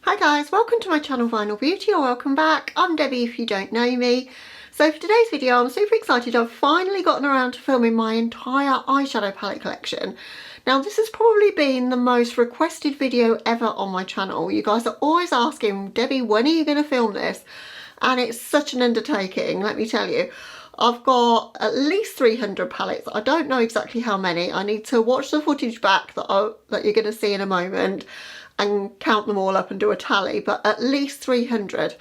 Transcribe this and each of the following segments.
Hi guys, welcome to my channel Vinyl Beauty, or welcome back. I'm Debbie if you don't know me. So for today's video I'm super excited. I've finally gotten around to filming my entire eyeshadow palette collection. Now this has probably been the most requested video ever on my channel. You guys are always asking, Debbie, when are you going to film this? And it's such an undertaking, let me tell you. I've got at least 300 palettes. I don't know exactly how many. I need to watch the footage back that you're going to see in a moment and count them all up and do a tally, but at least 300.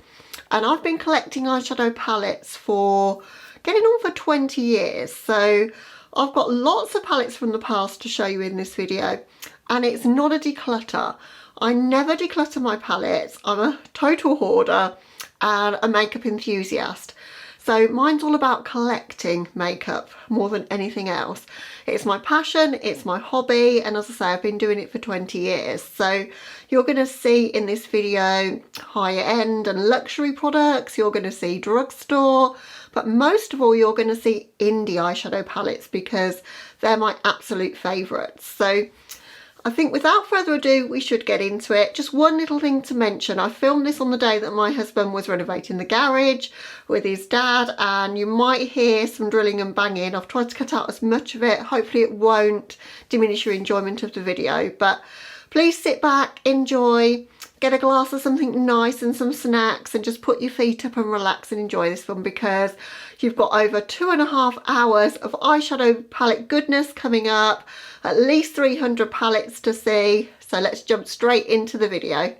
And I've been collecting eyeshadow palettes for getting on for 20 years. So I've got lots of palettes from the past to show you in this video. And it's not a declutter. I never declutter my palettes. I'm a total hoarder and a makeup enthusiast. So mine's all about collecting makeup more than anything else. It's my passion, it's my hobby, and as I say, I've been doing it for 20 years. So you're going to see in this video higher end and luxury products, you're going to see drugstore, but most of all you're going to see indie eyeshadow palettes because they're my absolute favourites. So I think without further ado, we should get into it. Just one little thing to mention. I filmed this on the day that my husband was renovating the garage with his dad, and you might hear some drilling and banging. I've tried to cut out as much of it. Hopefully it won't diminish your enjoyment of the video, but please sit back, enjoy, get a glass of something nice and some snacks, and just put your feet up and relax and enjoy this one, because you've got over 2.5 hours of eyeshadow palette goodness coming up, at least 300 palettes to see. So let's jump straight into the video.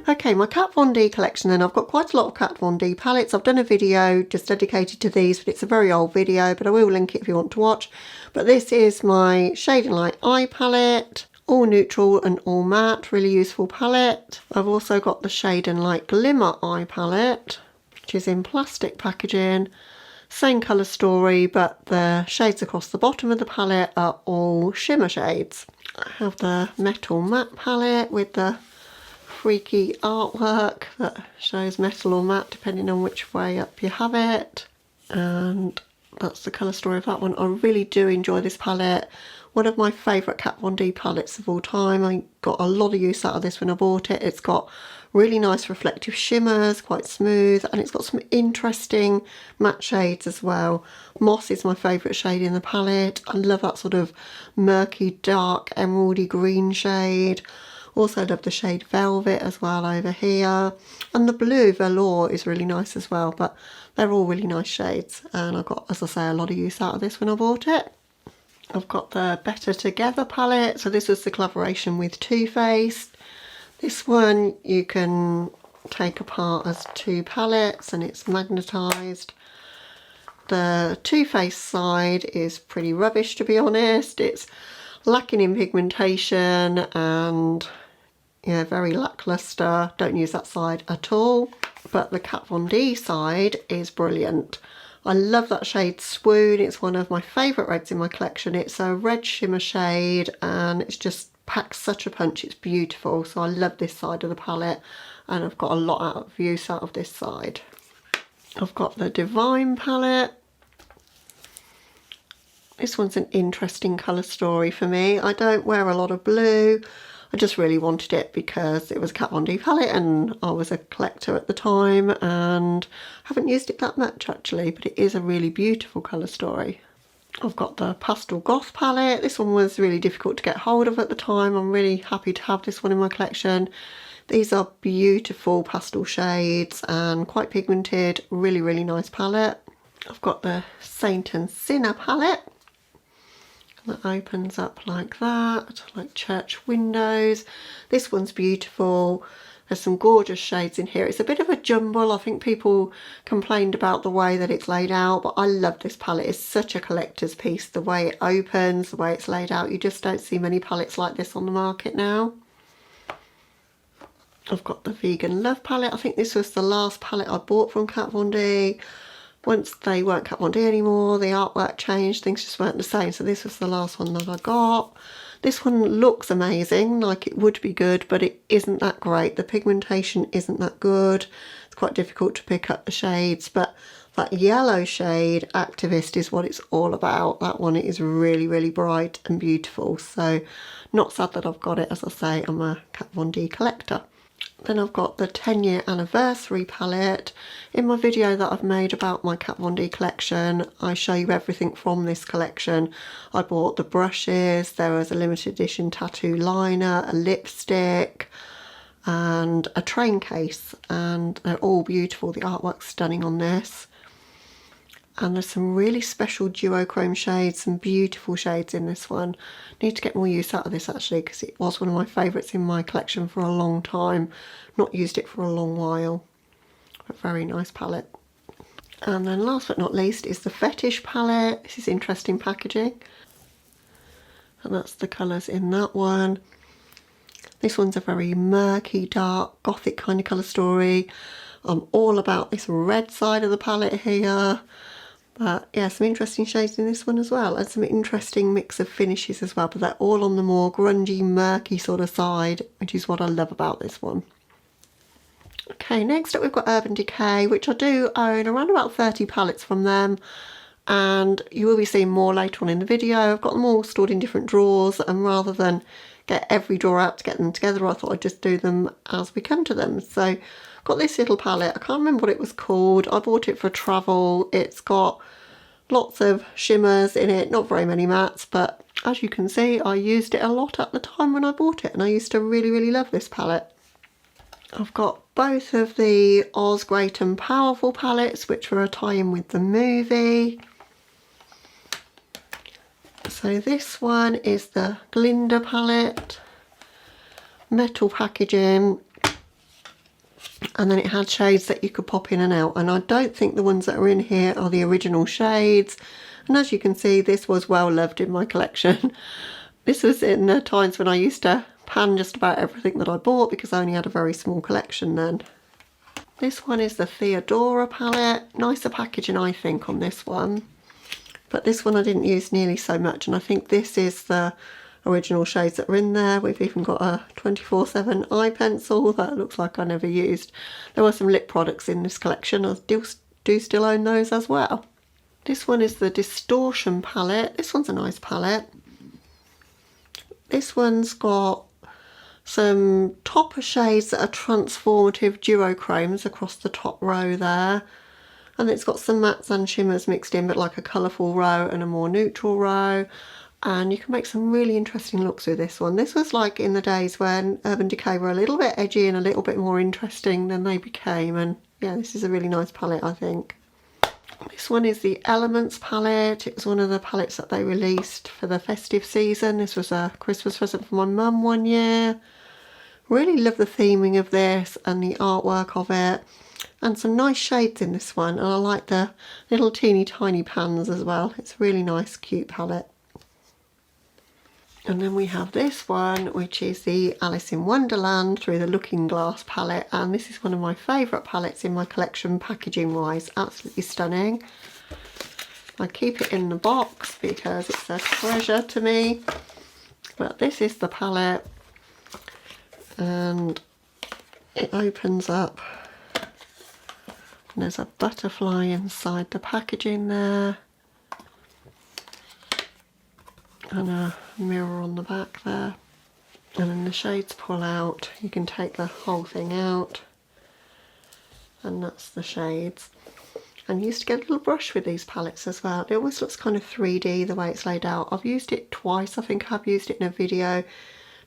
Okay, my Kat Von D collection then. I've got quite a lot of Kat Von D palettes. I've done a video just dedicated to these, but it's a very old video, but I will link it if you want to watch. But this is my Shade and Light eye palette, all neutral and all matte, really useful palette. I've also got the Shade and Light Glimmer eye palette, which is in plastic packaging. Same colour story, but the shades across the bottom of the palette are all shimmer shades. I have the Metal Matte palette with the freaky artwork that shows metal or matte depending on which way up you have it, and that's the colour story of that one. I really do enjoy this palette. One of my favourite Kat Von D palettes of all time. I got a lot of use out of this when I bought it. It's got really nice reflective shimmers, quite smooth, and it's got some interesting matte shades as well. Moss is my favourite shade in the palette. I love that sort of murky, dark, emeraldy green shade. Also love the shade Velvet as well over here. And the blue Velour is really nice as well, but they're all really nice shades. And I got, as I say, a lot of use out of this when I bought it. I've got the Better Together palette. So this was the collaboration with Too Faced. This one you can take apart as two palettes and it's magnetised. The Too Faced side is pretty rubbish, to be honest. It's lacking in pigmentation and yeah, very lackluster. Don't use that side at all. But the Kat Von D side is brilliant. I love that shade Swoon. It's one of my favourite reds in my collection. It's a red shimmer shade and it's just packs such a punch. It's beautiful. So I love this side of the palette and I've got a lot of use out of this side. I've got the Divine palette. This one's an interesting colour story for me. I don't wear a lot of blue. I just really wanted it because it was a Kat Von D palette and I was a collector at the time and haven't used it that much actually, but it is a really beautiful colour story. I've got the Pastel Goth palette. This one was really difficult to get hold of at the time. I'm really happy to have this one in my collection. These are beautiful pastel shades and quite pigmented. Really, really nice palette. I've got the Saint and Sinner palette. That opens up like that, like church windows. This one's beautiful. There's some gorgeous shades in here. It's a bit of a jumble. I think people complained about the way that it's laid out, but I love this palette. It's such a collector's piece. The way it opens, the way it's laid out. You just don't see many palettes like this on the market now. I've got the Vegan Love palette. I think this was the last palette I bought from Kat Von D. Once they weren't Kat Von D anymore, the artwork changed, things just weren't the same. So this was the last one that I got. This one looks amazing, like it would be good, but it isn't that great. The pigmentation isn't that good. It's quite difficult to pick up the shades, but That yellow shade, Activist, is what it's all about. That one is really, really bright and beautiful. So not sad that I've got it. As I say, I'm a Kat Von D collector. Then I've got the 10-year anniversary palette. In my video that I've made about my Kat Von D collection, I show you everything from this collection. I bought the brushes, there was a limited edition tattoo liner, a lipstick, and a train case, and they're all beautiful. The artwork's stunning on this. And there's some really special duochrome shades, some beautiful shades in this one. Need to get more use out of this actually, because it was one of my favourites in my collection for a long time. Not used it for a long while. A very nice palette. And then last but not least is the Fetish palette. This is interesting packaging. And that's the colours in that one. This one's a very murky, dark, gothic kind of colour story. I'm all about this red side of the palette here. But yeah, some interesting shades in this one as well, and some interesting mix of finishes as well, but they're all on the more grungy, murky sort of side, which is what I love about this one. Okay, next up we've got Urban Decay, which I do own around about 30 palettes from them, and you will be seeing more later on in the video. I've got them all stored in different drawers, and rather than get every drawer out to get them together, I thought I'd just do them as we come to them. So got this little palette. I can't remember what it was called. I bought it for travel. It's got lots of shimmers in it, not very many mattes, but as you can see, I used it a lot at the time when I bought it, and I used to really, really love this palette. I've got both of the Oz Great and Powerful palettes, which were a tie-in with the movie. So this one is the Glinda palette, metal packaging. And then it had shades that you could pop in and out, and I don't think the ones that are in here are the original shades. And as you can see, this was well loved in my collection. This was in the times when I used to pan just about everything that I bought, because I only had a very small collection then. This one is the Theodora palette. Nicer packaging I think on this one, but this one I didn't use nearly so much, and I think this is the original shades that are in there. We've even got a 24/7 eye pencil that looks like I never used. There were some lip products in this collection. I do still own those as well. This one is the Distortion palette. This one's a nice palette. This one's got some topper shades that are transformative duochromes across the top row there. And it's got some mattes and shimmers mixed in, but like a colourful row and a more neutral row. And you can make some really interesting looks with this one. This was like in the days when Urban Decay were a little bit edgy and a little bit more interesting than they became. And yeah, this is a really nice palette, I think. This one is the Elements palette. It was one of the palettes that they released for the festive season. This was a Christmas present for my mum one year. Really love the theming of this and the artwork of it. And some nice shades in this one. And I like the little teeny tiny pans as well. It's a really nice, cute palette. And then we have this one, which is the Alice in Wonderland Through the Looking Glass palette. And this is one of my favourite palettes in my collection, packaging wise. Absolutely stunning. I keep it in the box because it's a treasure to me. But this is the palette. And it opens up. And there's a butterfly inside the packaging there. And a mirror on the back there, and then the shades pull out. You can take the whole thing out, and that's the shades. And you used to get a little brush with these palettes as well. It always looks kind of 3D the way it's laid out. I've used it twice. I think I've used it in a video.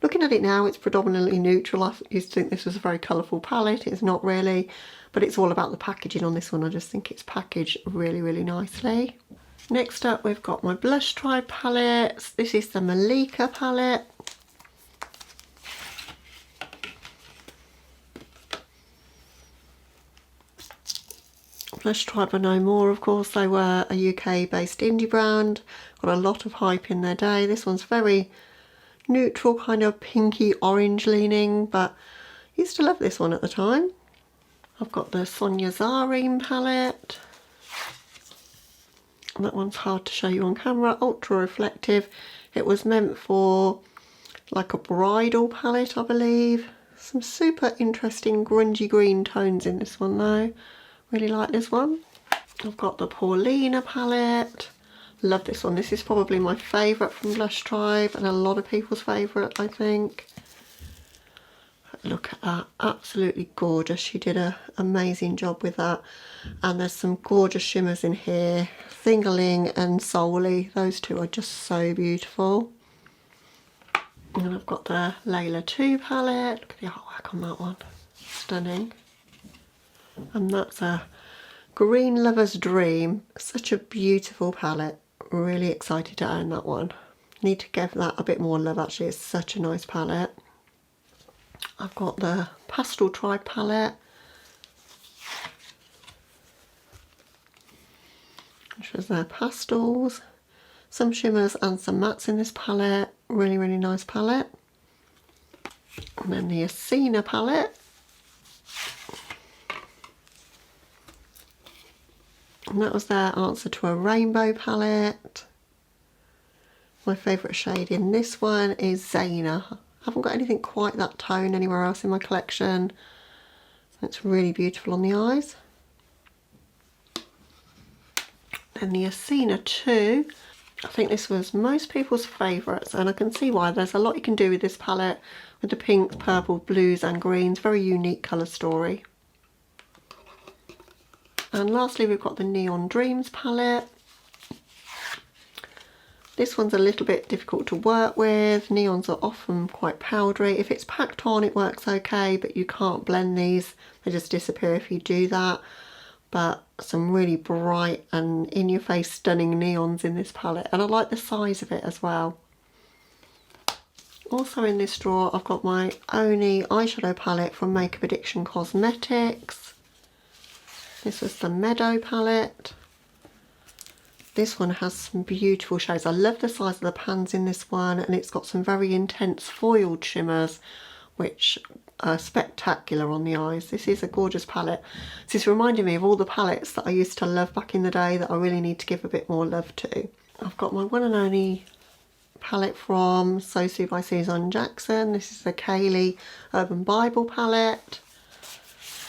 Looking at it now, it's predominantly neutral. I used to think this was a very colourful palette. It's not really, but it's all about the packaging on this one. I just think it's packaged really, really nicely. Next up, we've got my Lush Tribe palettes. This is the Malika palette. Lush Tribe I know more, of course. They were a UK-based indie brand. Got a lot of hype in their day. This one's very neutral, kind of pinky orange leaning, but I used to love this one at the time. I've got the Sonia Zareen palette. That one's hard to show you on camera. Ultra reflective. It was meant for like a bridal palette, I believe. Some super interesting grungy green tones in this one though. Really like this one. I've got the Paulina palette. Love this one. This is probably my favourite from Lush Tribe and a lot of people's favourite, I think. Look at that, absolutely gorgeous. She did an amazing job with that. And there's some gorgeous shimmers in here. Thingling and Solely, those two are just so beautiful. And I've got the Layla 2 palette. Look at the artwork on that one, stunning. And that's a Green Lover's Dream, such a beautiful palette. Really excited to own that one. Need to give that a bit more love actually, it's such a nice palette. I've got the Pastel Tribe palette, which was their pastels, some shimmers and some mattes in this palette. Really, really nice palette. And then the Asina palette. And that was their answer to a rainbow palette. My favourite shade in this one is Zaina. I haven't got anything quite that tone anywhere else in my collection. It's really beautiful on the eyes. Then the Asina 2. I think this was most people's favourites, and I can see why. There's a lot you can do with this palette, with the pinks, purple, blues and greens. Very unique colour story. And lastly, we've got the Neon Dreams palette. This one's a little bit difficult to work with. Neons are often quite powdery. If it's packed on, it works okay, but you can't blend these. They just disappear if you do that. But some really bright and in-your-face stunning neons in this palette. And I like the size of it as well. Also in this drawer, I've got my Oni eyeshadow palette from Makeup Addiction Cosmetics. This was the Meadow palette. This one has some beautiful shades. I love the size of the pans in this one, and it's got some very intense foiled shimmers, which are spectacular on the eyes. This is a gorgeous palette. This is reminding me of all the palettes that I used to love back in the day that I really need to give a bit more love to. I've got my one and only palette from Sosu by Susan Jackson. This is the Kaylee Urban Bible palette.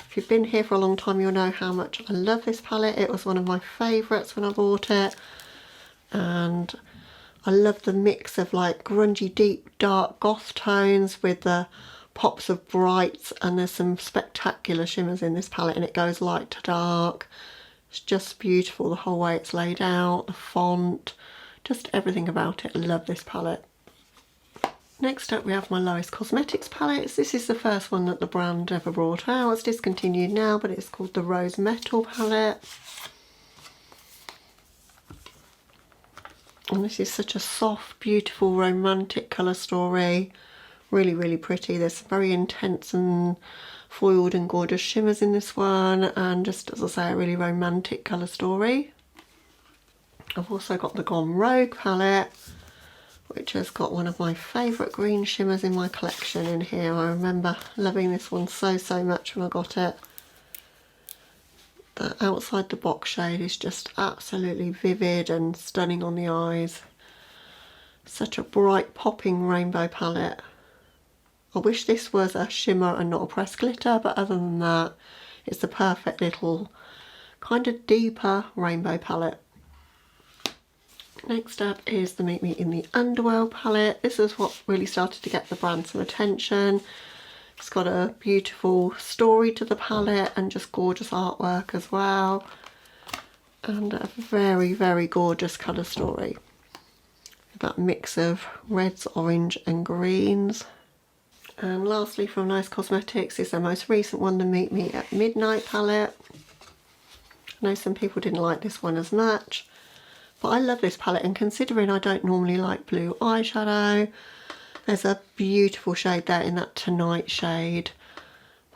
If you've been here for a long time, you'll know how much I love this palette. It was one of my favourites when I bought it. And I love the mix of like grungy, deep, dark goth tones with the pops of brights. And there's some spectacular shimmers in this palette, and it goes light to dark. It's just beautiful the whole way it's laid out, the font, just everything about it. I love this palette. Next up we have my Lois Cosmetics palettes. This is the first one that the brand ever brought out. It's discontinued now, but it's called the Rose Metal palette. And this is such a soft, beautiful, romantic colour story. Really, really pretty. There's some very intense and foiled and gorgeous shimmers in this one. And just, as I say, a really romantic colour story. I've also got the Gone Rogue palette, which has got one of my favourite green shimmers in my collection in here. I remember loving this one so much when I got it. The outside the box shade is just absolutely vivid and stunning on the eyes. Such a bright popping rainbow palette. I wish this was a shimmer and not a pressed glitter, but other than that, it's the perfect little kind of deeper rainbow palette. Next up is the Meet Me in the Underworld palette. This is what really started to get the brand some attention. It's got a beautiful story to the palette and just gorgeous artwork as well. And a very, very gorgeous colour story. That mix of reds, orange and greens. And lastly from Nice Cosmetics is their most recent one, the Meet Me at Midnight palette. I know some people didn't like this one as much, but I love this palette, and considering I don't normally like blue eyeshadow, there's a beautiful shade there in that Tonight shade.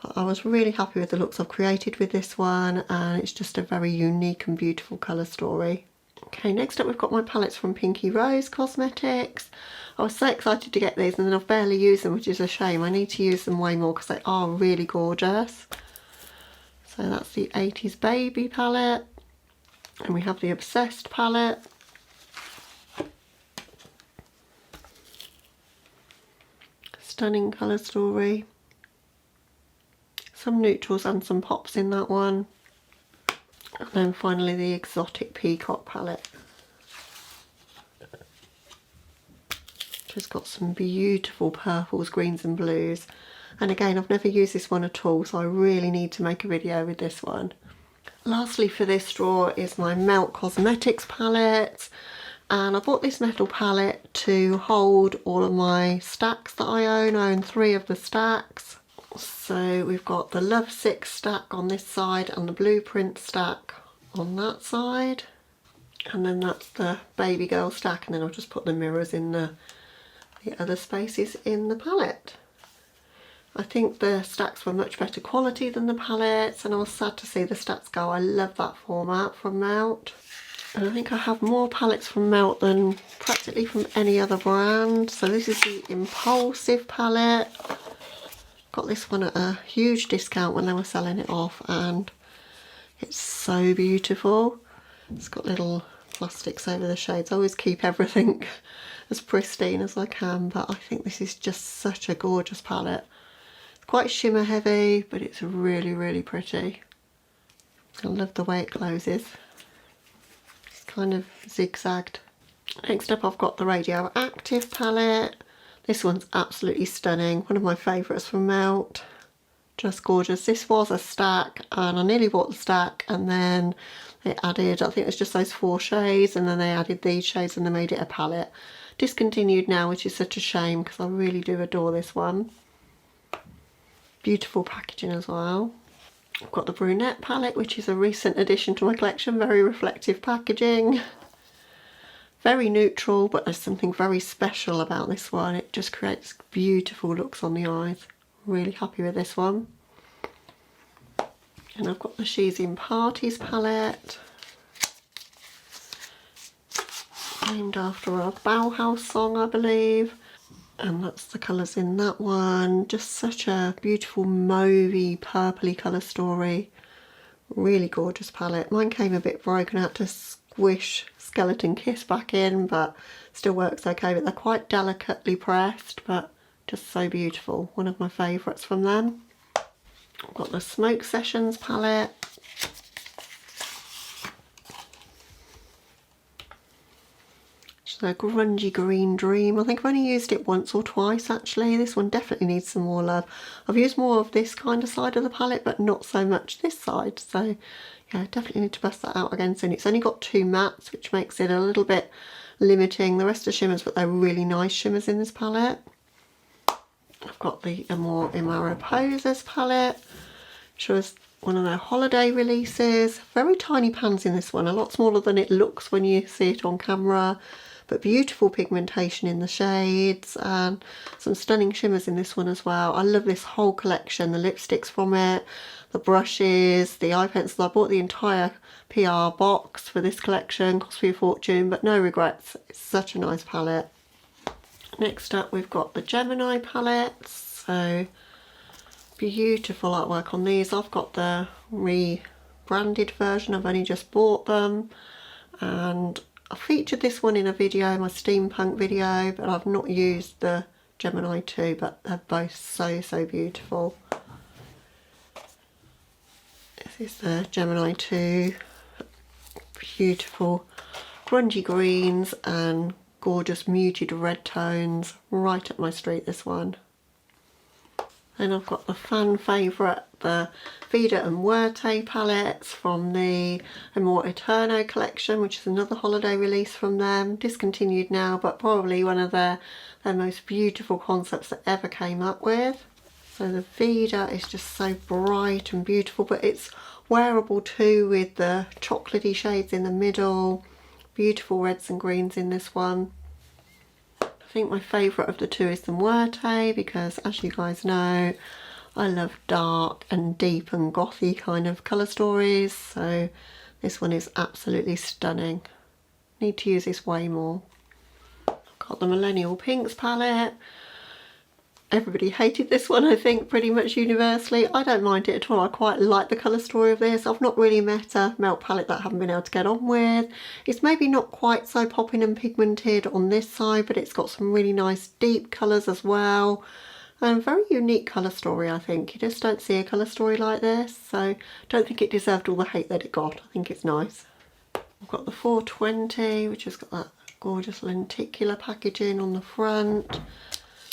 But I was really happy with the looks I've created with this one, and it's just a very unique and beautiful colour story. Okay, next up we've got my palettes from Pinky Rose Cosmetics. I was so excited to get these, and then I've barely used them, which is a shame. I need to use them way more because they are really gorgeous. So that's the 80s Baby palette. And we have the Obsessed palette. Stunning colour story. Some neutrals and some pops in that one. And then finally the Exotic Peacock palette. Just got some beautiful purples, greens and blues. And again, I've never used this one at all, so I really need to make a video with this one. Lastly for this drawer is my Melt Cosmetics palette. And I bought this metal palette to hold all of my stacks that I own. I own 3 of the stacks. So we've got the Love Sick stack on this side and the Blueprint stack on that side. And then that's the Baby Girl stack, and then I'll just put the mirrors in the other spaces in the palette. I think the stacks were much better quality than the palettes, and I was sad to see the stacks go. I love that format from Melt. And I think I have more palettes from Melt than practically from any other brand. So this is the Impulsive palette. Got this one at a huge discount when they were selling it off, and it's so beautiful. It's got little plastics over the shades. I always keep everything as pristine as I can, but I think this is just such a gorgeous palette. It's quite shimmer heavy, but it's really, really pretty. I love the way it closes. It's kind of zigzagged. Next up I've got the Radioactive palette. This one's absolutely stunning. One of my favourites from Melt. Just gorgeous. This was a stack, and I nearly bought the stack, and then they added, I think it was just those 4 shades, and then they added these shades and they made it a palette. Discontinued now, which is such a shame because I really do adore this one. Beautiful packaging as well. I've got the Brunette palette, which is a recent addition to my collection. Very reflective packaging. Very neutral, but there's something very special about this one. It just creates beautiful looks on the eyes. Really happy with this one. And I've got the She's in Parties palette. Named after a Bauhaus song, I believe. And that's the colours in that one. Just such a beautiful mauvey, purpley colour story. Really gorgeous palette. Mine came a bit broken. I had to squish Skeleton Kiss back in, but still works okay. But they're quite delicately pressed, but just so beautiful. One of my favourites from them. I've got the Smoke Sessions palette. The Grungy Green Dream. I think I've only used it once or twice actually. This one definitely needs some more love. I've used more of this kind of side of the palette, but not so much this side. So yeah, definitely need to bust that out again soon. It's only got 2 mattes, which makes it a little bit limiting. The rest are shimmers, but they're really nice shimmers in this palette. I've got the Amore Mariposas palette, which was one of their holiday releases. Very tiny pans in this one, a lot smaller than it looks when you see it on camera. But beautiful pigmentation in the shades and some stunning shimmers in this one as well. I love this whole collection, the lipsticks from it, the brushes, the eye pencils. I bought the entire PR box for this collection, cost me a fortune, but no regrets. It's such a nice palette. Next up we've got the Gemini palettes. So beautiful artwork on these. I've got the rebranded version, I've only just bought them, and I featured this one in a video, my steampunk video, but I've not used the Gemini 2, but they're both so beautiful. This is the Gemini 2, beautiful grungy greens and gorgeous muted red tones, right up my street this one. Then I've got the fan favourite, the Vida and Muerte palettes from the Amor Eterno collection, which is another holiday release from them. Discontinued now, but probably one of their most beautiful concepts that ever came up with. So the Vida is just so bright and beautiful, but it's wearable too with the chocolatey shades in the middle. Beautiful reds and greens in this one. I think my favourite of the 2 is the Muerte because, as you guys know, I love dark and deep and gothy kind of colour stories, so this one is absolutely stunning. Need to use this way more. I've got the Millennial Pinks palette. Everybody hated this one, I think, pretty much universally. I don't mind it at all. I quite like the colour story of this. I've not really met a Melt palette that I haven't been able to get on with. It's maybe not quite so popping and pigmented on this side, but it's got some really nice deep colours as well. And very unique colour story, I think. You just don't see a colour story like this, so don't think it deserved all the hate that it got. I think it's nice. I've got the 420, which has got that gorgeous lenticular packaging on the front.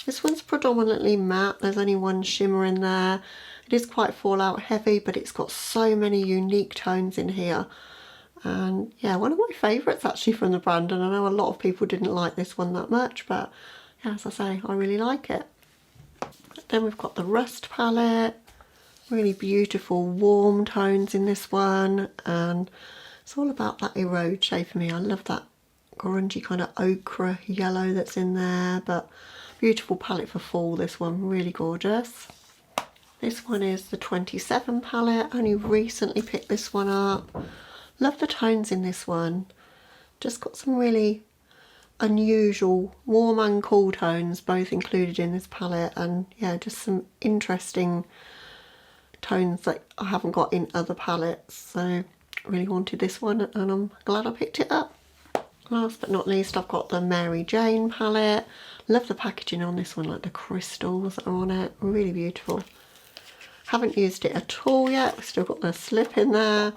This one's predominantly matte. There's only one shimmer in there. It is quite fallout heavy, but it's got so many unique tones in here. And yeah, one of my favourites actually from the brand, and I know a lot of people didn't like this one that much, but yeah, as I say, I really like it. Then we've got the Rust palette, really beautiful warm tones in this one, and it's all about that erode shade for me. I love that grungy kind of ochre yellow that's in there, but beautiful palette for fall, this one, really gorgeous. This one is the 27 palette, only recently picked this one up. Love the tones in this one, just got some really unusual warm and cool tones both included in this palette, and yeah, just some interesting tones that I haven't got in other palettes, so really wanted this one and I'm glad I picked it up. Last but not least, I've got the Mary Jane palette. Love the packaging on this one, like the crystals that are on it, really beautiful. Haven't used it at all yet, we've still got the slip in there.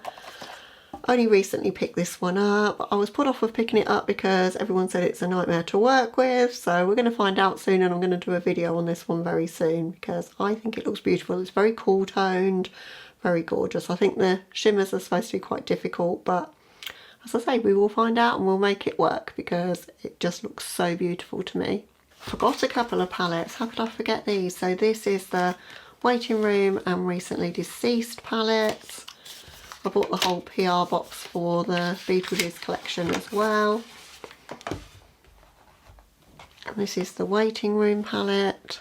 Only recently picked this one up. I was put off of picking it up because everyone said it's a nightmare to work with, so we're going to find out soon, and I'm going to do a video on this one very soon because I think it looks beautiful. It's very cool toned, very gorgeous. I think the shimmers are supposed to be quite difficult, but as I say, we will find out and we'll make it work because it just looks so beautiful to me. Forgot a couple of palettes. How could I forget these? So this is the Waiting Room and Recently Deceased palettes. I bought the whole PR box for the Beetlejuice collection as well. And this is the Waiting Room palette.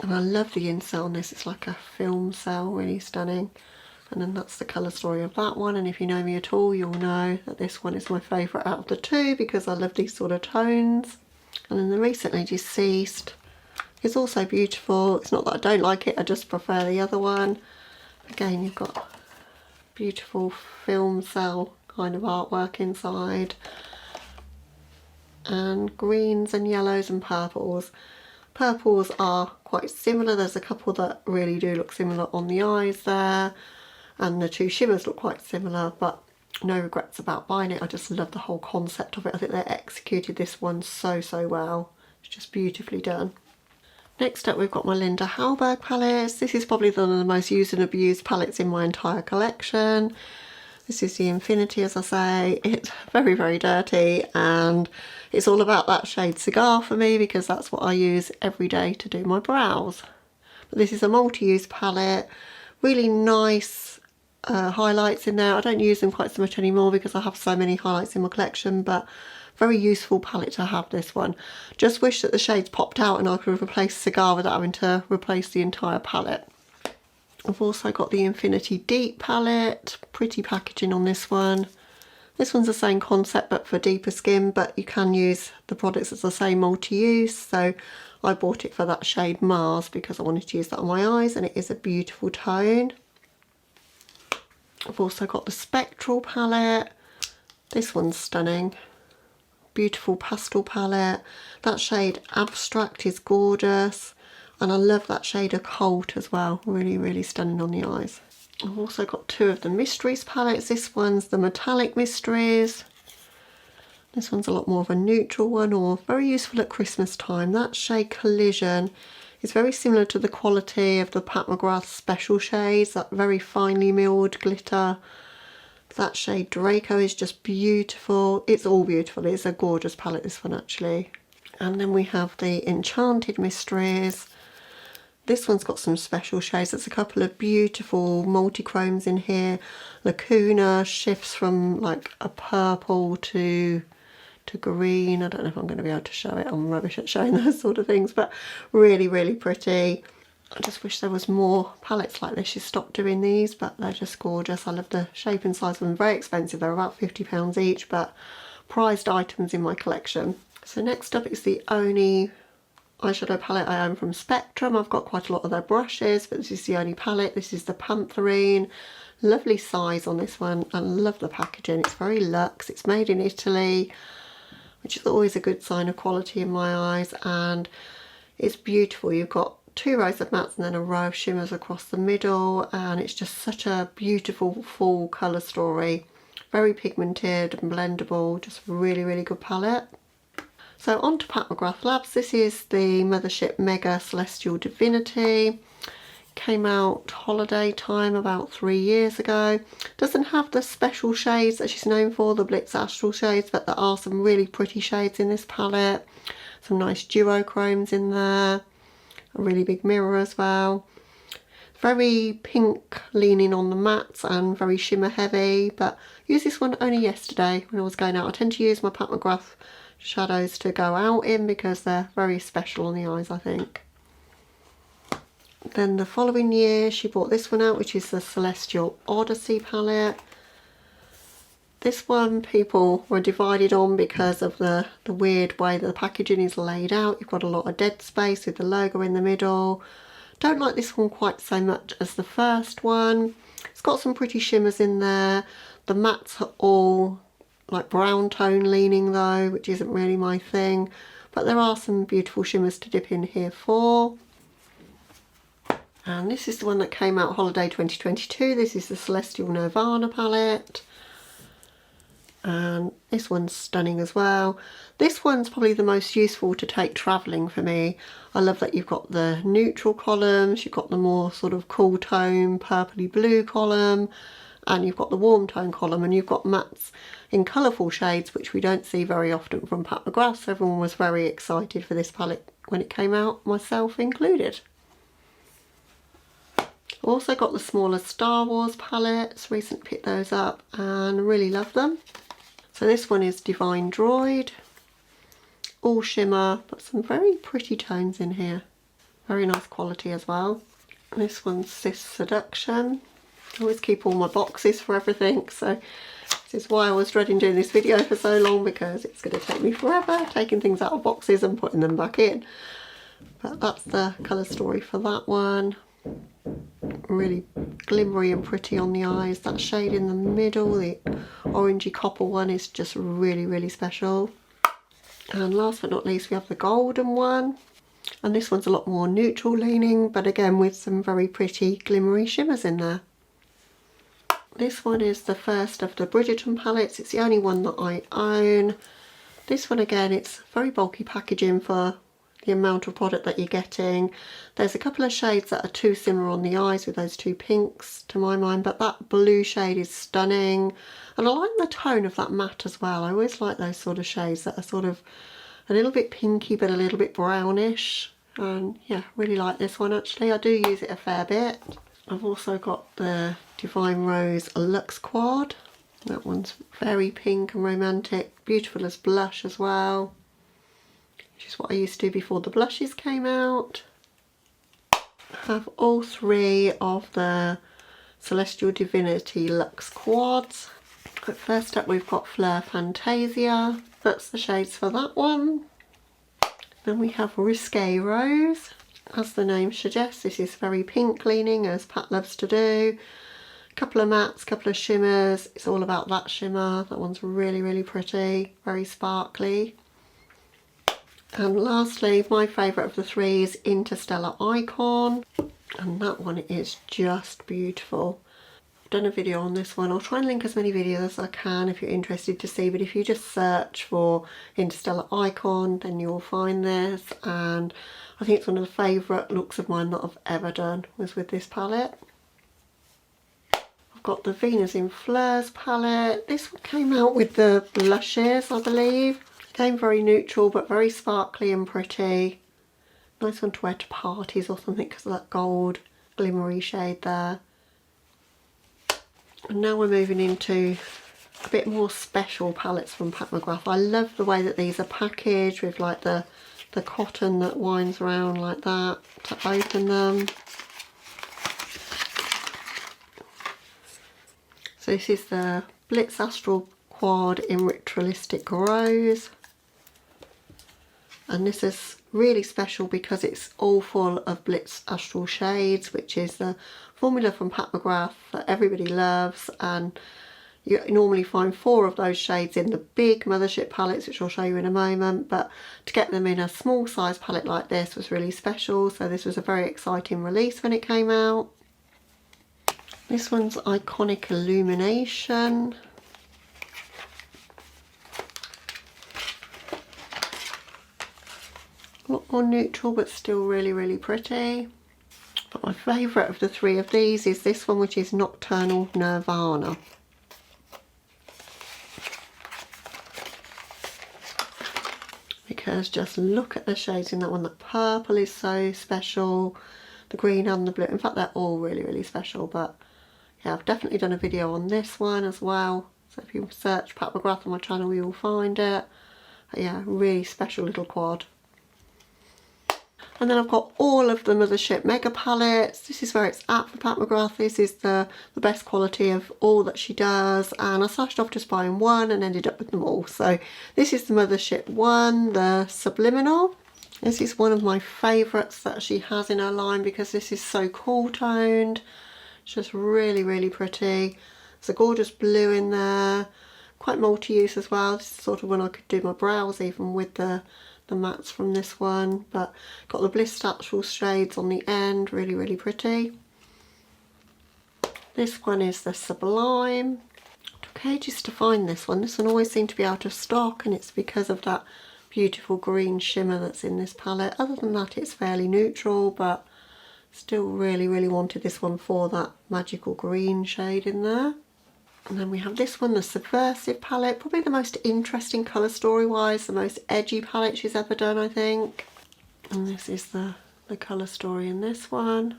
And I love the insert on this, it's like a film cell, really stunning. And then that's the colour story of that one, and if you know me at all, you'll know that this one is my favourite out of the two because I love these sort of tones. And then the Recently Deceased is also beautiful. It's not that I don't like it, I just prefer the other one. Again, you've got beautiful film cell kind of artwork inside, and greens and yellows and purples. Purples are quite similar. There's a couple that really do look similar on the eyes there, and the two shimmers look quite similar, but no regrets about buying it. I just love the whole concept of it. I think they executed this one so well. It's just beautifully done. Next up, we've got my Linda Hallberg palettes. This is probably one of the most used and abused palettes in my entire collection. This is the Infinity, as I say. It's very dirty, and it's all about that shade Cigar for me because that's what I use every day to do my brows. But this is a multi-use palette, really nice highlights in there. I don't use them quite so much anymore because I have so many highlights in my collection, but very useful palette to have, this one. Just wish that the shades popped out and I could have replaced Cigar without having to replace the entire palette. I've also got the Infinity Deep palette. Pretty packaging on this one. This one's the same concept but for deeper skin, but you can use the products as I say multi-use, so I bought it for that shade Mars because I wanted to use that on my eyes, and it is a beautiful tone. I've also got the Spectral palette. This one's stunning. Beautiful pastel palette. That shade Abstract is gorgeous, and I love that shade Occult as well. Really stunning on the eyes. I've also got two of the Mysteries palettes. This one's the Metallic Mysteries. This one's a lot more of a neutral one, or very useful at Christmas time. That shade Collision is very similar to the quality of the Pat McGrath special shades, that very finely milled glitter. That shade Draco is just beautiful. It's all beautiful. It's a gorgeous palette, this one actually. And then we have the Enchanted Mysteries. This one's got some special shades. There's a couple of beautiful multi-chromes in here. Lacuna shifts from like a purple to green. I don't know if I'm going to be able to show it. I'm rubbish at showing those sort of things, but really pretty. I just wish there was more palettes like this. She stopped doing these, but they're just gorgeous. I love the shape and size of them. Very expensive. They're about £50 each, but prized items in my collection. So next up is the only eyeshadow palette I own from Spectrum. I've got quite a lot of their brushes, but this is the only palette. This is the Pantherine. Lovely size on this one, and love the packaging. It's very luxe. It's made in Italy. which is always a good sign of quality in my eyes, and it's beautiful. You've got 2 rows of mattes and then a row of shimmers across the middle, and it's just such a beautiful full colour story. Very pigmented and blendable, just really, really good palette. So on to McGrath Labs. This is the Mothership Mega Celestial Divinity. Came out holiday time about 3 years ago. Doesn't have the special shades that she's known for, the Blitz Astral shades, but there are some really pretty shades in this palette. Some nice duochromes in there. A really big mirror as well. Very pink leaning on the mattes and very shimmer heavy, but I used this one only yesterday when I was going out. I tend to use my McGrath shadows to go out in because they're very special on the eyes, I think. Then the following year she brought this one out, which is the Celestial Odyssey palette. This one people were divided on because of the weird way that the packaging is laid out. You've got a lot of dead space with the logo in the middle. Don't like this one quite so much as the first one. It's got some pretty shimmers in there. The mattes are all like brown tone leaning though, which isn't really my thing. But there are some beautiful shimmers to dip in here for. And this is the one that came out holiday 2022. This is the Celestial Nirvana palette. And this one's stunning as well. This one's probably the most useful to take travelling for me. I love that you've got the neutral columns, you've got the more sort of cool tone purpley blue column, and you've got the warm tone column, and you've got mattes in colourful shades, which we don't see very often from McGrath. So everyone was very excited for this palette when it came out, myself included. Also got the smaller Star Wars palettes, recently picked those up and really love them. So this one is Divine Droid, all shimmer, but some very pretty tones in here. Very nice quality as well. And this one's Cis Seduction. I always keep all my boxes for everything, so this is why I was dreading doing this video for so long, because it's going to take me forever taking things out of boxes and putting them back in. But that's the colour story for that one. Really glimmery and pretty on the eyes. That shade in the middle, the orangey copper one, is just really, really special. And last but not least we have the golden one, and this one's a lot more neutral leaning, but again with some very pretty glimmery shimmers in there. This one is the first of the Bridgerton palettes. It's the only one that I own. This one again, it's very bulky packaging for the amount of product that you're getting. There's a couple of shades that are too similar on the eyes with those two pinks to my mind, but that blue shade is stunning, and I like the tone of that matte as well. I always like those sort of shades that are sort of a little bit pinky but a little bit brownish, and yeah, really like this one actually. I do use it a fair bit. I've also got the Divine Rose Luxe Quad. That one's very pink and romantic, beautiful as blush as well, which is what I used to do before the blushes came out. I have all 3 of the Celestial Divinity Luxe Quads. But first up we've got Fleur Fantasia. That's the shades for that one. Then we have Risque Rose. As the name suggests, this is very pink leaning, as Pat loves to do. Couple of mattes, couple of shimmers. It's all about that shimmer. That one's really, really pretty, very sparkly. And lastly, my favourite of the 3 is Interstellar Icon, and that one is just beautiful. I've done a video on this one. I'll try and link as many videos as I can if you're interested to see, but if you just search for Interstellar Icon, then you'll find this, and I think it's one of the favourite looks of mine that I've ever done was with this palette. I've got the Venus in Fleurs palette. This one came out with the blushes, I believe. Again, very neutral but very sparkly and pretty. Nice one to wear to parties or something because of that gold glimmery shade there. And now we're moving into a bit more special palettes from McGrath. I love the way that these are packaged with like the cotton that winds around like that to open them. So this is the Blitz Astral Quad in Ritualistic Rose. And this is really special because it's all full of Blitz Astral shades, which is the formula from McGrath that everybody loves, and You normally find 4 of those shades in the big Mothership palettes, which I'll show you in a moment, but to get them in a small size palette like this was really special, so this was a very exciting release when it came out. This one's Iconic Illumination. A lot more neutral, but still really, really pretty. But my favourite of the 3 of these is this one, which is Nocturnal Nirvana. Because just look at the shades in that one. The purple is so special, the green and the blue. In fact, they're all really, really special, but yeah, I've definitely done a video on this one as well. So if you search Pat McGrath on my channel, you will find it. But yeah, really special little quad. And then I've got all of the Mothership Mega Palettes. This is where it's at for Pat McGrath. This is the best quality of all that she does. And I started off just buying one and ended up with them all. So this is the Mothership one, the Subliminal. This is one of my favourites that she has in her line because this is so cool toned. It's just really, really pretty. There's a gorgeous blue in there. Quite multi-use as well. This is sort of when I could do my brows even with the mattes from this one. But got the Bliss Natural shades on the end. Really, really pretty. This one is the Sublime. It took ages to find this one. This one always seemed to be out of stock, and it's because of that beautiful green shimmer that's in this palette. Other than that, it's fairly neutral, but still really, really wanted this one for that magical green shade in there. And then we have this one, the Subversive palette. Probably the most interesting colour story wise, the most edgy palette she's ever done, I think. And this is the colour story in this one.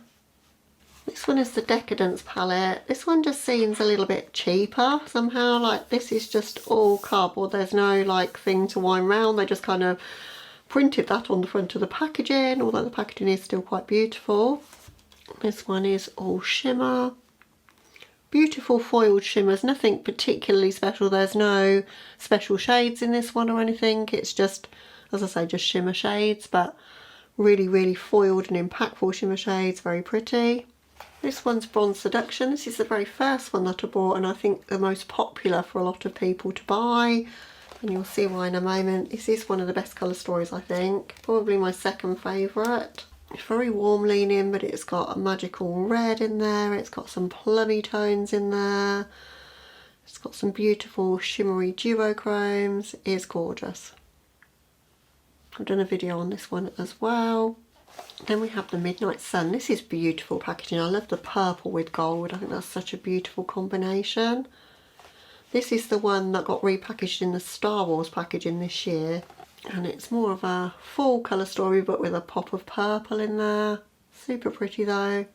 This one is the Decadence palette. This one just seems a little bit cheaper somehow. Like, this is just all cardboard. There's no like thing to wind round. They just kind of printed that on the front of the packaging, although the packaging is still quite beautiful. This one is all shimmer. Beautiful foiled shimmers, nothing particularly special. There's no special shades in this one or anything. It's just, as I say, just shimmer shades, but really, really foiled and impactful shimmer shades, very pretty. This one's Bronze Seduction. This is the very first one that I bought, and I think the most popular for a lot of people to buy. And you'll see why in a moment. This is one of the best colour stories, I think. Probably my second favourite. It's very warm leaning, but it's got a magical red in there. It's got some plummy tones in there. It's got some beautiful shimmery duochromes. It is gorgeous. I've done a video on this one as well. Then we have the Midnight Sun. This is beautiful packaging. I love the purple with gold. I think that's such a beautiful combination. This is the one that got repackaged in the Star Wars packaging this year. And it's more of a full colour story, but with a pop of purple in there. Super pretty though. I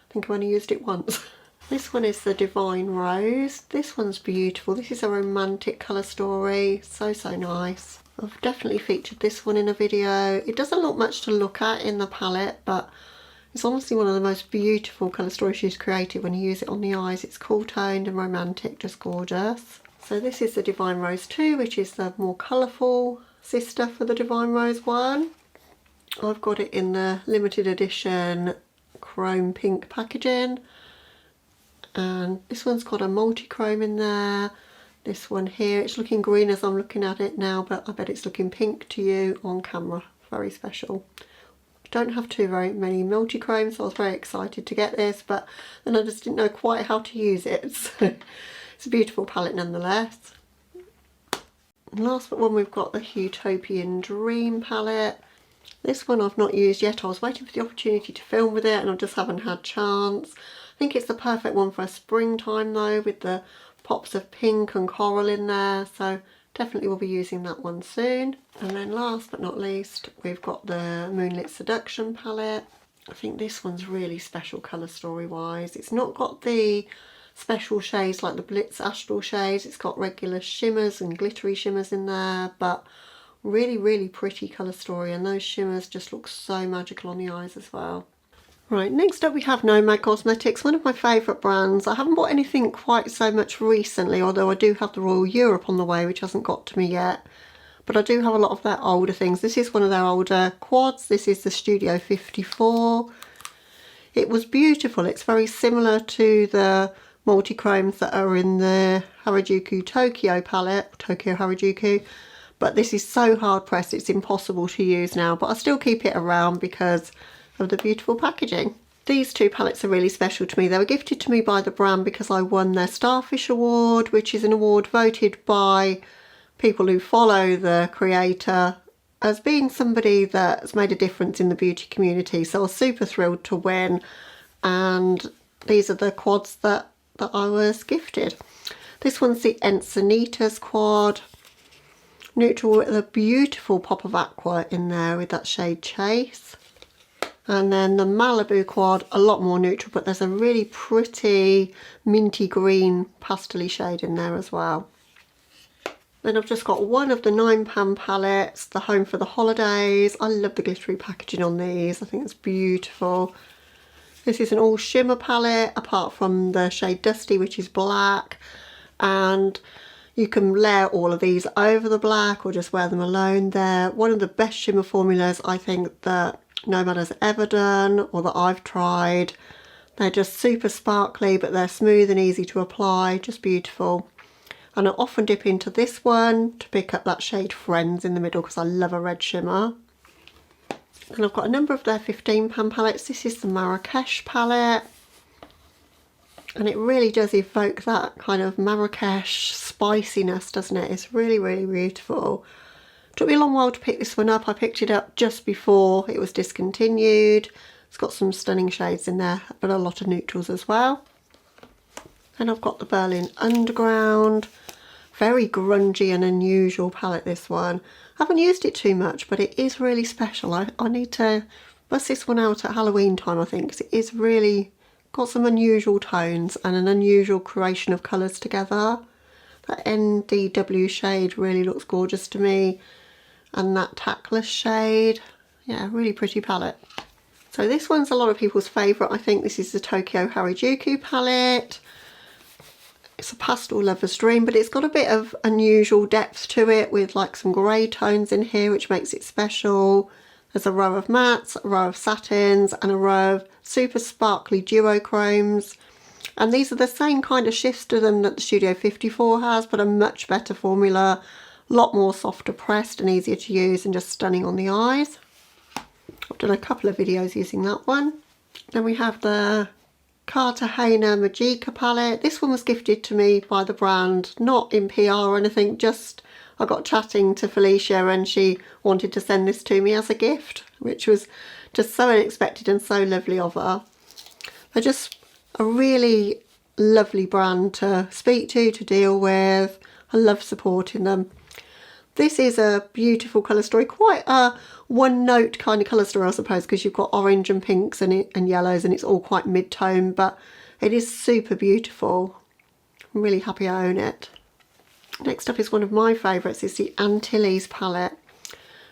think I've only used it once. This one is the Divine Rose. This one's beautiful. This is a romantic colour story. So, so nice. I've definitely featured this one in a video. It doesn't look much to look at in the palette, but it's honestly one of the most beautiful colour stories she's created when you use it on the eyes. It's cool toned and romantic, just gorgeous. So this is the Divine Rose 2, which is the more colourful sister for the Divine Rose 1. I've got it in the limited edition chrome pink packaging. And this one's got a multi-chrome in there. This one here, it's looking green as I'm looking at it now, but I bet it's looking pink to you on camera. Very special. Don't have very many multi-chromes, so I was very excited to get this, but then I just didn't know quite how to use it. So it's a beautiful palette nonetheless. And last but one, we've got the Utopian Dream palette. This one I've not used yet. I was waiting for the opportunity to film with it and I just haven't had chance. I think it's the perfect one for a springtime though, with the pops of pink and coral in there, so definitely will be using that one soon. And then last but not least, we've got the Moonlit Seduction palette. I think this one's really special colour story wise. It's not got the special shades like the Blitz Astral shades. It's got regular shimmers and glittery shimmers in there, but really, really pretty colour story, and those shimmers just look so magical on the eyes as well. Right, next up we have Nomad Cosmetics, one of my favourite brands. I haven't bought anything quite so much recently, although I do have the Royal Europe on the way, which hasn't got to me yet. But I do have a lot of their older things. This is one of their older quads. This is the Studio 54. It was beautiful. It's very similar to the multi-chromes that are in the Harajuku Tokyo palette, Tokyo Harajuku, but this is so hard pressed it's impossible to use now, but I still keep it around because of the beautiful packaging. These two palettes are really special to me. They were gifted to me by the brand because I won their Starfish Award, which is an award voted by people who follow the creator as being somebody that's made a difference in the beauty community. So I was super thrilled to win, and these are the quads that I was gifted. This one's the Encinitas quad, neutral with a beautiful pop of aqua in there with that shade Chase. And then the Malibu quad, a lot more neutral, but there's a really pretty minty green pastel-y shade in there as well. Then I've just got one of the £9 palettes, the Home for the Holidays. I love the glittery packaging on these. I think it's beautiful. This is an all shimmer palette, apart from the shade Dusty, which is black. And you can layer all of these over the black or just wear them alone. They're one of the best shimmer formulas I think that Nomad has ever done or that I've tried. They're just super sparkly, but they're smooth and easy to apply, just beautiful. And I often dip into this one to pick up that shade Friends in the middle because I love a red shimmer. And I've got a number of their £15 palettes. This is the Marrakesh palette. And it really does evoke that kind of Marrakesh spiciness, doesn't it? It's really, really beautiful. Took me a long while to pick this one up. I picked it up just before it was discontinued. It's got some stunning shades in there, but a lot of neutrals as well. And I've got the Berlin Underground. Very grungy and unusual palette, this one. I haven't used it too much, but it is really special. I need to bust this one out at Halloween time, I think, because it is really got some unusual tones and an unusual creation of colours together. That NDW shade really looks gorgeous to me. And that Tactless shade, yeah, really pretty palette. So this one's a lot of people's favourite. I think this is the Tokyo Harajuku palette. It's a pastel lover's dream, but it's got a bit of unusual depth to it with like some grey tones in here, which makes it special. There's a row of mattes, a row of satins, and a row of super sparkly duochromes. And these are the same kind of shifts to them that the Studio 54 has, but a much better formula. A lot more softer pressed and easier to use and just stunning on the eyes. I've done a couple of videos using that one. Then we have the Cartagena Magica palette. This one was gifted to me by the brand, not in PR or anything, just I got chatting to Felicia and she wanted to send this to me as a gift, which was just so unexpected and so lovely of her. They're just a really lovely brand to speak to deal with. I love supporting them. This is a beautiful colour story, quite a one-note kind of colour story, I suppose, because you've got orange and pinks and yellows, and it's all quite mid-tone, but it is super beautiful. I'm really happy I own it. Next up is one of my favourites, it's the Antilles palette.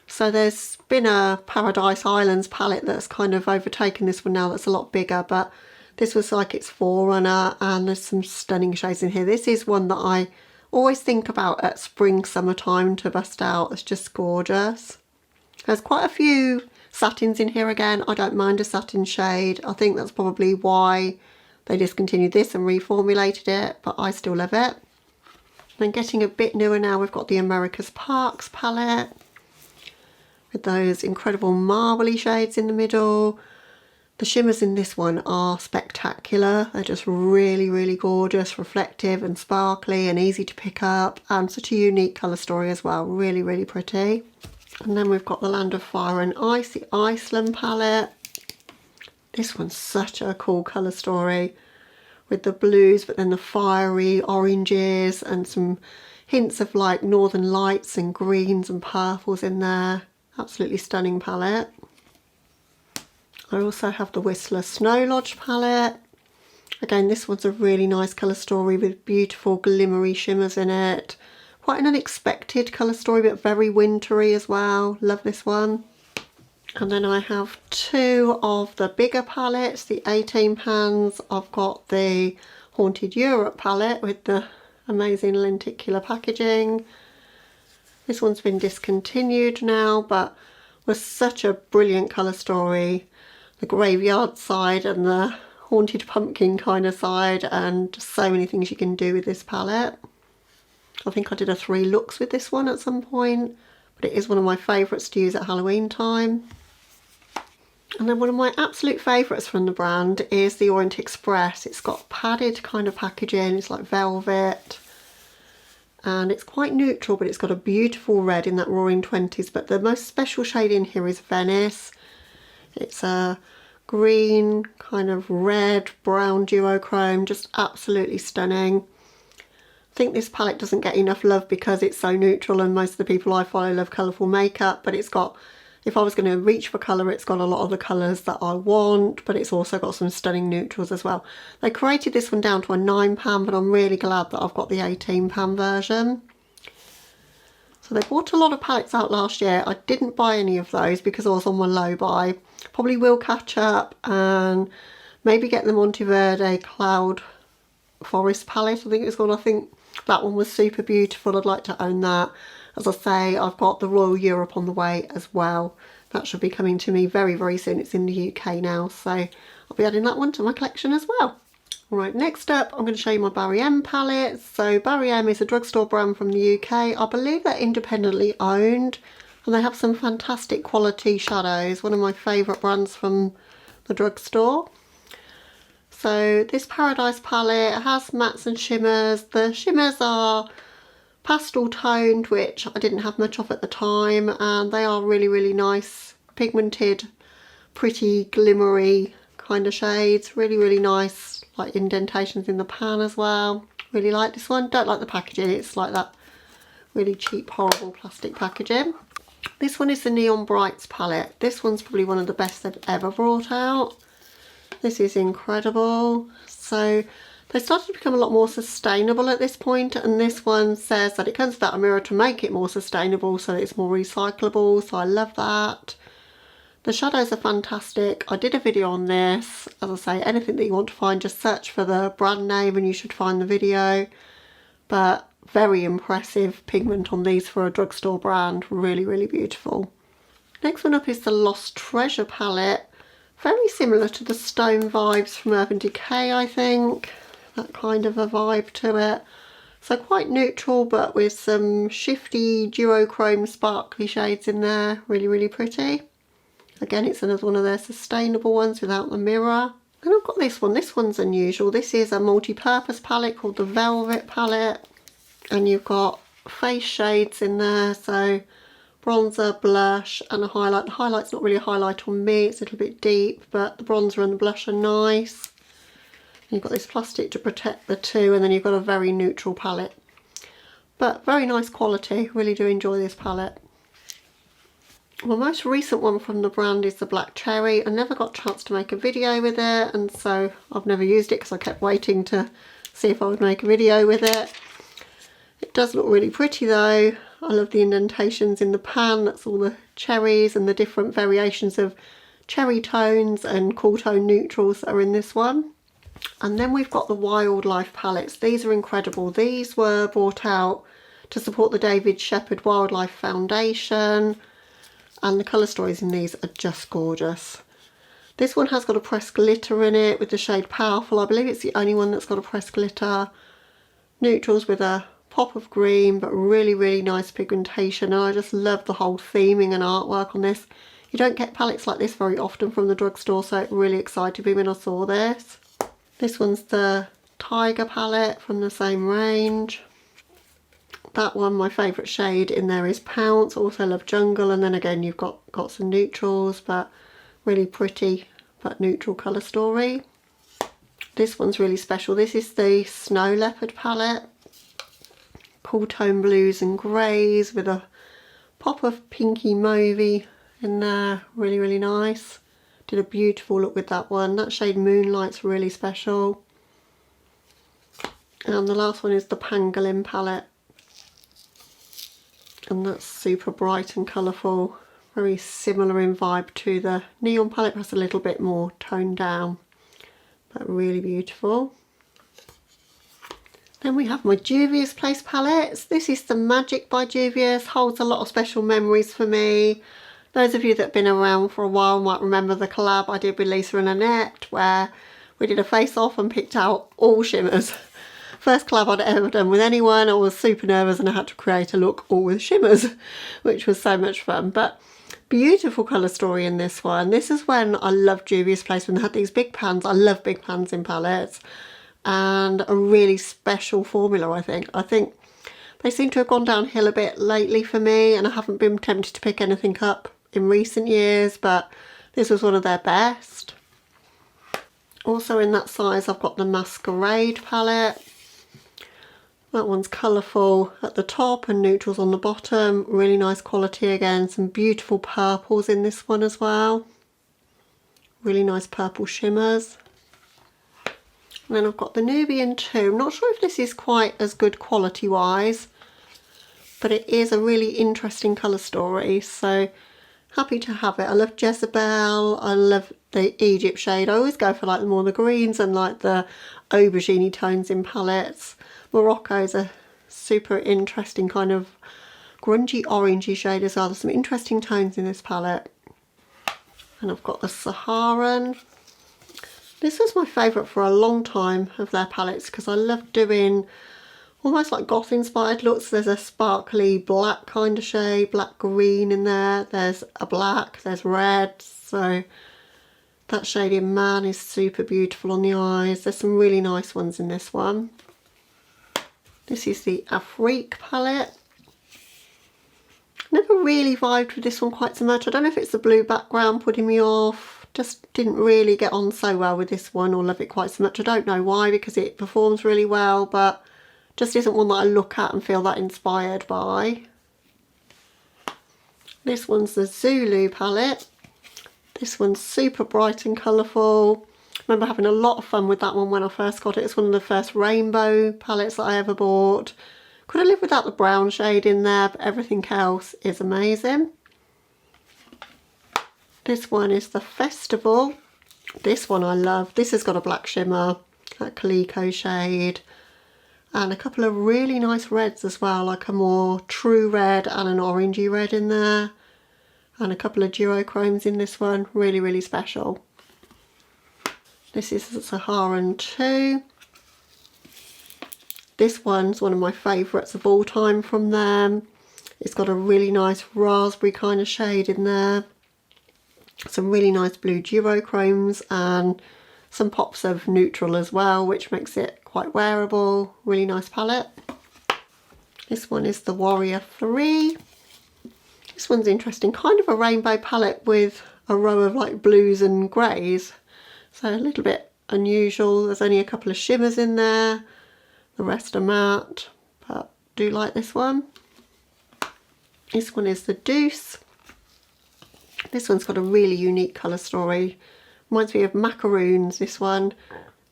So there's been a Paradise Islands palette that's kind of overtaken this one now, that's a lot bigger, but this was like its forerunner, and there's some stunning shades in here. This is one that I always think about at spring, summertime to bust out. It's just gorgeous. There's quite a few satins in here again. I don't mind a satin shade. I think that's probably why they discontinued this and reformulated it, but I still love it. Then getting a bit newer now, we've got the America's Parks palette with those incredible marbly shades in the middle. The shimmers in this one are spectacular. They're just really, really gorgeous, reflective and sparkly and easy to pick up, and such a unique colour story as well. Really, really pretty. And then we've got the Land of Fire and Ice, the Iceland palette. This one's such a cool colour story with the blues, but then the fiery oranges and some hints of like northern lights and greens and purples in there. Absolutely stunning palette. I also have the Whistler Snow Lodge palette. Again, this one's a really nice colour story with beautiful glimmery shimmers in it. Quite an unexpected colour story, but very wintry as well. Love this one. And then I have two of the bigger palettes, the 18 pans. I've got the Haunted Europe palette with the amazing lenticular packaging. This one's been discontinued now, but was such a brilliant colour story. The graveyard side and the haunted pumpkin kind of side, and just so many things you can do with this palette. I think I did a 3 looks with this one at some point, but it is one of my favourites to use at Halloween time. And then one of my absolute favourites from the brand is the Orient Express. It's got padded kind of packaging, it's like velvet, and it's quite neutral, but it's got a beautiful red in that Roaring 20s, but the most special shade in here is Venice. It's a green, kind of red, brown duochrome, just absolutely stunning. I think this palette doesn't get enough love because it's so neutral, and most of the people I follow love colourful makeup, but it's got, if I was going to reach for colour, it's got a lot of the colours that I want, but it's also got some stunning neutrals as well. They created this one down to a £9, but I'm really glad that I've got the £18 version. So they bought a lot of palettes out last year. I didn't buy any of those because I was on my low buy. Probably will catch up and maybe get the Monteverde Cloud Forest palette, I think it's called. I think that one was super beautiful. I'd like to own that. As I say, I've got the Royal Europe on the way as well. That should be coming to me very, very soon. It's in the UK now, so I'll be adding that one to my collection as well. Right, next up, I'm going to show you my Barry M palettes. So Barry M is a drugstore brand from the UK. I believe they're independently owned, and they have some fantastic quality shadows. One of my favourite brands from the drugstore. So this Paradise palette has mattes and shimmers. The shimmers are pastel toned, which I didn't have much of at the time, and they are really, really nice, pigmented, pretty glimmery kind of shades. Really, really nice, like indentations in the pan as well. Really like this one. Don't like the packaging, it's like that really cheap, horrible plastic packaging. This one is the Neon Brights palette. This one's probably one of the best they've ever brought out. This is incredible. So they started to become a lot more sustainable at this point, and this one says that it comes without a mirror to make it more sustainable, so it's more recyclable, so I love that. The shadows are fantastic. I did a video on this. As I say, anything that you want to find, just search for the brand name and you should find the video. But very impressive pigment on these for a drugstore brand. Really, really beautiful. Next one up is the Lost Treasure palette. Very similar to the Stone vibes from Urban Decay, I think. That kind of a vibe to it. So quite neutral, but with some shifty duochrome sparkly shades in there. Really, really pretty. Again, it's another one of their sustainable ones without the mirror. And I've got this one. This one's unusual. This is a multi-purpose palette called the Velvet palette. And you've got face shades in there. So bronzer, blush and a highlight. The highlight's not really a highlight on me. It's a little bit deep, but the bronzer and the blush are nice. You've got this plastic to protect the two, and then you've got a very neutral palette. But very nice quality. Really do enjoy this palette. My most recent one from the brand is the Black Cherry. I never got a chance to make a video with it, and so I've never used it because I kept waiting to see if I would make a video with it. It does look really pretty though. I love the indentations in the pan. That's all the cherries and the different variations of cherry tones and cool tone neutrals that are in this one. And then we've got the Wildlife palettes. These are incredible. These were brought out to support the David Shepherd Wildlife Foundation, and the colour stories in these are just gorgeous. This one has got a pressed glitter in it with the shade Powerful. I believe it's the only one that's got a pressed glitter. Neutrals with a pop of green, but really, really nice pigmentation, and I just love the whole theming and artwork on this. You don't get palettes like this very often from the drugstore, so it really excited me when I saw this. This one's the Tiger palette from the same range. That one, my favourite shade in there is Pounce. Also love Jungle, and then again you've got some neutrals, but really pretty but neutral colour story. This one's really special. This is the Snow Leopard palette. Cool tone blues and greys with a pop of pinky mauvey in there. Really, really nice. Did a beautiful look with that one. That shade Moonlight's really special. And the last one is the Pangolin palette. And that's super bright and colourful. Very similar in vibe to the Neon palette, perhaps a little bit more toned down. But really beautiful. Then we have my Juvia's Place palettes. This is the Magic by Juvia's. Holds a lot of special memories for me. Those of you that have been around for a while might remember the collab I did with Lisa and Annette, where we did a face-off and picked out all shimmers. First collab I'd ever done with anyone. I was super nervous and I had to create a look all with shimmers, which was so much fun. But beautiful colour story in this one. This is when I loved Juvia's place, when they had these big pans. I love big pans in palettes, and a really special formula, I think. I think they seem to have gone downhill a bit lately for me, and I haven't been tempted to pick anything up in recent years, but this was one of their best. Also in that size I've got the Masquerade palette. That one's colourful at the top and neutrals on the bottom. Really nice quality again. Some beautiful purples in this one as well. Really nice purple shimmers. And then I've got the Nubian 2. I'm not sure if this is quite as good quality wise, but it is a really interesting colour story. So happy to have it. I love Jezebel. I love the Egypt shade. I always go for like more the greens and like the aubergine tones in palettes. Morocco is a super interesting kind of grungy orangey shade as well. There's some interesting tones in this palette. And I've got the Saharan. This was my favourite for a long time of their palettes because I love doing almost like goth inspired looks. There's a sparkly black kind of shade, black green in there. There's a black, there's red. So that shade in Man is super beautiful on the eyes. There's some really nice ones in this one. This is the Afrique palette. Never really vibed with this one quite so much. I don't know if it's the blue background putting me off. Just didn't really get on so well with this one or love it quite so much. I don't know why, because it performs really well, but just isn't one that I look at and feel that inspired by. This one's the Zulu palette. This one's super bright and colourful. I remember having a lot of fun with that one when I first got it. It's one of the first rainbow palettes that I ever bought. Could have lived without the brown shade in there, but everything else is amazing. This one is the Festival. This one I love. This has got a black shimmer, that Calico shade, and a couple of really nice reds as well, like a more true red and an orangey red in there, and a couple of duochromes in this one. Really, really special. This is the Saharan 2. This one's one of my favourites of all time from them. It's got a really nice raspberry kind of shade in there. Some really nice blue duochromes and some pops of neutral as well, which makes it quite wearable. Really nice palette. This one is the Warrior 3. This one's interesting. Kind of a rainbow palette with a row of like blues and greys. So a little bit unusual. There's only a couple of shimmers in there. The rest are matte, but do like this one. This one is the Deuce. This one's got a really unique colour story. Reminds me of macaroons, this one.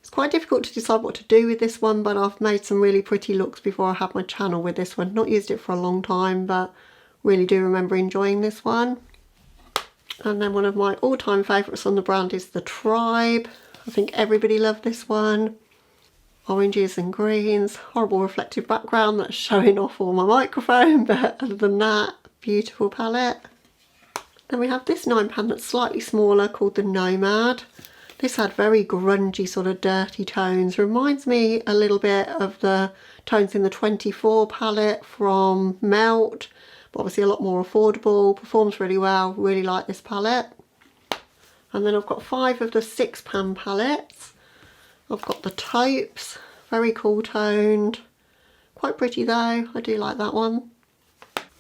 It's quite difficult to decide what to do with this one, but I've made some really pretty looks before I had my channel with this one. Not used it for a long time, but really do remember enjoying this one. And then one of my all-time favourites on the brand is the Tribe. I think everybody loved this one. Oranges and greens. Horrible reflective background that's showing off all my microphone, but other than that, beautiful palette. Then we have this 9 pan that's slightly smaller called the Nomad. This had very grungy sort of dirty tones. Reminds me a little bit of the tones in the 24 palette from Melt. But obviously a lot more affordable, performs really well, really like this palette. And then I've got 5 of the 6 pan palettes. I've got the Taupes, very cool toned, quite pretty though, I do like that one.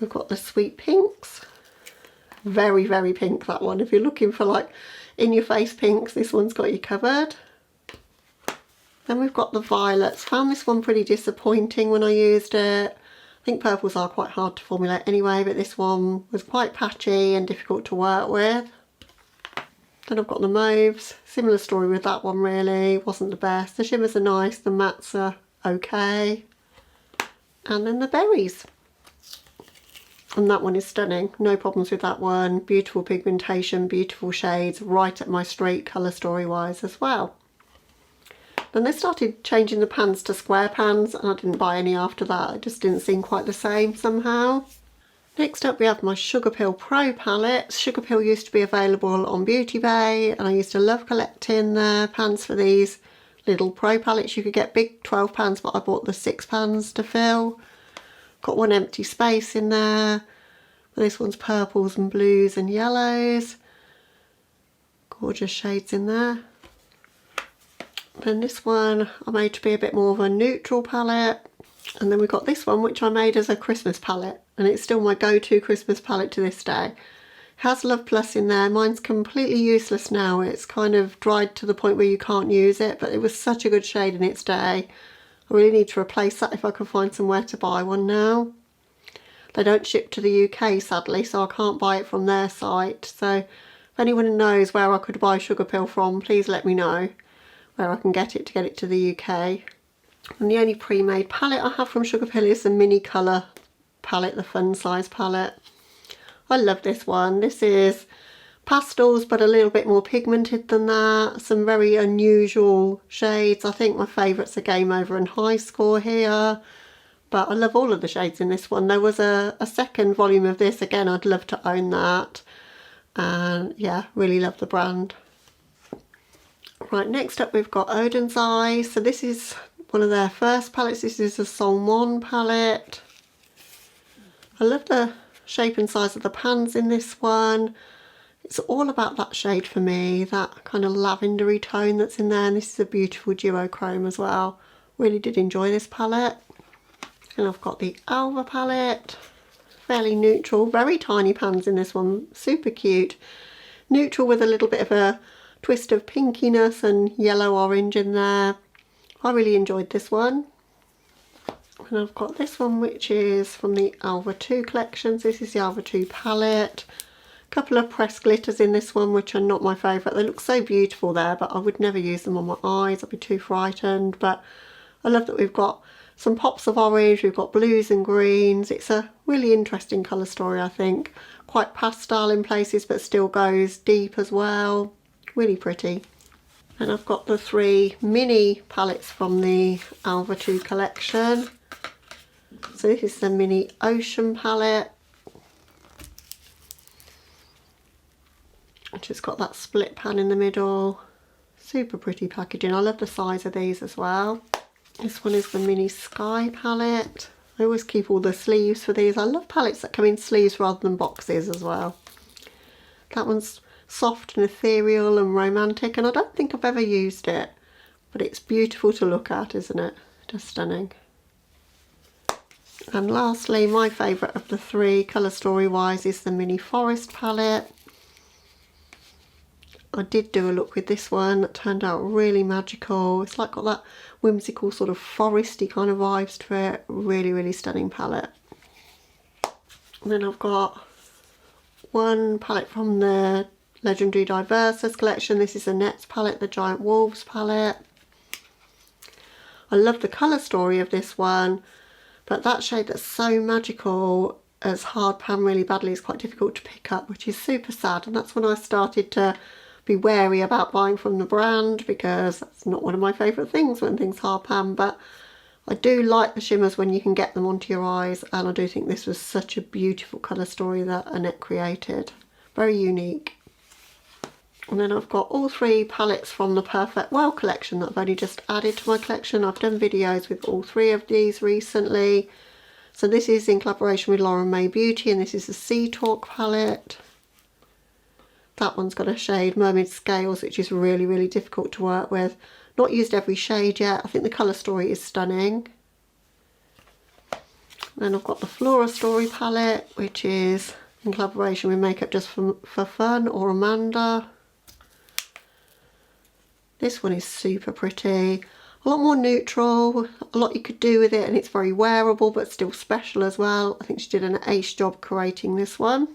We've got the Sweet Pinks, very, very pink that one. If you're looking for like in your face pinks, this one's got you covered. Then we've got the Violets. Found this one pretty disappointing when I used it. I think purples are quite hard to formulate anyway, but this one was quite patchy and difficult to work with. Then I've got the Mauves. Similar story with that one really. Wasn't the best. The shimmers are nice, the mattes are okay. And then the Berries. And that one is stunning. No problems with that one. Beautiful pigmentation, beautiful shades, right at my street colour story wise as well. Then they started changing the pans to square pans and I didn't buy any after that. It just didn't seem quite the same somehow. Next up we have my Sugar Pill Pro palette. Sugar Pill used to be available on Beauty Bay and I used to love collecting the pans for these little Pro palettes. You could get big 12 pans, but I bought the 6 pans to fill. Got one empty space in there. This one's purples and blues and yellows. Gorgeous shades in there. Then this one I made to be a bit more of a neutral palette. And then we got this one which I made as a Christmas palette. And it's still my go-to Christmas palette to this day. It has Love Plus in there. Mine's completely useless now. It's kind of dried to the point where you can't use it. But it was such a good shade in its day. I really need to replace that if I can find somewhere to buy one now. They don't ship to the UK sadly, so I can't buy it from their site. So if anyone knows where I could buy Sugar Pill from, please let me know where I can get it to the UK. And the only pre-made palette I have from Sugar Pill is the mini colour palette, the fun size palette. I love this one. This is pastels but a little bit more pigmented than that. Some very unusual shades. I think my favourites are Game Over and High Score here. But I love all of the shades in this one. There was a second volume of this. Again, I'd love to own that. And yeah, really love the brand. Right, next up we've got Oden's Eye. So this is one of their first palettes. This is a Salmon palette. I love the shape and size of the pans in this one. It's all about that shade for me, that kind of lavendery tone that's in there. And this is a beautiful duochrome as well. Really did enjoy this palette. And I've got the Alva palette, fairly neutral, very tiny pans in this one, super cute. Neutral with a little bit of a twist of pinkiness and yellow orange in there. I really enjoyed this one. And I've got this one which is from the Alva 2 collections. This is the Alva 2 palette. A couple of pressed glitters in this one which are not my favourite. They look so beautiful there, but I would never use them on my eyes. I'd be too frightened. But I love that we've got some pops of orange, we've got blues and greens. It's a really interesting colour story, I think. Quite pastel in places, but still goes deep as well. Really pretty. And I've got the 3 mini palettes from the Alva 2 collection. So this is the mini Ocean palette, which has got that split pan in the middle. Super pretty packaging. I love the size of these as well. This one is the mini Sky palette. I always keep all the sleeves for these. I love palettes that come in sleeves rather than boxes as well. That one's soft and ethereal and romantic, and I don't think I've ever used it, but it's beautiful to look at, isn't it? Just stunning. And lastly, my favourite of the 3 colour story wise is the mini Forest palette. I did do a look with this one that turned out really magical. It's like got that whimsical sort of foresty kind of vibes to it. Really, really stunning palette. And then I've got one palette from the Legendary Diverses collection. This is the Nets palette, the Giant Wolves palette. I love the colour story of this one, but that shade that's so magical as hard pan really badly is quite difficult to pick up, which is super sad. And that's when I started to be wary about buying from the brand, because that's not one of my favourite things when things hard pan. But I do like the shimmers when you can get them onto your eyes, and I do think this was such a beautiful colour story that Annette created. Very unique. And then I've got all 3 palettes from the Perfect Well collection that I've only just added to my collection. I've done videos with all 3 of these recently. So this is in collaboration with Lauren May Beauty, and this is the Sea Talk palette. That one's got a shade Mermaid Scales, which is really, really difficult to work with. Not used every shade yet. I think the colour story is stunning. Then I've got the Flora Story palette, which is in collaboration with Makeup Just for Fun or Amanda. This one is super pretty. A lot more neutral, a lot you could do with it, and it's very wearable but still special as well. I think she did an ace job creating this one.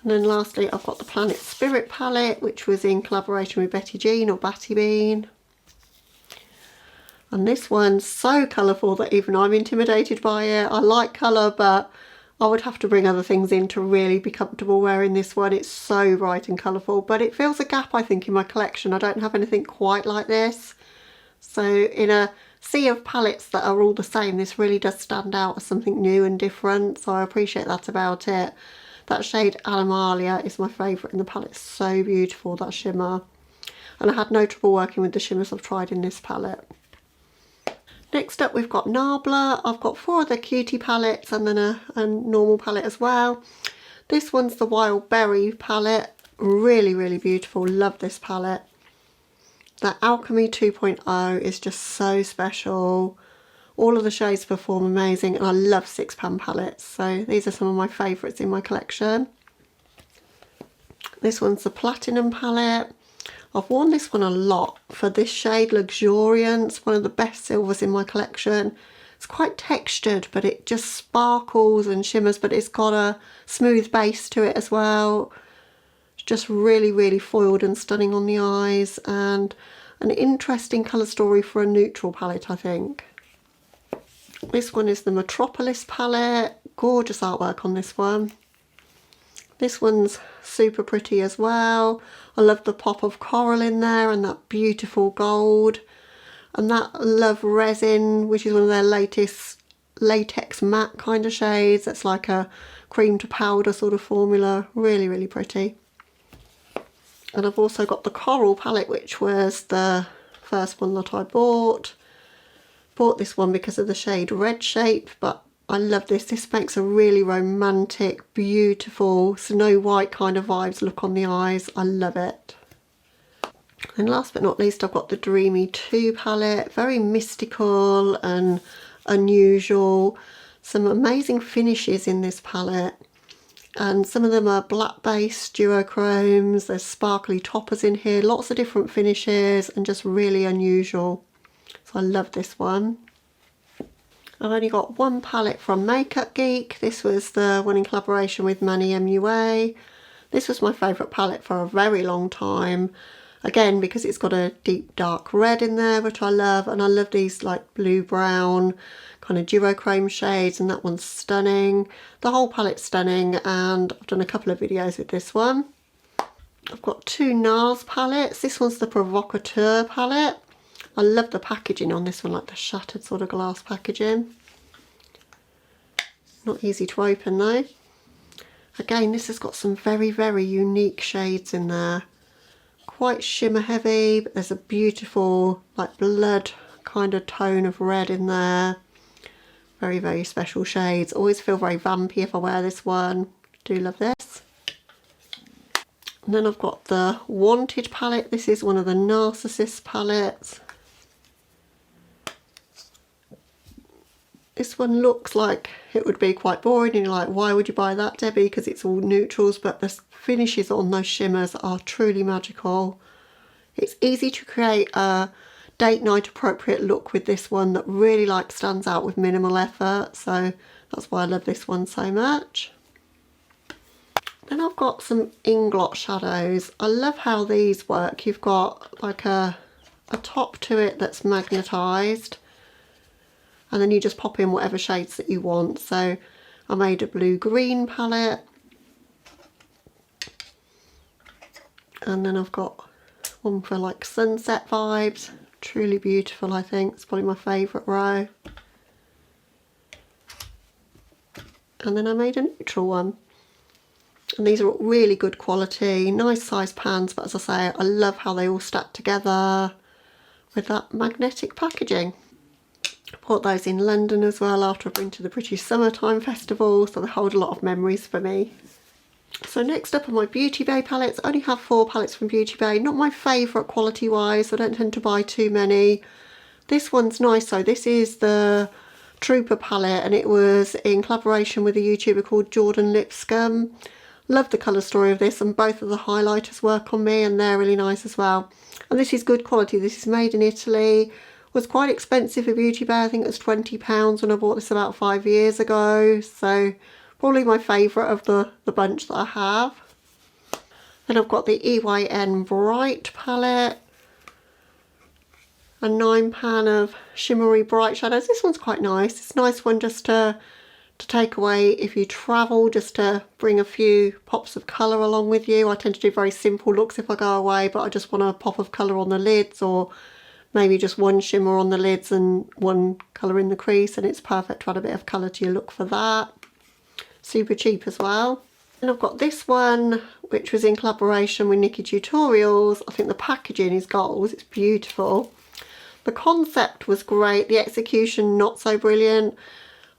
And then lastly, I've got the Planet Spirit palette, which was in collaboration with Betty Jean or Batty Bean. And this one's so colourful that even I'm intimidated by it. I like colour, but I would have to bring other things in to really be comfortable wearing this one. It's so bright and colourful, but it fills a gap, I think, in my collection. I don't have anything quite like this. So in a sea of palettes that are all the same, this really does stand out as something new and different, so I appreciate that about it. That shade Animalia is my favourite in the palette. It's so beautiful, that shimmer. And I had no trouble working with the shimmers I've tried in this palette. Next up we've got Nabla. I've got 4 of the cutie palettes and then a normal palette as well. This one's the Wild Berry palette. Really, really beautiful. Love this palette. That Alchemy 2.0 is just so special. All of the shades perform amazing, and I love £6 palettes, so these are some of my favourites in my collection. This one's the Platinum palette. I've worn this one a lot for this shade Luxuriance, one of the best silvers in my collection. It's quite textured, but it just sparkles and shimmers, but it's got a smooth base to it as well. It's just really, really foiled and stunning on the eyes, and an interesting colour story for a neutral palette, I think. This one is the Metropolis palette. Gorgeous artwork on this one. This one's super pretty as well. I love the pop of coral in there and that beautiful gold. And that Love Resin, which is one of their latest latex matte kind of shades. That's like a cream to powder sort of formula. Really, really pretty. And I've also got the Coral palette, which was the first one that I bought. Bought this one because of the shade Red Shape, but I love this. This makes a really romantic, beautiful, Snow White kind of vibes look on the eyes. I love it. And last but not least, I've got the Dreamy 2 palette. Very mystical and unusual. Some amazing finishes in this palette. And some of them are black based duochromes. There's sparkly toppers in here. Lots of different finishes and just really unusual. So I love this one. I've only got one palette from Makeup Geek. This was the one in collaboration with Manny MUA. This was my favourite palette for a very long time. Again, because it's got a deep dark red in there, which I love. And I love these like blue-brown kind of duochrome shades, and that one's stunning. The whole palette's stunning, and I've done a couple of videos with this one. I've got 2 NARS palettes. This one's the Provocateur palette. I love the packaging on this one, like the shattered sort of glass packaging. Not easy to open though. Again, this has got some very, very unique shades in there. Quite shimmer heavy, but there's a beautiful like blood kind of tone of red in there. Very, very special shades. Always feel very vampy if I wear this one. Do love this. And then I've got the Wanted palette. This is one of the Narcissus palettes. This one looks like it would be quite boring and you're like, why would you buy that, Debbie? Because it's all neutrals, but the finishes on those shimmers are truly magical. It's easy to create a date night appropriate look with this one that really like stands out with minimal effort. So that's why I love this one so much. Then I've got some Inglot shadows. I love how these work. You've got like a top to it that's magnetised, and then you just pop in whatever shades that you want. So I made a blue-green palette, and then I've got one for like sunset vibes. Truly beautiful, I think. It's probably my favourite row. And then I made a neutral one. And these are really good quality, nice size pans, but as I say, I love how they all stack together with that magnetic packaging. I bought those in London as well after I've been to the British Summertime Festival, so they hold a lot of memories for me. So next up are my Beauty Bay palettes. I only have 4 palettes from Beauty Bay. Not my favourite quality wise, I don't tend to buy too many. This one's nice though. This is the Trooper palette, and it was in collaboration with a YouTuber called Jordan Lipscomb. Love the colour story of this, and both of the highlighters work on me and they're really nice as well. And this is good quality. This is made in Italy. Was quite expensive for Beauty Bay. I think it was £20 when I bought this about 5 years ago. So probably my favourite of the bunch that I have. Then I've got the EYN Bright palette. A 9-pan of shimmery bright shadows. This one's quite nice. It's a nice one just to take away if you travel, just to bring a few pops of colour along with you. I tend to do very simple looks if I go away, but I just want a pop of colour on the lids or maybe just one shimmer on the lids and one colour in the crease, and it's perfect to add a bit of colour to your look for that. Super cheap as well. And I've got this one, which was in collaboration with Nikki Tutorials. I think the packaging is goals, it's beautiful. The concept was great, the execution not so brilliant.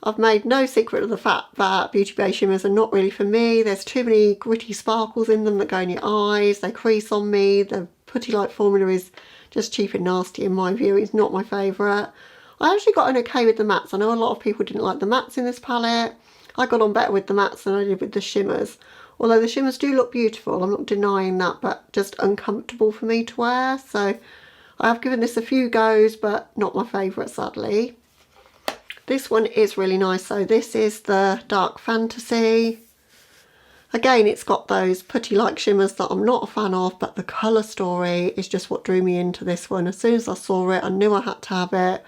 I've made no secret of the fact that beauty base shimmers are not really for me. There's too many gritty sparkles in them that go in your eyes, they crease on me. The putty light formula is just cheap and nasty in my view, it's not my favourite. I actually got an okay with the mattes. I know a lot of people didn't like the mattes in this palette. I got on better with the mattes than I did with the shimmers. Although the shimmers do look beautiful, I'm not denying that, but just uncomfortable for me to wear. So I have given this a few goes, but not my favourite, sadly. This one is really nice. So this is the Dark Fantasy. Again, it's got those putty-like shimmers that I'm not a fan of, but the colour story is just what drew me into this one. As soon as I saw it, I knew I had to have it.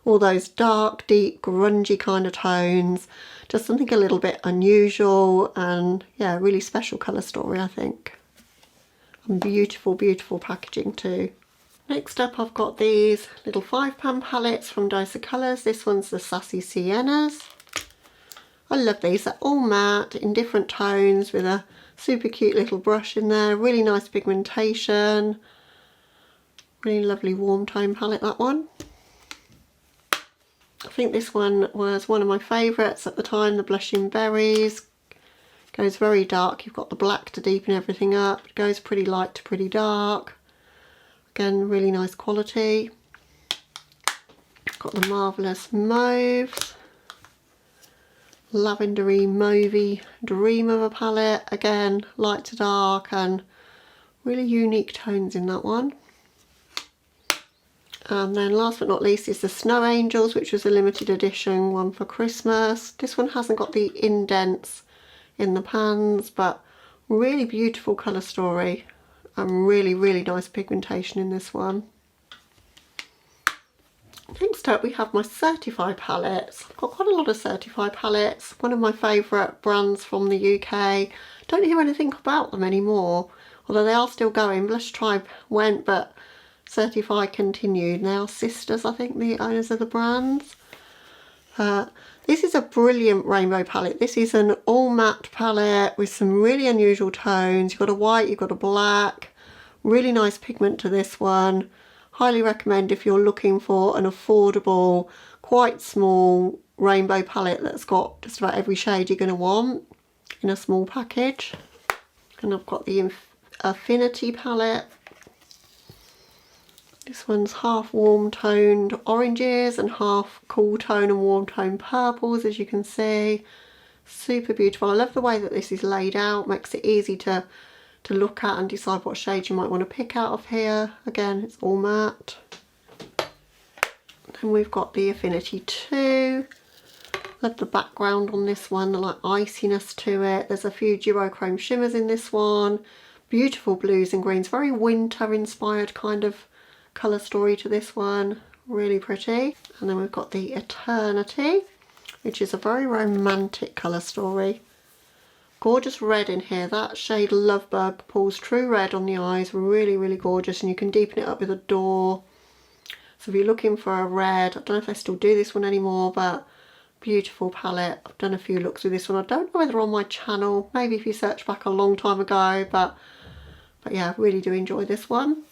All those dark, deep, grungy kind of tones. Just something a little bit unusual, and yeah, really special colour story, I think. And beautiful, beautiful packaging too. Next up, I've got these little £5 palettes from Dose of Colours. This one's the Sassy Siennas. I love these. They're all matte in different tones with a super cute little brush in there. Really nice pigmentation. Really lovely warm tone palette, that one. I think this one was one of my favourites at the time, the Blushing Berries. Goes very dark, you've got the black to deepen everything up. It goes pretty light to pretty dark. Again, really nice quality. Got the Marvellous Mauves. Lavendery Mauvey Dream of a palette. Again, light to dark and really unique tones in that one. And then last but not least is the Snow Angels, which was a limited edition one for Christmas. This one hasn't got the indents in the pans, but really beautiful colour story and really, really nice pigmentation in this one. Next up we have my Certified palettes. I've got quite a lot of Certified palettes, one of my favourite brands from the UK. Don't hear anything about them anymore, although they are still going. Lush Tribe went, but Certified continued. They are sisters, I think, the owners of the brands. This is a brilliant rainbow palette. This is an all matte palette with some really unusual tones. You've got a white, you've got a black. Really nice pigment to this one. Highly recommend if you're looking for an affordable, quite small rainbow palette that's got just about every shade you're going to want in a small package. And I've got the Affinity palette. This one's half warm toned oranges and half cool tone and warm tone purples, as you can see. Super beautiful. I love the way that this is laid out, makes it easy to look at and decide what shade you might want to pick out of here. Again, it's all matte. Then we've got the Affinity 2. Love the background on this one, the like iciness to it. There's a few duochrome shimmers in this one. Beautiful blues and greens, very winter inspired kind of colour story to this one, really pretty. And then we've got the Eternity, which is a very romantic colour story. Gorgeous red in here. That shade Lovebug pulls true red on the eyes, really, really gorgeous, and you can deepen it up with Adore. So if you're looking for a red, I don't know if they still do this one anymore, but beautiful palette. I've done a few looks with this one. I don't know whether on my channel, maybe if you search back a long time ago, but yeah, I really do enjoy this one.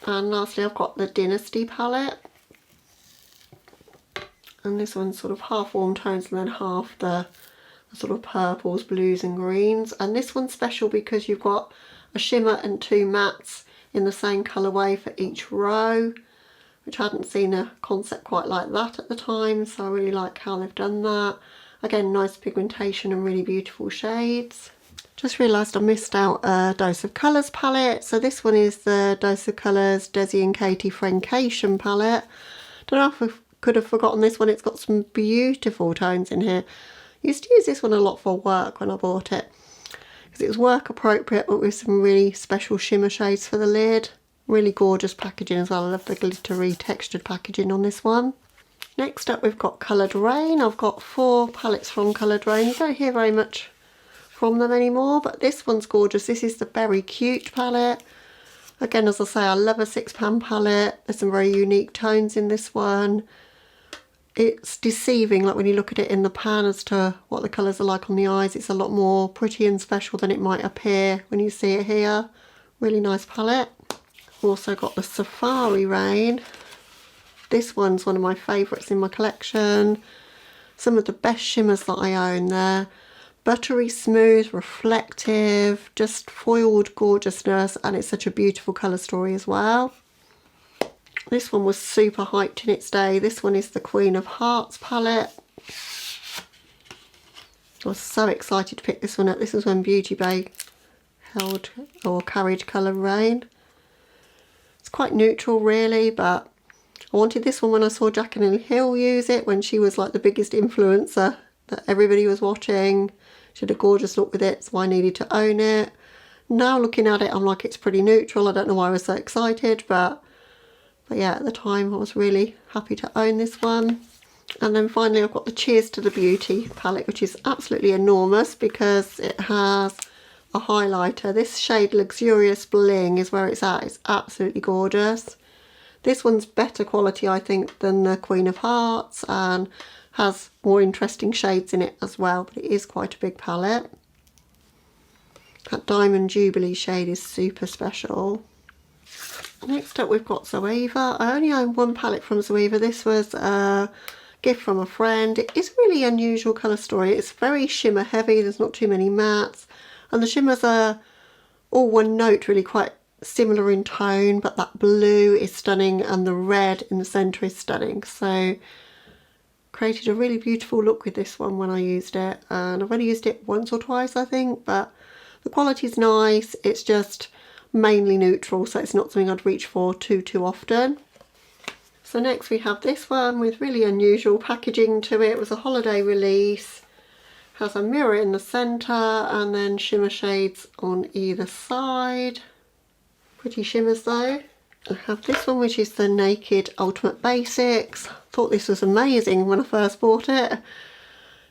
And lastly, I've got the Dynasty palette. And this one's sort of half warm tones and then half the sort of purples, blues and greens. And this one's special because you've got a shimmer and two mattes in the same colourway for each row, which I hadn't seen a concept quite like that at the time. So I really like how they've done that. Again, nice pigmentation and really beautiful shades. Just realised I missed out a Dose of Colours palette. So this one is the Dose of Colours Desi and Katie Francation palette. Don't know if I could have forgotten this one. It's got some beautiful tones in here. I used to use this one a lot for work when I bought it, because it was work appropriate but with some really special shimmer shades for the lid. Really gorgeous packaging as well. I love the glittery textured packaging on this one. Next up we've got Coloured Rain. I've got 4 palettes from Coloured Rain. You don't hear very much from them anymore, but this one's gorgeous. This is the Berry Cute palette. Again, as I say, I love a £6 palette. There's some very unique tones in this one. It's deceiving, like when you look at it in the pan, as to what the colours are like on the eyes. It's a lot more pretty and special than it might appear when you see it here. Really nice palette. I've also got the Safari Rain. This one's one of my favourites in my collection. Some of the best shimmers that I own there. Buttery smooth, reflective, just foiled gorgeousness, and it's such a beautiful colour story as well. This one was super hyped in its day. This one is the Queen of Hearts palette. I was so excited to pick this one up. This was when Beauty Bay held or carried Colour Rain. It's quite neutral really, but I wanted this one when I saw Jacqueline Hill use it, when she was like the biggest influencer that everybody was watching. She had a gorgeous look with it, so I needed to own it. Now looking at it, I'm like, it's pretty neutral. I don't know why I was so excited, but yeah, at the time I was really happy to own this one. And then finally I've got the Cheers to the Beauty palette, which is absolutely enormous because it has a highlighter. This shade Luxurious Bling is where it's at. It's absolutely gorgeous. This one's better quality, I think, than the Queen of Hearts, and has more interesting shades in it as well, but it is quite a big palette. That Diamond Jubilee shade is super special. Next up we've got Zoeva. I only own one palette from Zoeva. This was a gift from a friend. It is a really unusual colour story. It's very shimmer heavy, there's not too many mattes, and the shimmers are all one note, really quite similar in tone, but that blue is stunning and the red in the centre is stunning. So created a really beautiful look with this one when I used it, and I've only used it once or twice I think, but the quality is nice. It's just mainly neutral, so it's not something I'd reach for too often. So next we have this one with really unusual packaging to it. It was a holiday release. Has a mirror in the centre and then shimmer shades on either side. Pretty shimmers though. I have this one, which is the Naked Ultimate Basics. Thought this was amazing when I first bought it.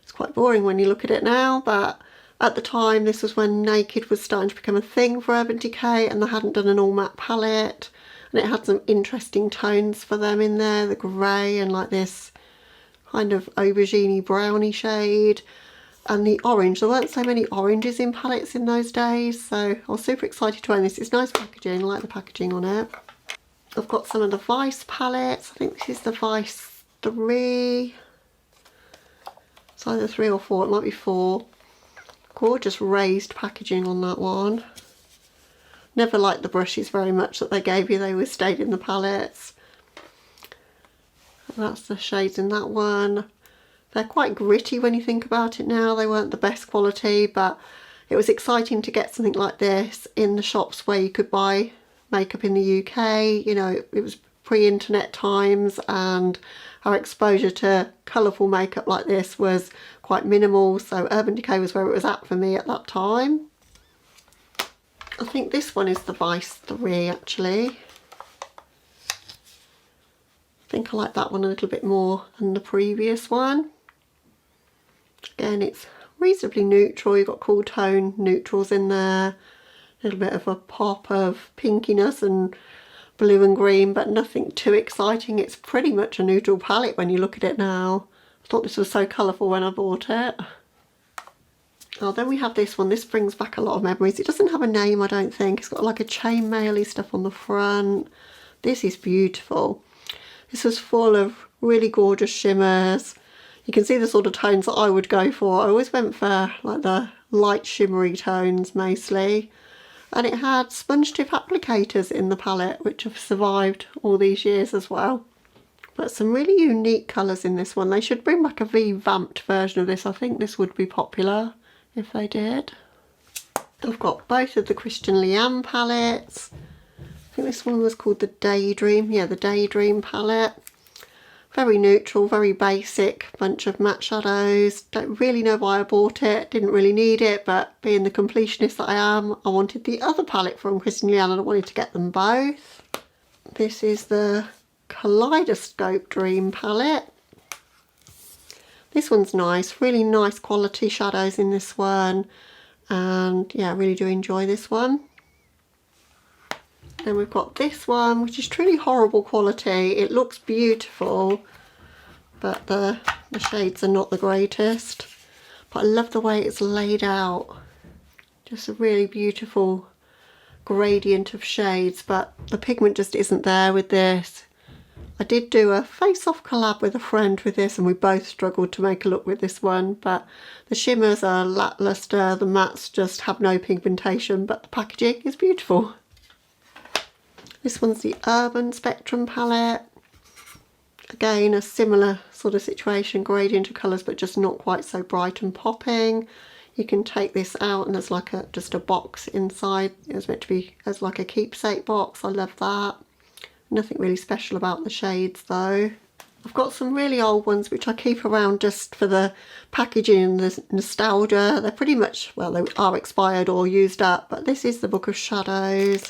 It's quite boring when you look at it now, but at the time this was when Naked was starting to become a thing for Urban Decay, and they hadn't done an all matte palette, and it had some interesting tones for them in there, the grey and like this kind of aubergine browny shade, and the orange. There weren't so many oranges in palettes in those days, so I was super excited to own this. It's nice packaging, I like the packaging on it. I've got some of the Vice palettes. I think this is the Vice 3. It's either 3 or 4, it might be 4. Gorgeous raised packaging on that one. Never liked the brushes very much that they gave you, they always stayed in the palettes. And that's the shades in that one. They're quite gritty when you think about it now. They weren't the best quality, but it was exciting to get something like this in the shops where you could buy makeup in the UK. You know, it was pre-internet times, and our exposure to colourful makeup like this was quite minimal, so Urban Decay was where it was at for me at that time. I think this one is the Vice 3 actually. I think I like that one a little bit more than the previous one. Again, it's reasonably neutral. You've got cool tone neutrals in there, a little bit of a pop of pinkiness and blue and green, but nothing too exciting. It's pretty much a neutral palette when you look at it now. I thought this was so colourful when I bought it. Oh, then we have this one. This brings back a lot of memories. It doesn't have a name, I don't think. It's got like a chainmail-y stuff on the front. This is beautiful. This was full of really gorgeous shimmers. You can see the sort of tones that I would go for. I always went for like the light shimmery tones mostly. And it had sponge tip applicators in the palette, which have survived all these years as well. But some really unique colours in this one. They should bring back a revamped version of this. I think this would be popular if they did. I've got both of the Christian Liam palettes. I think this one was called the Daydream. Yeah, the Daydream palette. Very neutral, very basic, bunch of matte shadows. Don't really know why I bought it, didn't really need it, but being the completionist that I am, I wanted the other palette from Christian Liam and I wanted to get them both. This is the Kaleidoscope Dream palette. This one's nice, really nice quality shadows in this one, and yeah, I really do enjoy this one. Then we've got this one, which is truly horrible quality. It looks beautiful, but the shades are not the greatest. But I love the way it's laid out. Just a really beautiful gradient of shades, but the pigment just isn't there with this. I did do a face-off collab with a friend with this, and we both struggled to make a look with this one, but the shimmers are lackluster, the mattes just have no pigmentation, but the packaging is beautiful. This one's the Urban Spectrum palette. Again, a similar sort of situation, gradient of colours, but just not quite so bright and popping. You can take this out and there's like just a box inside. It was meant to be as like a keepsake box. I love that. Nothing really special about the shades though. I've got some really old ones which I keep around just for the packaging and the nostalgia. They're pretty much, well, they are expired or used up, but this is the Book of Shadows,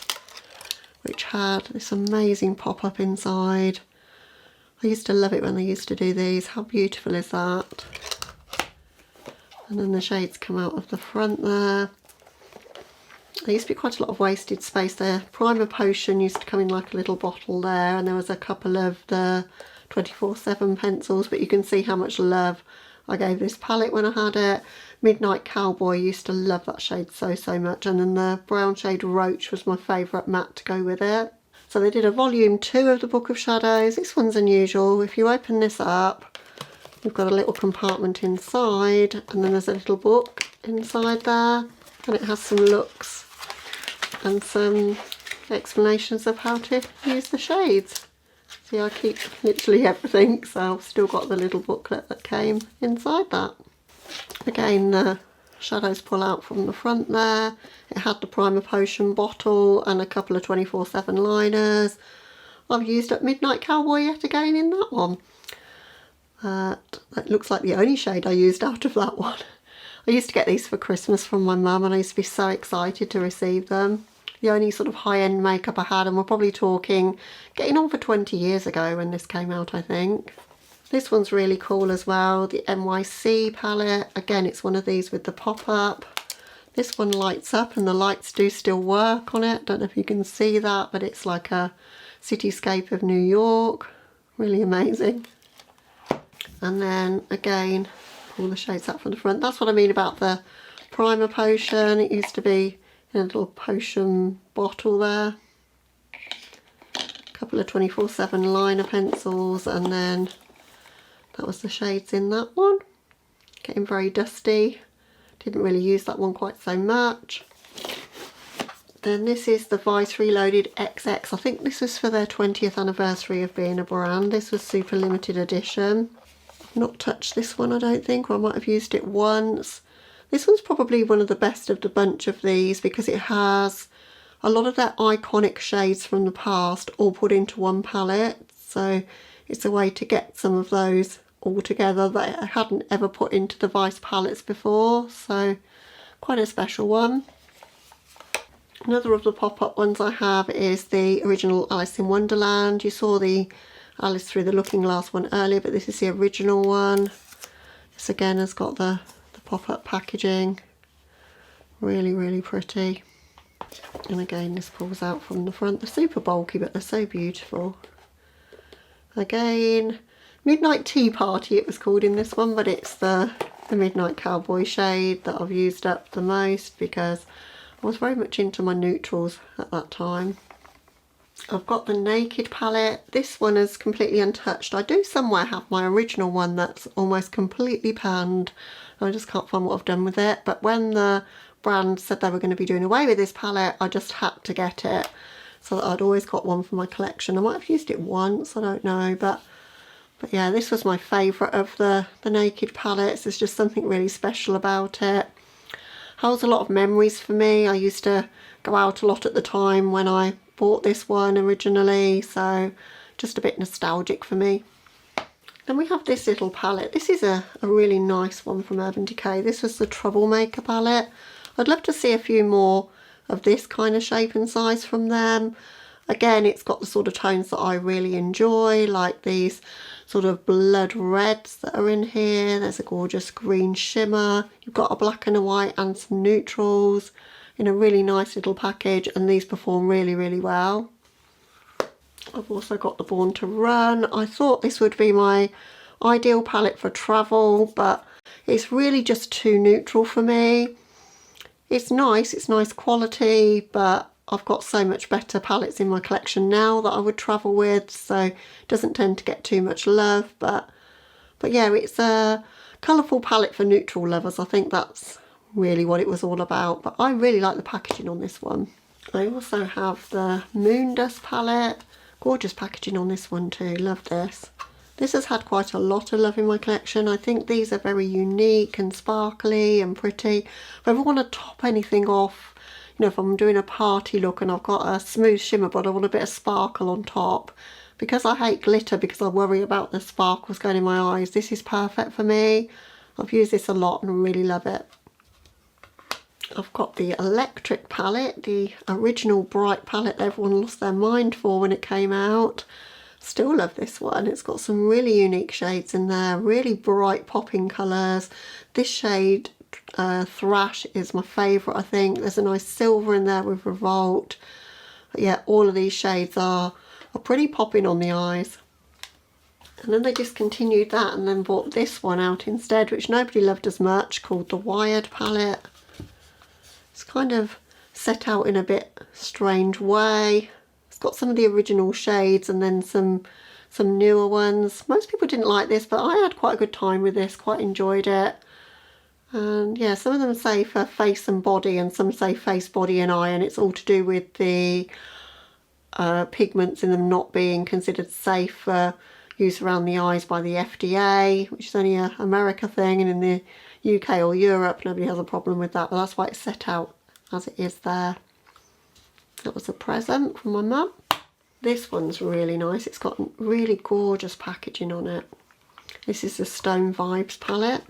which had this amazing pop-up inside. I used to love it when they used to do these. How beautiful is that? And then the shades come out of the front there. There used to be quite a lot of wasted space there. Primer Potion used to come in like a little bottle there, and there was a couple of the 24/7 pencils, but you can see how much love I gave this palette when I had it. Midnight Cowboy, used to love that shade so much, and then the brown shade Roach was my favourite matte to go with it. So they did a volume 2 of the Book of Shadows. This one's unusual. If you open this up, you've got a little compartment inside, and then there's a little book inside there, and it has some looks and some explanations of how to use the shades. See, I keep literally everything, so I've still got the little booklet that came inside that. Again, the shadows pull out from the front there. It had the Primer Potion bottle and a couple of 24/7 liners. I've used up Midnight Cowboy yet again in that one. That looks like the only shade I used out of that one. I used to get these for Christmas from my mum, and I used to be so excited to receive them. The only sort of high-end makeup I had, and we're probably talking getting on for 20 years ago when this came out, I think. This one's really cool as well, the NYC palette. Again, it's one of these with the pop-up. This one lights up, and the lights do still work on it. Don't know if you can see that, but it's like a cityscape of New York. Really amazing. And then again, pull the shades out from the front. That's what I mean about the Primer Potion. It used to be in a little potion bottle there. A couple of 24/7 liner pencils, and then that was the shades in that one. Getting very dusty. Didn't really use that one quite so much. Then this is the Vice Reloaded XX. I think this was for their 20th anniversary of being a brand. This was super limited edition. I've not touched this one, I don't think, or I might have used it once. This one's probably one of the best of the bunch of these because it has a lot of their iconic shades from the past all put into one palette. So it's a way to get some of those all together that I hadn't ever put into the Vice palettes before. So quite a special one. Another of the pop-up ones I have is the original Alice in Wonderland. You saw the Alice Through the Looking Glass one earlier, but this is the original one. This again has got the pop-up packaging. Really pretty. And again, this pulls out from the front. They're super bulky, but they're so beautiful. Again, Midnight Tea Party it was called in this one, but it's the Midnight Cowboy shade that I've used up the most because I was very much into my neutrals at that time. I've got the Naked palette. This one is completely untouched. I do somewhere have my original one that's almost completely panned. I just can't find what I've done with it. But when the brand said they were going to be doing away with this palette, I just had to get it. So that I'd always got one for my collection. I might have used it once, I don't know. But yeah, this was my favourite of the Naked palettes. There's just something really special about it. Holds a lot of memories for me. I used to go out a lot at the time when I bought this one originally, so just a bit nostalgic for me. Then we have this little palette. This is a really nice one from Urban Decay. This was the Troublemaker palette. I'd love to see a few more of this kind of shape and size from them. Again, it's got the sort of tones that I really enjoy, like these sort of blood reds that are in here. There's a gorgeous green shimmer. You've got a black and a white and some neutrals. in a really nice little package, and these perform really, really well. I've also got the Born to Run. I thought this would be my ideal palette for travel, but it's really just too neutral for me. It's nice quality, but I've got so much better palettes in my collection now that I would travel with, so it doesn't tend to get too much love. But yeah, it's a colourful palette for neutral lovers. I think that's really what it was all about, but I really like the packaging on this one. I also have the Moon Dust palette. Gorgeous packaging on this one too, love this. This has had quite a lot of love in my collection. I think these are very unique and sparkly and pretty. If I ever want to top anything off, you know, if I'm doing a party look and I've got a smooth shimmer but I want a bit of sparkle on top, because I hate glitter because I worry about the sparkles going in my eyes, this is perfect for me. I've used this a lot and really love it. I've got the Electric palette, the original bright palette everyone lost their mind for when it came out. Still love this one. It's got some really unique shades in there, really bright popping colours. This shade, Thrash, is my favourite, I think. There's a nice silver in there with Revolt. But yeah, all of these shades are pretty popping on the eyes. And then they discontinued that and then bought this one out instead, which nobody loved as much, called the Wired palette. It's kind of set out in a bit strange way. It's got some of the original shades and then some newer ones. Most people didn't like this, but I had quite a good time with this, quite enjoyed it. And yeah, some of them say for face and body and some say face, body and eye, and it's all to do with the pigments in them not being considered safe for use around the eyes by the FDA, which is only an America thing, and in the UK or Europe nobody has a problem with that, but that's why it's set out as it is there. That was a present from my mum. This one's really nice. It's got really gorgeous packaging on it. This is the Stone Vibes palette.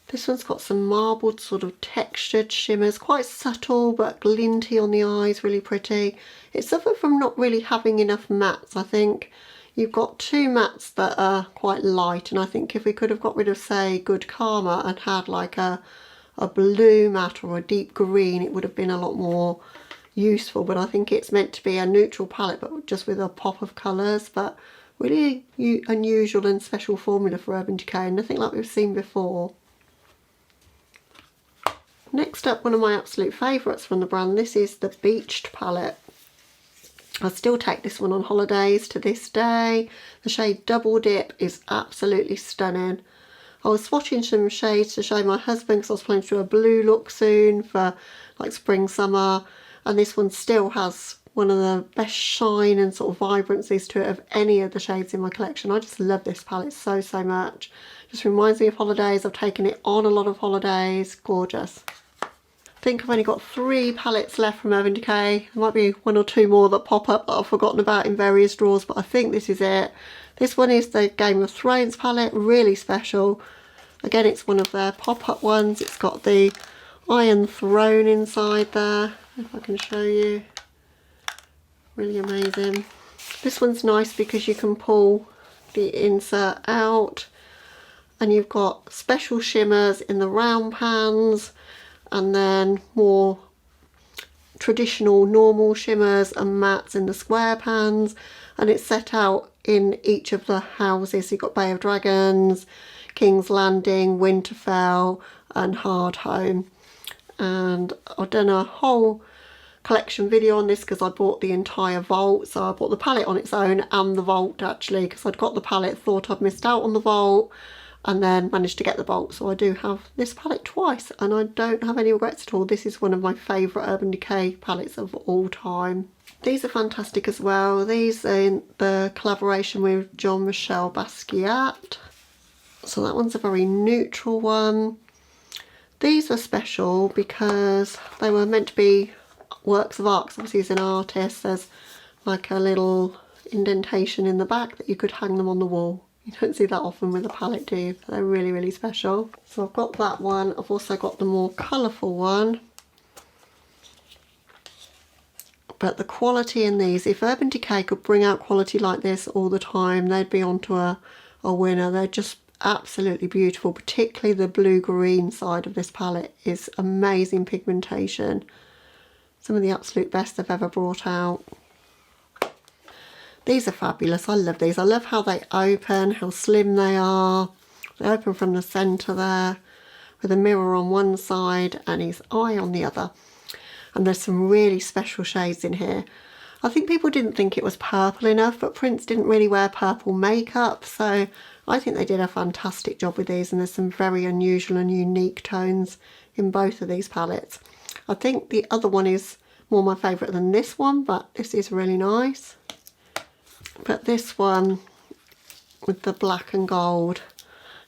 This one's got some marbled sort of textured shimmers, quite subtle but glinty on the eyes, really pretty. It suffered from not really having enough mattes. I think you've got two mattes that are quite light, and I think if we could have got rid of, say, Good Karma and had like a blue matte or a deep green, it would have been a lot more useful. But I think it's meant to be a neutral palette but just with a pop of colours, but really unusual and special formula for Urban Decay, nothing like we've seen before. Next up, one of my absolute favourites from the brand, this is the Beached palette. I still take this one on holidays to this day. The shade Double Dip is absolutely stunning. I was swatching some shades to show my husband because I was planning to do a blue look soon for like spring, summer, and this one still has one of the best shine and sort of vibrancies to it of any of the shades in my collection. I just love this palette so much. Just reminds me of holidays. I've taken it on a lot of holidays. Gorgeous. I think I've only got 3 palettes left from Urban Decay. There might be 1 or 2 more that pop up that I've forgotten about in various drawers, but I think this is it. This one is the Game of Thrones palette, really special. Again, it's one of their pop-up ones. It's got the Iron Throne inside there, if I can show you. Really amazing. This one's nice because you can pull the insert out, and you've got special shimmers in the round pans, and then more traditional normal shimmers and mattes in the square pans, and it's set out in each of the houses. So you've got Bay of Dragons, King's Landing, Winterfell and Hardhome. And I've done a whole collection video on this because I bought the entire vault. So I bought the palette on its own and the vault actually, because I'd got the palette, thought I'd missed out on the vault, and then managed to get the vault. So I do have this palette twice and I don't have any regrets at all. This is one of my favourite Urban Decay palettes of all time. These are fantastic as well. These are in the collaboration with Jean-Michel Basquiat. So that one's a very neutral one. These are special because they were meant to be works of art. Obviously he's an artist. There's like a little indentation in the back that you could hang them on the wall. You don't see that often with a palette, do you? They're really special. So I've got that one. I've also got the more colourful one. But the quality in these, if Urban Decay could bring out quality like this all the time, they'd be onto a winner. They're just absolutely beautiful, particularly the blue-green side of this palette is amazing pigmentation. Some of the absolute best they've ever brought out. These are fabulous. I love these. I love how they open, how slim they are. They open from the centre there with a mirror on one side and his eye on the other. And there's some really special shades in here. I think people didn't think it was purple enough, but Prince didn't really wear purple makeup, so I think they did a fantastic job with these, and there's some very unusual and unique tones in both of these palettes. I think the other one is more my favourite than this one, but this is really nice. But this one with the black and gold,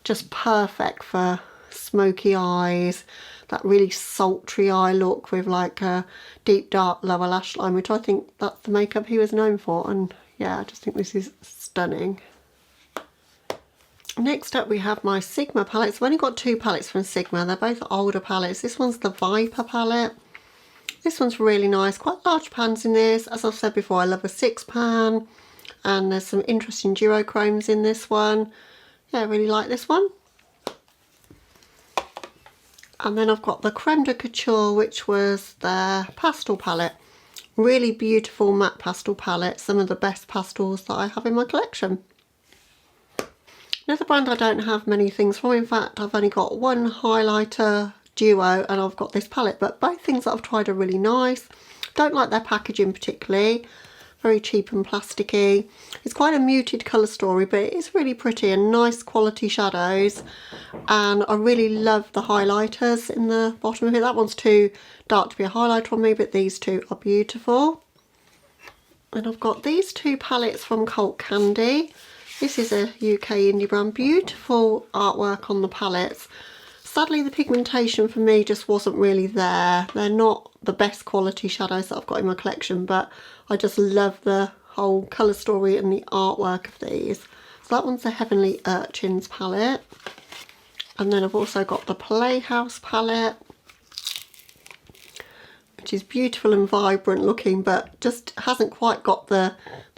just perfect for smoky eyes, that really sultry eye look with like a deep dark lower lash line, which I think that's the makeup he was known for. And yeah, I just think this is stunning. Next up we have my Sigma palettes. I've only got two palettes from Sigma. They're both older palettes. This one's the Viper palette. This one's really nice. Quite large pans in this. As I've said before, I love a 6-pan. And there's some interesting duochromes in this one. Yeah, I really like this one. And then I've got the Creme de Couture, which was their pastel palette. Really beautiful matte pastel palette. Some of the best pastels that I have in my collection. Another brand I don't have many things from. In fact, I've only got one highlighter duo and I've got this palette. But both things that I've tried are really nice. Don't like their packaging particularly. Very cheap and plasticky. It's quite a muted colour story, but it's really pretty and nice quality shadows. And I really love the highlighters in the bottom of it. That one's too dark to be a highlighter on me, but these two are beautiful. And I've got these two palettes from Cult Candy. This is a UK indie brand. Beautiful artwork on the palettes. Sadly, the pigmentation for me just wasn't really there. They're not the best quality shadows that I've got in my collection, but I just love the whole colour story and the artwork of these. So that one's the Heavenly Urchins palette. And then I've also got the Playhouse palette, which is beautiful and vibrant looking, but just hasn't quite got the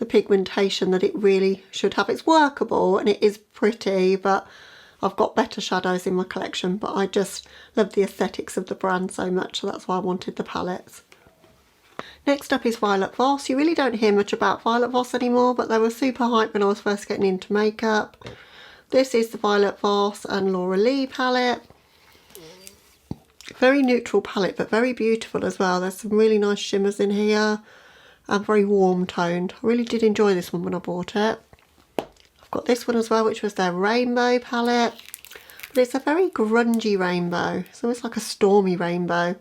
pigmentation that it really should have. It's workable and it is pretty, but I've got better shadows in my collection, but I just love the aesthetics of the brand so much, so that's why I wanted the palettes. Next up is Violet Voss. You really don't hear much about Violet Voss anymore, but they were super hyped when I was first getting into makeup. This is the Violet Voss and Laura Lee palette. Very neutral palette, but very beautiful as well. There's some really nice shimmers in here and very warm toned. I really did enjoy this one when I bought it. I've got this one as well, which was their Rainbow palette. But it's a very grungy rainbow. It's almost like a stormy rainbow.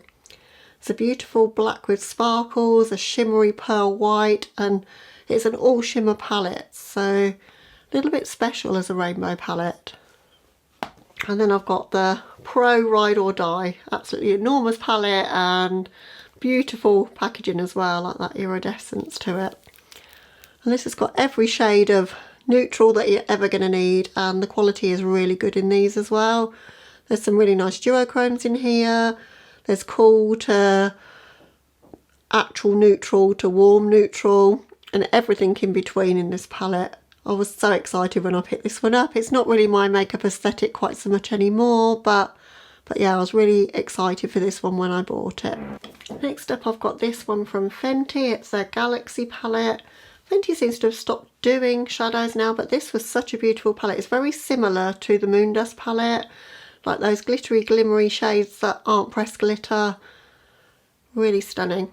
It's a beautiful black with sparkles, a shimmery pearl white, and it's an all shimmer palette, so a little bit special as a rainbow palette. And then I've got the Pro Ride or Die, absolutely enormous palette and beautiful packaging as well, like that iridescence to it. And this has got every shade of neutral that you're ever going to need, and the quality is really good in these as well. There's some really nice duochromes in here. There's cool to actual neutral to warm neutral and everything in between in this palette. I was so excited when I picked this one up. It's not really my makeup aesthetic quite so much anymore, but yeah, I was really excited for this one when I bought it. Next up I've got this one from Fenty. It's their Galaxy palette. Fenty seems to have stopped doing shadows now, but this was such a beautiful palette. It's very similar to the Moondust palette. Like those glittery, glimmery shades that aren't pressed glitter. Really stunning.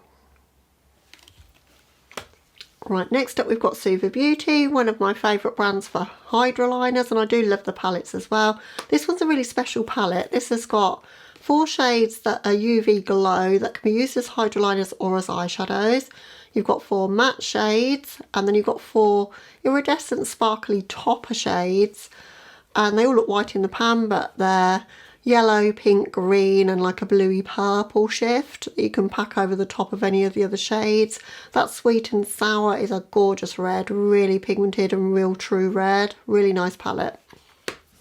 Right, next up we've got Suva Beauty, one of my favourite brands for hydra liners, and I do love the palettes as well. This one's a really special palette. This has got 4 shades that are UV glow that can be used as hydra liners or as eyeshadows. You've got 4 matte shades, and then you've got 4 iridescent sparkly topper shades. And they all look white in the pan, but they're yellow, pink, green and like a bluey purple shift. You can pack over the top of any of the other shades. That Sweet and Sour is a gorgeous red, really pigmented and real true red. Really nice palette.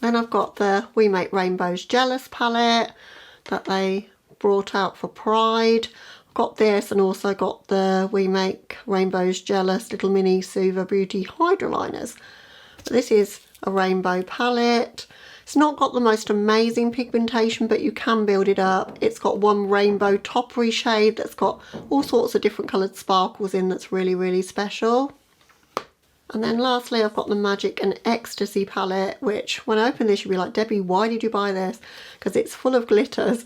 Then I've got the We Make Rainbows Jealous palette that they brought out for Pride. I've got this and also got the We Make Rainbows Jealous little mini Suva Beauty Hydra liners. This is a rainbow palette. It's not got the most amazing pigmentation, but you can build it up. It's got one rainbow toppery shade that's got all sorts of different coloured sparkles in that's really, really special. And then lastly, I've got the Magic and Ecstasy palette, which when I open this, you'll be like, Debbie, why did you buy this? Because it's full of glitters.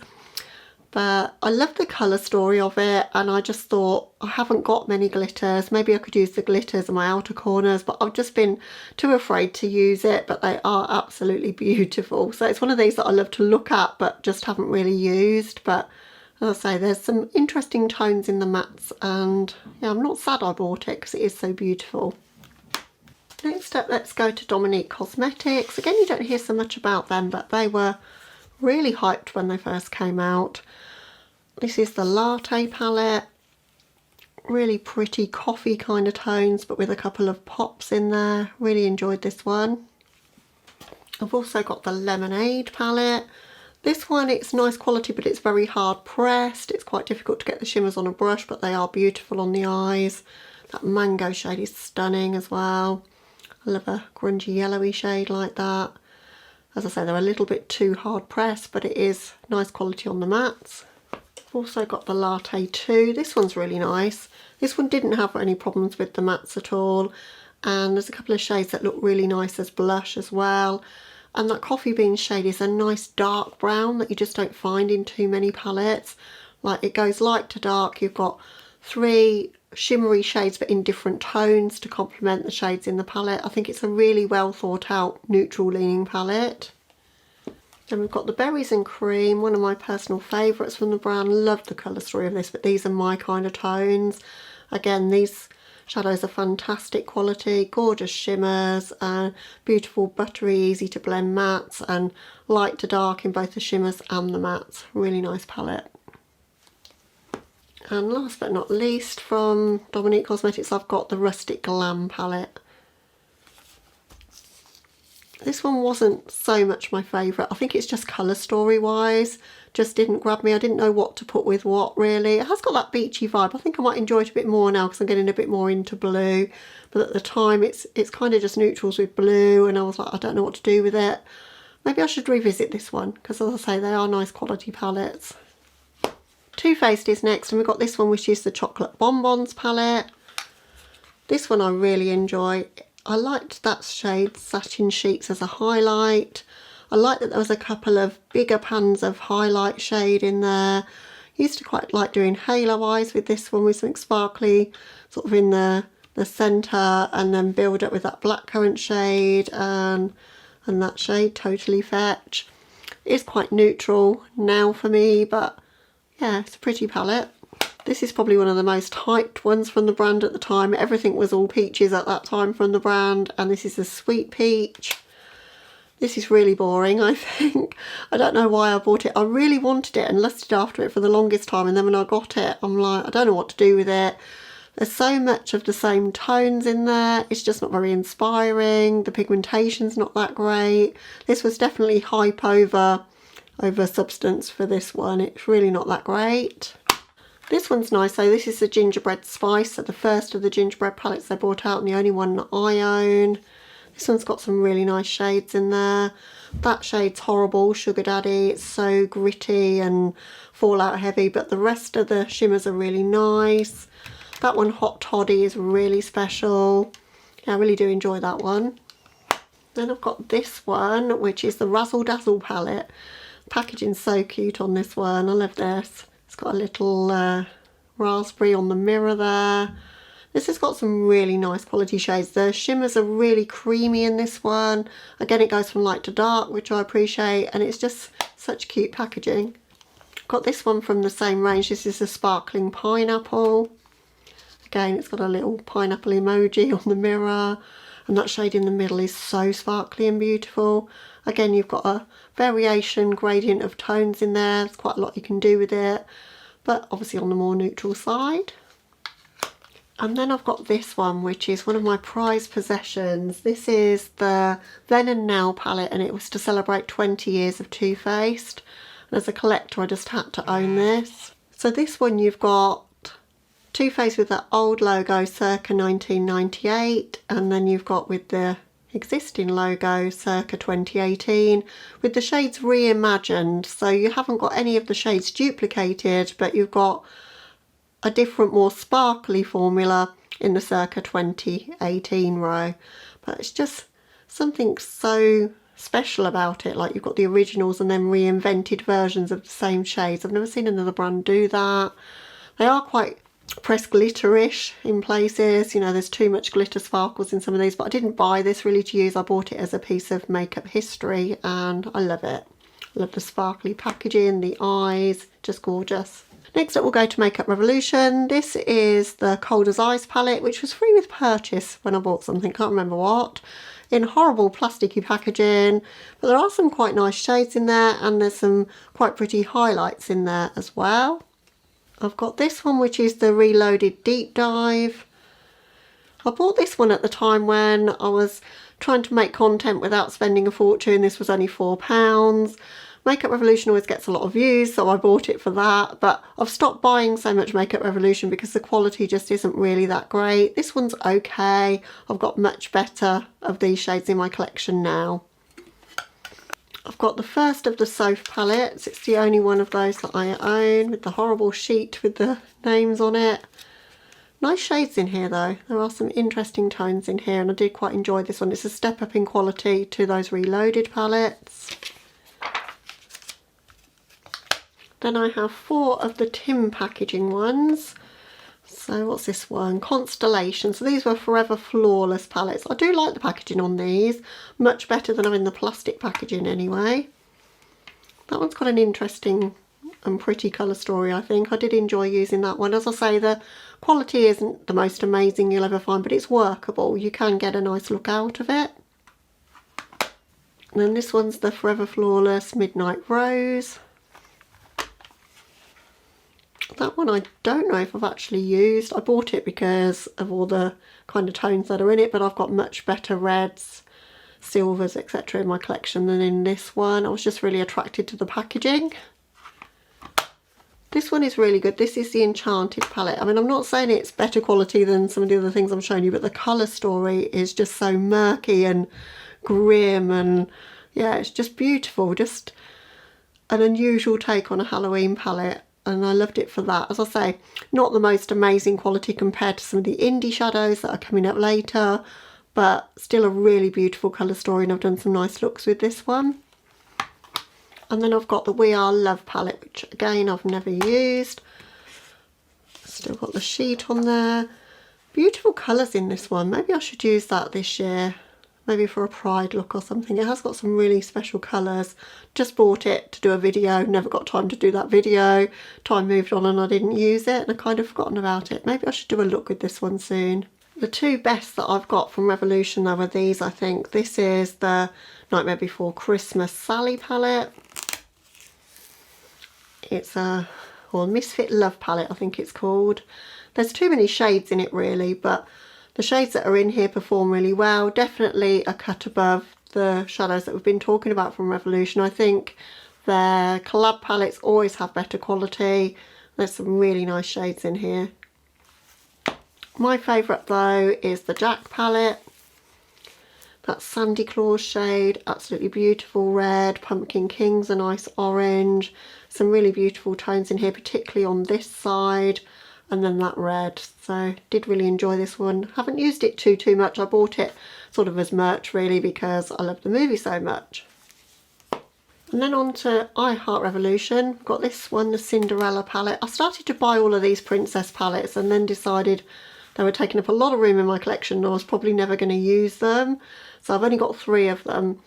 But I love the colour story of it, and I just thought, I haven't got many glitters. Maybe I could use the glitters in my outer corners, but I've just been too afraid to use it, but they are absolutely beautiful. So it's one of these that I love to look at, but just haven't really used. But as I say, there's some interesting tones in the mattes, and yeah, I'm not sad I bought it because it is so beautiful. Next up, let's go to Dominique Cosmetics. Again, you don't hear so much about them, but they were really hyped when they first came out. This is the Latte palette. Really pretty coffee kind of tones, but with a couple of pops in there. Really enjoyed this one. I've also got the Lemonade palette. This one, it's nice quality, but it's very hard pressed. It's quite difficult to get the shimmers on a brush, but they are beautiful on the eyes. That mango shade is stunning as well. I love a grungy yellowy shade like that. As I say, they're a little bit too hard pressed, but it is nice quality on the mattes. I've also got the Latte 2. This one's really nice. This one didn't have any problems with the mattes at all. And there's a couple of shades that look really nice as blush as well. And that Coffee Bean shade is a nice dark brown that you just don't find in too many palettes. Like, it goes light to dark. You've got 3 shimmery shades but in different tones to complement the shades in the palette. I think it's a really well thought out neutral leaning palette. Then we've got the Berries and Cream, one of my personal favourites from the brand. Love the colour story of this, but these are my kind of tones. Again, these shadows are fantastic quality, gorgeous shimmers, and beautiful buttery easy to blend mattes, and light to dark in both the shimmers and the mattes. Really nice palette. And last but not least, from Dominique Cosmetics, I've got the Rustic Glam palette. This one wasn't so much my favourite. I think it's just colour story wise, just didn't grab me. I didn't know what to put with what really. It has got that beachy vibe. I think I might enjoy it a bit more now because I'm getting a bit more into blue. But at the time it's kind of just neutrals with blue, and I was like, I don't know what to do with it. Maybe I should revisit this one because, as I say, they are nice quality palettes. Too Faced is next, and we've got this one, which is the Chocolate Bonbons palette. This one I really enjoy. I liked that shade Satin Sheets as a highlight. I liked that there was a couple of bigger pans of highlight shade in there. Used to quite like doing halo eyes with this one, with something sparkly sort of in the centre, and then build up with that blackcurrant shade and that shade Totally Fetch. It's quite neutral now for me, but yeah, it's a pretty palette. This is probably one of the most hyped ones from the brand at the time. Everything was all peaches at that time from the brand, and this is a Sweet Peach. This is really boring, I think. I don't know why I bought it. I really wanted it and lusted after it for the longest time, and then when I got it, I'm like, I don't know what to do with it. There's so much of the same tones in there. It's just not very inspiring. The pigmentation's not that great. This was definitely hype over substance for this one. It's really not that great. This one's nice though. This is the Gingerbread Spice, so the first of the gingerbread palettes they brought out and the only one that I own. This one's got some really nice shades in there. That shade's horrible, Sugar Daddy. It's so gritty and fallout heavy, but the rest of the shimmers are really nice. That one, Hot Toddy, is really special. Yeah, I really do enjoy that one. Then I've got this one, which is the Razzle Dazzle palette. Packaging's so cute on this one. I love this. It's got a little raspberry on the mirror there. This has got some really nice quality shades. The shimmers are really creamy in this one. Again, it goes from light to dark, which I appreciate, and it's just such cute packaging. Got this one from the same range. This is a Sparkling Pineapple. Again, it's got a little pineapple emoji on the mirror, and that shade in the middle is so sparkly and beautiful. Again, you've got a variation gradient of tones in there. There's quite a lot you can do with it, but obviously on the more neutral side. And then I've got this one, which is one of my prized possessions. This is the Then and Now palette, and it was to celebrate 20 years of Too Faced. And as a collector, I just had to own this. So this one, you've got Too Faced with that old logo circa 1998, and then you've got with the existing logo circa 2018 with the shades reimagined, so you haven't got any of the shades duplicated, but you've got a different, more sparkly formula in the circa 2018 row. But it's just something so special about it, like you've got the originals and then reinvented versions of the same shades. I've never seen another brand do that. They are quite pressed glitter-ish in places, you know, there's too much glitter sparkles in some of these, but I didn't buy this really to use. I bought it as a piece of makeup history and I love it. I love the sparkly packaging, the eyes, just gorgeous. Next up we'll go to Makeup Revolution. This is the Cold as Ice palette, which was free with purchase when I bought something, can't remember what, in horrible plasticky packaging, but there are some quite nice shades in there and there's some quite pretty highlights in there as well. I've got this one, which is the Reloaded Deep Dive. I bought this one at the time when I was trying to make content without spending a fortune. This was only £4. Makeup Revolution always gets a lot of views, so I bought it for that. But I've stopped buying so much Makeup Revolution because the quality just isn't really that great. This one's okay. I've got much better of these shades in my collection now. I've got the first of the Soph palettes. It's the only one of those that I own, with the horrible sheet with the names on it. Nice shades in here though. There are some interesting tones in here and I did quite enjoy this one. It's a step up in quality to those Reloaded palettes. Then I have 4 of the tin packaging ones. So what's this one? Constellation. So these were Forever Flawless palettes. I do like the packaging on these, much better than having the plastic packaging anyway. That one's got an interesting and pretty colour story, I think. I did enjoy using that one. As I say, the quality isn't the most amazing you'll ever find, but it's workable. You can get a nice look out of it. And then this one's the Forever Flawless Midnight Rose. That one I don't know if I've actually used. I bought it because of all the kind of tones that are in it, but I've got much better reds, silvers, etc. in my collection than in this one. I was just really attracted to the packaging. This one is really good. This is the Enchanted palette. I mean, I'm not saying it's better quality than some of the other things I'm showing you, but the colour story is just so murky and grim, and yeah, it's just beautiful. Just an unusual take on a Halloween palette. And I loved it for that. As I say, not the most amazing quality compared to some of the indie shadows that are coming up later, but still a really beautiful colour story, and I've done some nice looks with this one. And then I've got the We Are Love palette, which again I've never used. Still got the sheet on there. Beautiful colours in this one. Maybe I should use that this year. Maybe for a Pride look or something. It has got some really special colours. Just bought it to do a video, never got time to do that video. Time moved on and I didn't use it and I kind of forgotten about it. Maybe I should do a look with this one soon. The 2 best that I've got from Revolution though are these, I think. This is the Nightmare Before Christmas Sally palette. It's a Misfit Love palette, I think it's called. There's too many shades in it really, but the shades that are in here perform really well. Definitely a cut above the shadows that we've been talking about from Revolution. I think their collab palettes always have better quality. There's some really nice shades in here. My favourite though is the Jack palette. That Sandy Claus shade, absolutely beautiful red. Pumpkin King's a nice orange. Some really beautiful tones in here, particularly on this side. And then that red, so did really enjoy this one. Haven't used it too much. I bought it sort of as merch really because I love the movie so much. And then on to I Heart Revolution. Got this one, the Cinderella palette. I started to buy all of these princess palettes and then decided they were taking up a lot of room in my collection and I was probably never going to use them. So I've only got 3 of them.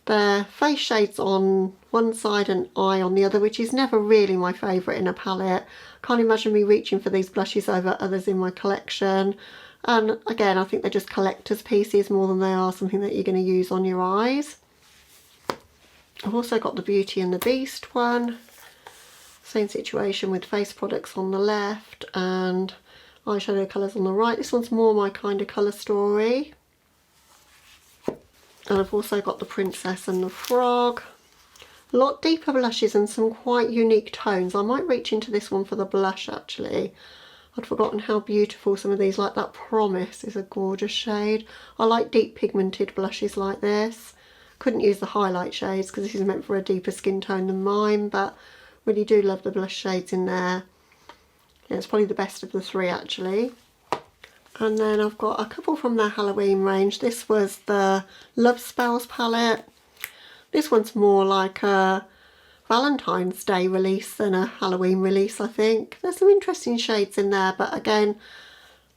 They're face shades on one side and eye on the other, which is never really my favourite in a palette. Can't imagine me reaching for these blushes over others in my collection. And again, I think they're just collector's pieces more than they are something that you're going to use on your eyes. I've also got the Beauty and the Beast one. Same situation with face products on the left and eyeshadow colours on the right. This one's more my kind of colour story. And I've also got the Princess and the Frog. A lot deeper blushes and some quite unique tones. I might reach into this one for the blush actually. I'd forgotten how beautiful some of these, like that Promise is a gorgeous shade. I like deep pigmented blushes like this. Couldn't use the highlight shades because this is meant for a deeper skin tone than mine, but really do love the blush shades in there. Yeah, it's probably the best of the three actually. And then I've got a couple from their Halloween range. This was the Love Spells palette. This one's more like a Valentine's Day release than a Halloween release, I think. There's some interesting shades in there, but again,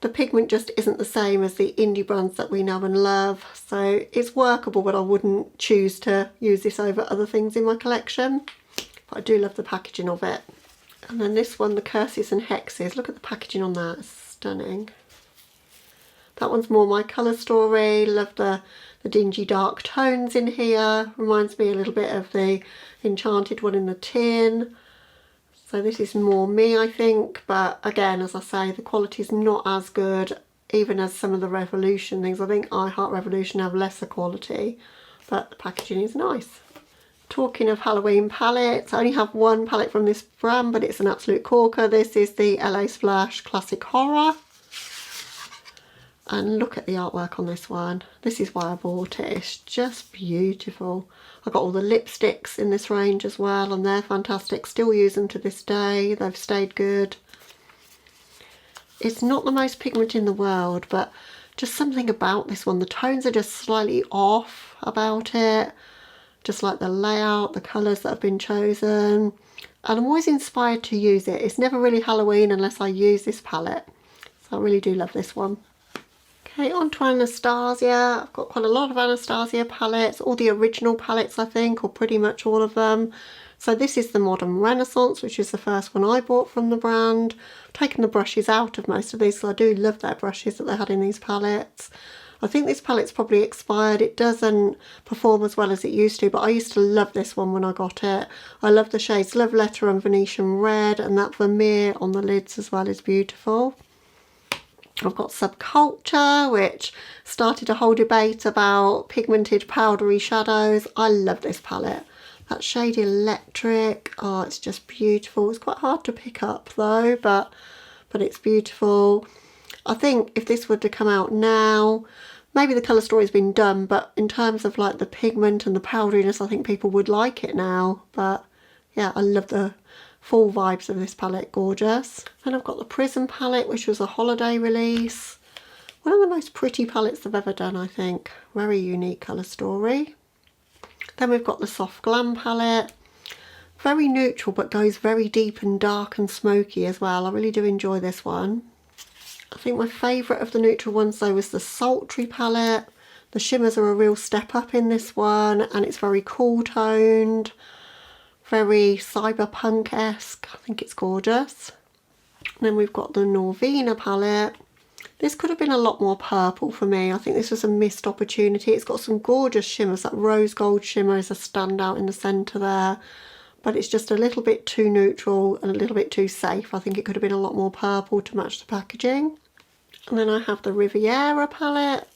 the pigment just isn't the same as the indie brands that we know and love. So it's workable, but I wouldn't choose to use this over other things in my collection. But I do love the packaging of it. And then this one, the Curses and Hexes. Look at the packaging on that, it's stunning. That one's more my colour story. Love the dingy dark tones in here. Reminds me a little bit of the Enchanted one in the tin. So this is more me, I think. But again, as I say, the quality is not as good even as some of the Revolution things. I think I Heart Revolution have lesser quality, but the packaging is nice. Talking of Halloween palettes, I only have one palette from this brand, but it's an absolute corker. This is the LA Splash Classic Horror. And look at the artwork on this one. This is why I bought it. It's just beautiful. I got all the lipsticks in this range as well, and they're fantastic. Still use them to this day. They've stayed good. It's not the most pigment in the world, but just something about this one. The tones are just slightly off about it. Just like the layout, the colours that have been chosen. And I'm always inspired to use it. It's never really Halloween unless I use this palette. So I really do love this one. Okay, on to Anastasia. I've got quite a lot of Anastasia palettes, all the original palettes I think, or pretty much all of them. So this is the Modern Renaissance, which is the first one I bought from the brand. I've taken the brushes out of most of these, so I do love their brushes that they had in these palettes. I think this palette's probably expired. It doesn't perform as well as it used to, but I used to love this one when I got it. I love the shades Love Letter and Venetian Red, and that Vermeer on the lids as well is beautiful. I've got Subculture, which started a whole debate about pigmented powdery shadows. I love this palette. That shade Electric, oh, it's just beautiful. It's quite hard to pick up though, but it's beautiful. I think if this were to come out now, maybe the colour story's been done, but in terms of like the pigment and the powderiness, I think people would like it now. But yeah, I love the full vibes of this palette, gorgeous. Then I've got the Prism palette, which was a holiday release. One of the most pretty palettes I've ever done, I think. Very unique colour story. Then we've got the Soft Glam palette. Very neutral, but goes very deep and dark and smoky as well. I really do enjoy this one. I think my favourite of the neutral ones though was the Sultry palette. The shimmers are a real step up in this one, and it's very cool toned. Very cyberpunk-esque. I think it's gorgeous. And then we've got the Norvina palette. This could have been a lot more purple for me. I think this was a missed opportunity. It's got some gorgeous shimmers. That rose gold shimmer is a standout in the centre there. But it's just a little bit too neutral and a little bit too safe. I think it could have been a lot more purple to match the packaging. And then I have the Riviera palette.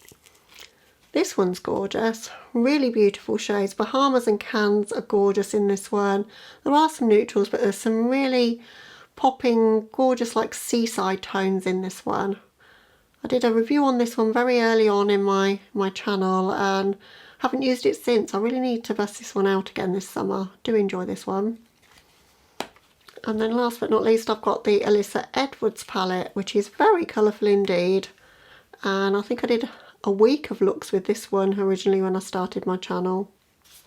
This one's gorgeous, really beautiful shades. Bahamas and Cannes are gorgeous in this one. There are some neutrals, but there's some really popping, gorgeous like seaside tones in this one. I did a review on this one very early on in my channel and haven't used it since. I really need to bust this one out again this summer. Do enjoy this one. And then last but not least, I've got the Alyssa Edwards palette, which is very colourful indeed. And I think I did a week of looks with this one originally when I started my channel.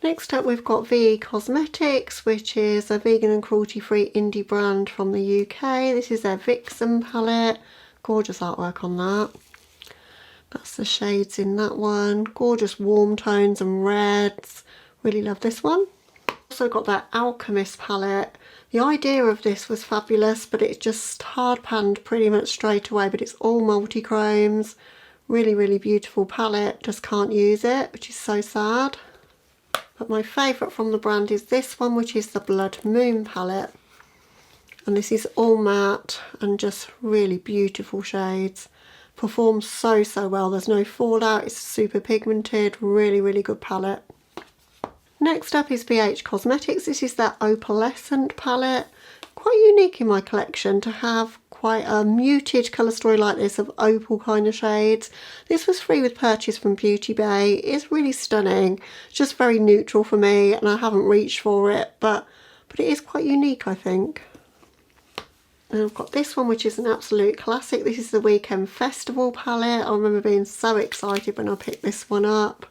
Next up we've got VE Cosmetics, which is a vegan and cruelty-free indie brand from the UK. This is their Vixen palette. Gorgeous artwork on that. That's the shades in that one. Gorgeous warm tones and reds. Really love this one. Also got that Alchemist palette. The idea of this was fabulous, but it's just hard panned pretty much straight away, but it's all multi-chromes. Really, really beautiful palette, just can't use it, which is so sad. But my favourite from the brand is this one, which is the Blood Moon palette. And this is all matte and just really beautiful shades. Performs so well, there's no fallout, it's super pigmented, really, really good palette. Next up is BH Cosmetics. This is their Opalescent palette. Quite unique in my collection to have quite a muted colour story like this of opal kind of shades. This was free with purchase from Beauty Bay. It's really stunning. It's just very neutral for me, and I haven't reached for it, but it is quite unique, I think. And I've got this one, which is an absolute classic. This is the Weekend Festival palette. I remember being so excited when I picked this one up.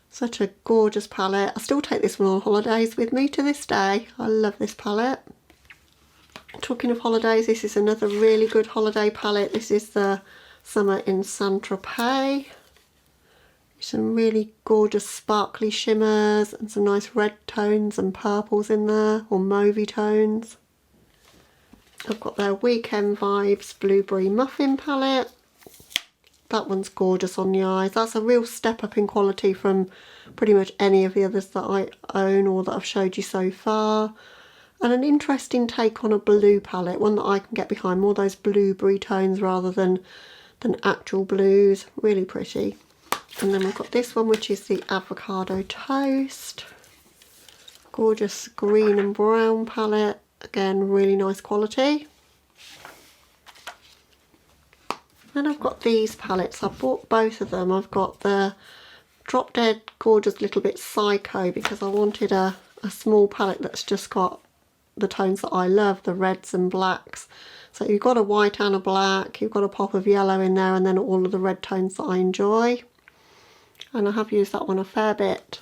Such a gorgeous palette. I still take this one on holidays with me to this day. I love this palette. Talking of holidays, this is another really good holiday palette. This is the Summer in Saint-Tropez. Some really gorgeous sparkly shimmers and some nice red tones and purples in there, or mauvey tones. I've got their Weekend Vibes Blueberry Muffin palette. That one's gorgeous on the eyes. That's a real step up in quality from pretty much any of the others that I own or that I've showed you so far. And an interesting take on a blue palette, one that I can get behind, more those blueberry tones rather than actual blues. Really pretty. And then we've got this one, which is the Avocado Toast. Gorgeous green and brown palette. Again, really nice quality. Then I've got these palettes. I bought both of them. I've got the Drop Dead Gorgeous Little Bit Psycho because I wanted a small palette that's just got the tones that I love, the reds and blacks. So you've got a white and a black, you've got a pop of yellow in there, and then all of the red tones that I enjoy. And I have used that one a fair bit.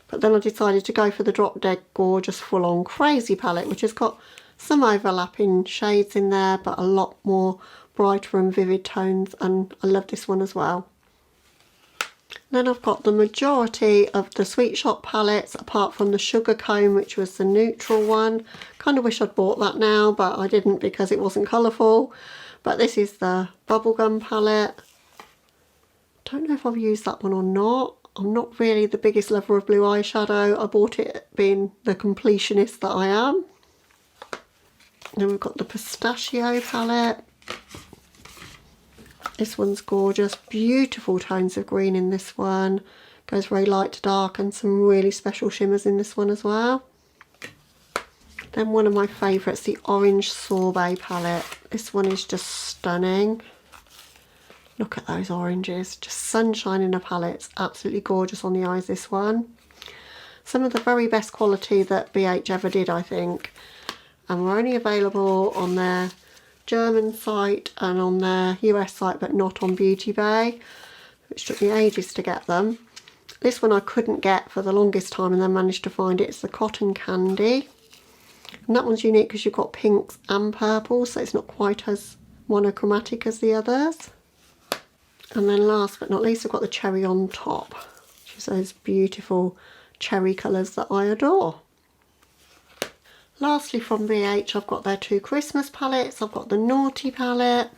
But then I decided to go for the Drop Dead Gorgeous Full On Crazy palette, which has got some overlapping shades in there, but a lot more brighter and vivid tones, and I love this one as well. Then I've got the majority of the Sweet Shop palettes, apart from the Sugar Cone, which was the neutral one. Kind of wish I'd bought that now, but I didn't because it wasn't colourful. But this is the Bubblegum palette. Don't know if I've used that one or not. I'm not really the biggest lover of blue eyeshadow. I bought it being the completionist that I am. Then we've got the Pistachio palette. This one's gorgeous. Beautiful tones of green in this one. Goes very light to dark, and some really special shimmers in this one as well. Then one of my favourites, the Orange Sorbet palette. This one is just stunning. Look at those oranges. Just sunshine in a palette. It's absolutely gorgeous on the eyes, this one. Some of the very best quality that BH ever did, I think. And we're only available on their German site and on their US site, but not on Beauty Bay, which took me ages to get them. This one I couldn't get for the longest time, and then managed to find it. It's the Cotton Candy, and that one's unique because you've got pinks and purples, so it's not quite as monochromatic as the others. And then last but not least, I've got the Cherry on Top, which is those beautiful cherry colours that I adore. Lastly, from BH, I've got their two Christmas palettes. I've got the Naughty palette,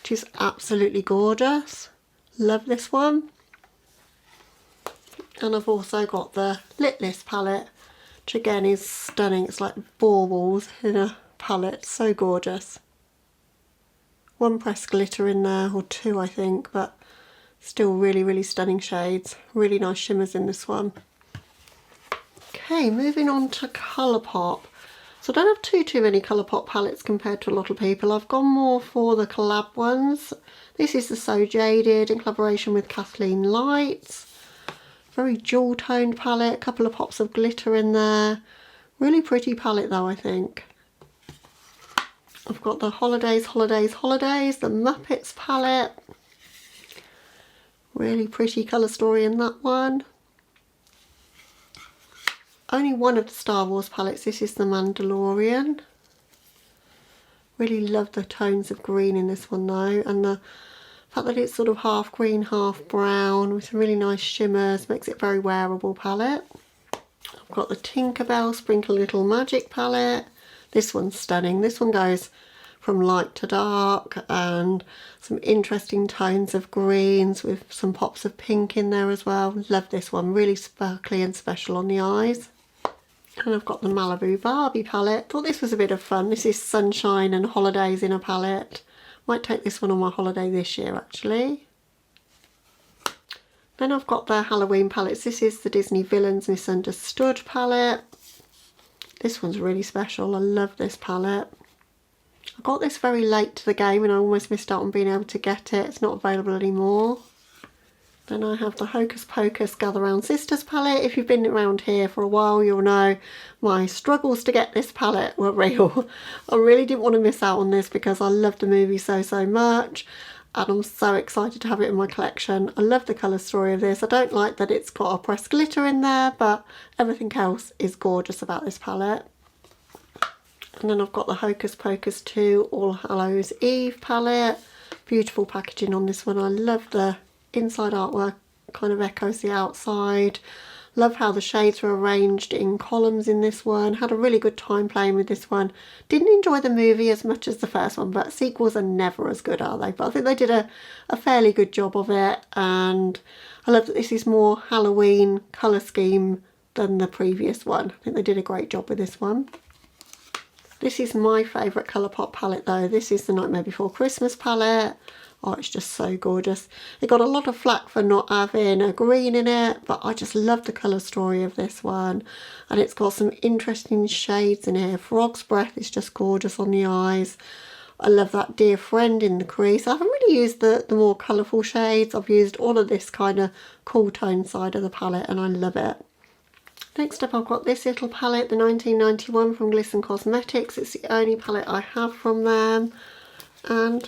which is absolutely gorgeous. Love this one. And I've also got the Lit List palette, which again is stunning. It's like baubles in a palette. So gorgeous. One pressed glitter in there, or two I think, but still really, really stunning shades. Really nice shimmers in this one. Okay, moving on to Colourpop. So I don't have too many Colourpop palettes compared to a lot of people. I've gone more for the collab ones. This is the So Jaded in collaboration with Kathleen Lights. Very jewel toned palette, a couple of pops of glitter in there. Really pretty palette though, I think. I've got the Holidays, the Muppets palette. Really pretty colour story in that one. Only one of the Star Wars palettes. This is the Mandalorian. Really love the tones of green in this one though, and the fact that it's sort of half green, half brown with some really nice shimmers makes it a very wearable palette. I've got the Tinkerbell Sprinkle Little Magic palette. This one's stunning. This one goes from light to dark and some interesting tones of greens with some pops of pink in there as well. Love this one. Really sparkly and special on the eyes. And I've got the Malibu Barbie palette. Thought this was a bit of fun. This is sunshine and holidays in a palette. Might take this one on my holiday this year actually. Then I've got the Halloween palettes. This is the Disney Villains Misunderstood palette. This one's really special. I love this palette. I got this very late to the game and I almost missed out on being able to get it. It's not available anymore. Then I have the Hocus Pocus Gather Round Sisters palette. If you've been around here for a while, you'll know my struggles to get this palette were real. I really didn't want to miss out on this because I love the movie so much. And I'm so excited to have it in my collection. I love the colour story of this. I don't like that it's got a pressed glitter in there, but everything else is gorgeous about this palette. And then I've got the Hocus Pocus 2 All Hallows Eve palette. Beautiful packaging on this one. I love the inside artwork, kind of echoes the outside. Love how the shades were arranged in columns in this one. Had a really good time playing with this one. Didn't enjoy the movie as much as the first one, but sequels are never as good, are they? But I think they did a fairly good job of it, and I love that this is more Halloween colour scheme than the previous one. I think they did a great job with this one. This is my favourite Colourpop palette though. This is the Nightmare Before Christmas palette. Oh, it's just so gorgeous. It got a lot of flack for not having a green in it, but I just love the colour story of this one. And it's got some interesting shades in here. Frog's Breath is just gorgeous on the eyes. I love that Dear Friend in the crease. I haven't really used the more colourful shades. I've used all of this kind of cool tone side of the palette and I love it. Next up I've got this little palette, the 1991 from Glisten Cosmetics. It's the only palette I have from them and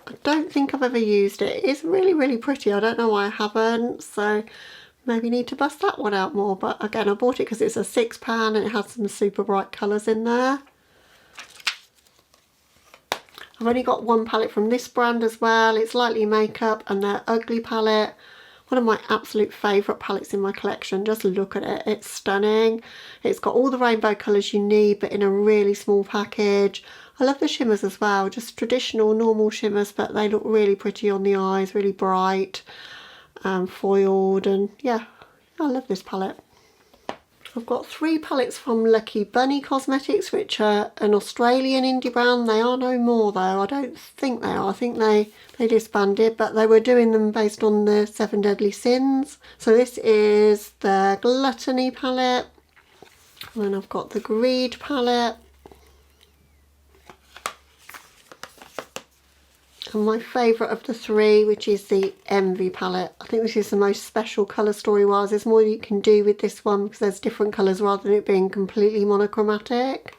I don't think I've ever used it. It's really pretty. I don't know why I haven't, so maybe need to bust that one out more. But again, I bought it because it's a £6 and it has some super bright colours in there. I've only got one palette from this brand as well. It's Lightly Makeup and their Ugly palette. One of my absolute favourite palettes in my collection. Just look at it, it's stunning. It's got all the rainbow colours you need but in a really small package. I love the shimmers as well, just traditional normal shimmers, but they look really pretty on the eyes, really bright, foiled, and yeah, I love this palette. I've got 3 palettes from Lucky Bunny Cosmetics, which are an Australian indie brand. They are no more though, I don't think they are. I think they disbanded, but they were doing them based on the 7 Deadly Sins. So this is the Gluttony palette, and then I've got the Greed palette, and my favourite of the 3, which is the Envy palette. I think this is the most special colour story wise. There's more you can do with this one because there's different colours rather than it being completely monochromatic.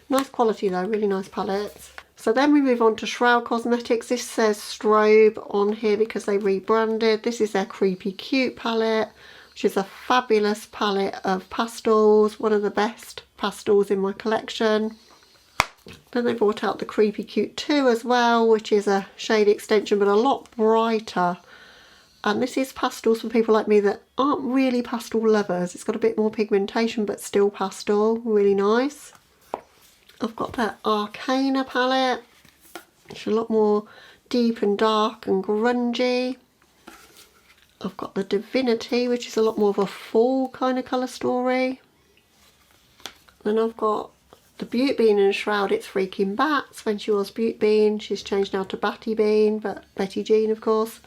Nice quality though, really nice palettes. So then we move on to Shroud Cosmetics. This says Strobe on here because they rebranded. This is their Creepy Cute palette, which is a fabulous palette of pastels. One of the best pastels in my collection. Then they brought out the Creepy Cute 2 as well, which is a shade extension but a lot brighter. And this is pastels for people like me that aren't really pastel lovers. It's got a bit more pigmentation but still pastel, really nice. I've got that Arcana palette, which is a lot more deep and dark and grungy. I've got the Divinity, which is a lot more of a fall kind of colour story. Then I've got the Beauty Bean and Shroud, It's Freaking Bats. When she was Beauty Bean, she's changed now to Batty Bean, but Betty Jean of course.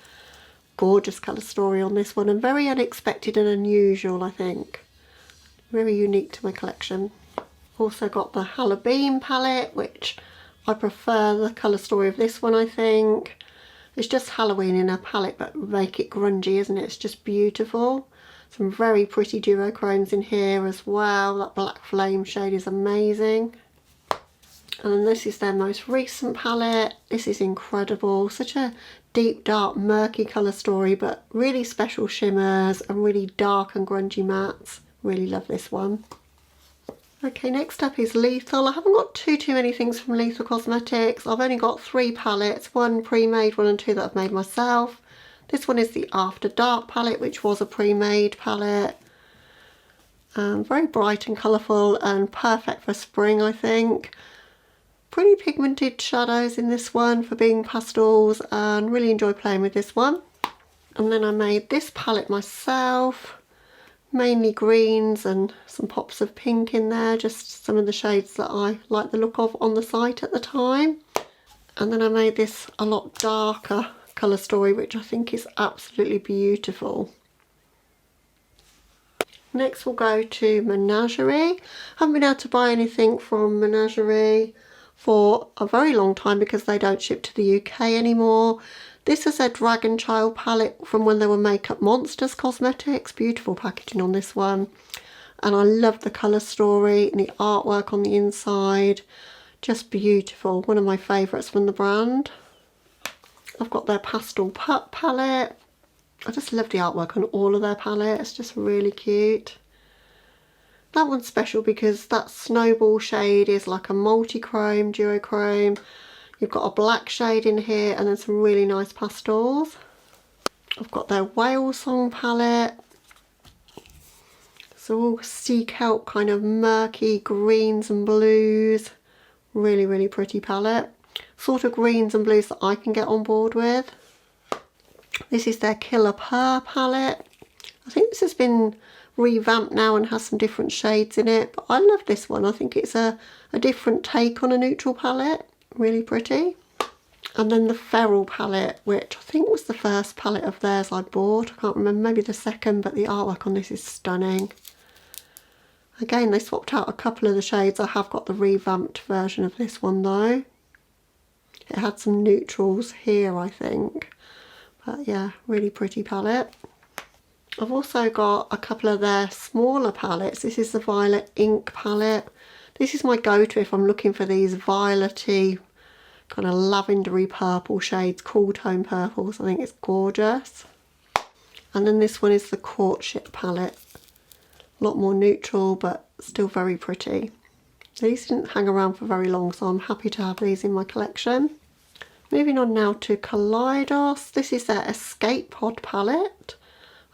Gorgeous colour story on this one and very unexpected and unusual, I think. Very unique to my collection. Also got the Halloween palette, which I prefer the colour story of this one, I think. It's just Halloween in a palette but make it grungy, isn't it? It's just beautiful. Some very pretty duochromes in here as well. That Black Flame shade is amazing. And then this is their most recent palette. This is incredible. Such a deep, dark, murky colour story, but really special shimmers and really dark and grungy mattes. Really love this one. Okay, next up is Lethal. I haven't got too many things from Lethal Cosmetics. I've only got 3 palettes, one pre-made, one and 2 that I've made myself. This one is the After Dark palette, which was a pre-made palette. Very bright and colourful and perfect for spring, I think. Pretty pigmented shadows in this one for being pastels, and really enjoy playing with this one. And then I made this palette myself. Mainly greens and some pops of pink in there, just some of the shades that I like the look of on the site at the time. And then I made this a lot darker colour story, which I think is absolutely beautiful. Next we'll go to Menagerie. Haven't been able to buy anything from Menagerie. for a very long time because they don't ship to the UK anymore. This is a Dragon Child palette from when they were Makeup Monsters Cosmetics. Beautiful packaging on this one. And I love the colour story and the artwork on the inside. Just beautiful. One of my favourites from the brand. I've got their Pastel Pup palette. I just love the artwork on all of their palettes. It's just really cute. That one's special because that Snowball shade is like a multi-chrome, duochrome. You've got a black shade in here and then some really nice pastels. I've got their Whale Song palette. So all sea kelp, kind of murky greens and blues. Really, really pretty palette. Sort of greens and blues that I can get on board with. This is their Killer Purr palette. I think this has been revamped now and has some different shades in it, but I love this one. I think it's a different take on a neutral palette. Really pretty. And then the Feral palette, which I think was the first palette of theirs I bought. I can't remember, maybe the second, but the artwork on this is stunning. Again, they swapped out a couple of the shades. I have got the revamped version of this one though. It had some neutrals here, I think. But yeah, really pretty palette. I've also got a couple of their smaller palettes. This is the Violet Ink palette. This is my go-to if I'm looking for these violet-y, kind of lavendery purple shades, cool tone purples. I think it's gorgeous. And then this one is the Courtship palette. A lot more neutral, but still very pretty. These didn't hang around for very long, so I'm happy to have these in my collection. Moving on now to Kaleidos. This is their Escape Pod palette.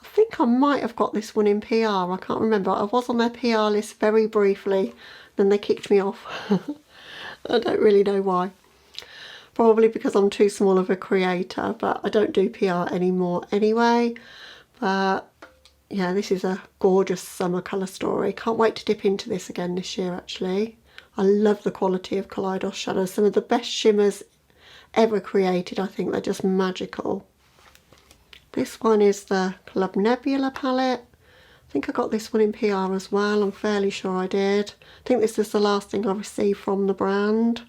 I think I might have got this one in PR, I can't remember. I was on their PR list very briefly, then they kicked me off. I don't really know why. Probably because I'm too small of a creator, but I don't do PR anymore anyway. But yeah, this is a gorgeous summer colour story. Can't wait to dip into this again this year actually. I love the quality of Kaleidos shadows. Some of the best shimmers ever created. I think they're just magical. This one is the Club Nebula palette. I think I got this one in PR as well. I'm fairly sure I did. I think this is the last thing I received from the brand.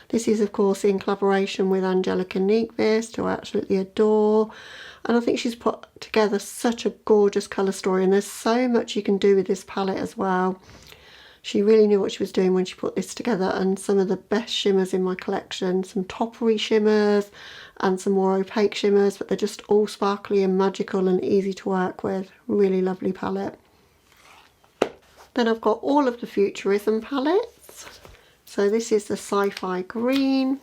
This is of course in collaboration with Angelica Nyqvist, who I absolutely adore. And I think she's put together such a gorgeous colour story, and there's so much you can do with this palette as well. She really knew what she was doing when she put this together, and some of the best shimmers in my collection. Some toppery shimmers and some more opaque shimmers, but they're just all sparkly and magical and easy to work with. Really lovely palette. Then I've got all of the Futurism palettes. So this is the Sci-Fi Green.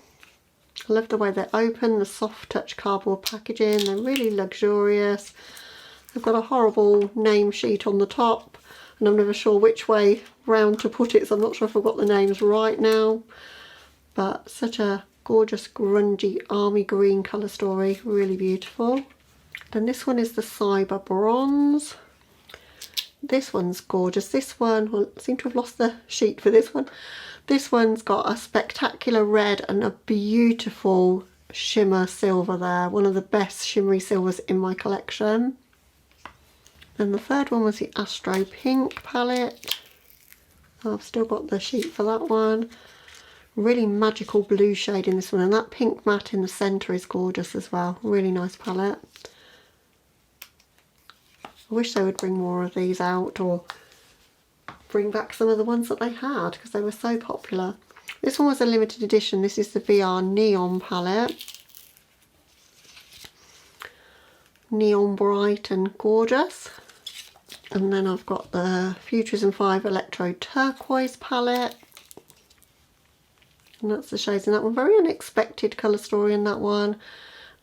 I love the way they're open, the soft touch cardboard packaging. They're really luxurious. They've got a horrible name sheet on the top, and I'm never sure which way round to put it, so I'm not sure if I've got the names right now. But such a gorgeous grungy army green colour story, really beautiful. Then this one is the Cyber Bronze. This one's gorgeous. This one, well, I seem to have lost the sheet for this one. This one's got a spectacular red and a beautiful shimmer silver there. One of the best shimmery silvers in my collection. Then the third one was the Astro Pink palette. I've still got the sheet for that one. Really magical blue shade in this one, and that pink matte in the centre is gorgeous as well. Really nice palette. I wish they would bring more of these out, or bring back some of the ones that they had, because they were so popular. This one was a limited edition. This is the VR Neon palette. Neon bright and gorgeous. And then I've got the Futurism 5 Electro Turquoise palette. And that's the shades in that one. Very unexpected colour story in that one.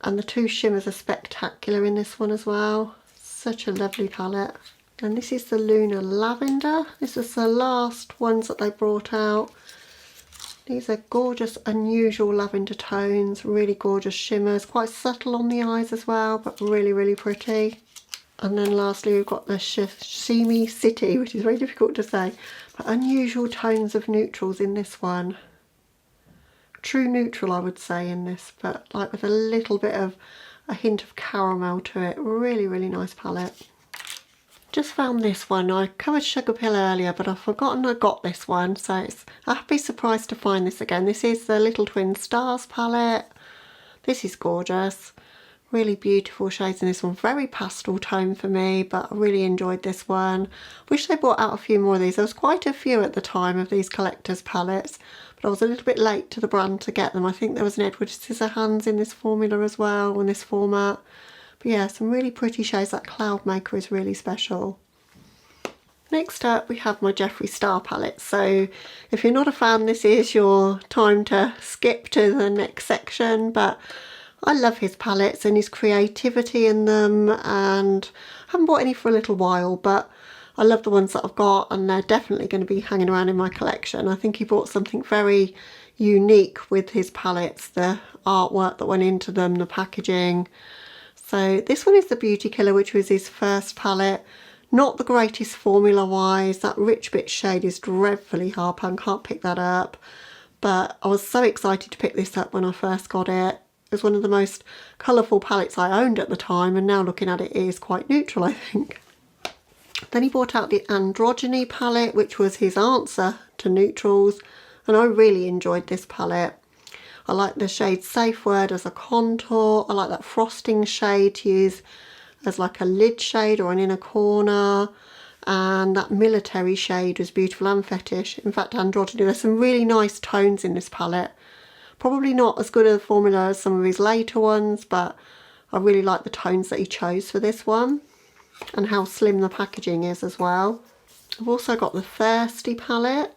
And the two shimmers are spectacular in this one as well. Such a lovely palette. And this is the Lunar Lavender. This is the last ones that they brought out. These are gorgeous, unusual lavender tones. Really gorgeous shimmers. Quite subtle on the eyes as well, but really, really pretty. And then lastly we've got the Shimi City, which is very difficult to say. But unusual tones of neutrals in this one. True neutral I would say in this, but like with a little bit of a hint of caramel to it. Really, really nice palette. Just found this one. I covered Sugar Pill earlier, but I've forgotten I got this one, so I'd be surprised to find this again. This is the Little Twin Stars palette. This is gorgeous. Really beautiful shades in this one. Very pastel tone for me, but I really enjoyed this one. Wish they brought out a few more of these. There was quite a few at the time of these collector's palettes, but I was a little bit late to the brand to get them. I think there was an Edward Scissorhands in this formula as well, in this format. But yeah, some really pretty shades. That Cloudmaker is really special. Next up we have my Jeffree Star palette. So if you're not a fan, this is your time to skip to the next section, but I love his palettes and his creativity in them, and I haven't bought any for a little while, but I love the ones that I've got and they're definitely going to be hanging around in my collection. I think he brought something very unique with his palettes, the artwork that went into them, the packaging. So this one is the Beauty Killer, which was his first palette. Not the greatest formula wise. That Rich Bitch shade is dreadfully hard pan, can't pick that up. But I was so excited to pick this up when I first got it. It was one of the most colourful palettes I owned at the time, and now looking at it, it is quite neutral, I think. Then he brought out the Androgyny palette, which was his answer to neutrals, and I really enjoyed this palette. I like the shade Safe Word as a contour. I like that frosting shade to use as like a lid shade or an inner corner. And that military shade was beautiful and fetish. In fact, Androgyny, there's some really nice tones in this palette. Probably not as good a formula as some of his later ones, but I really like the tones that he chose for this one. And how slim the packaging is as well. I've also got the Thirsty palette.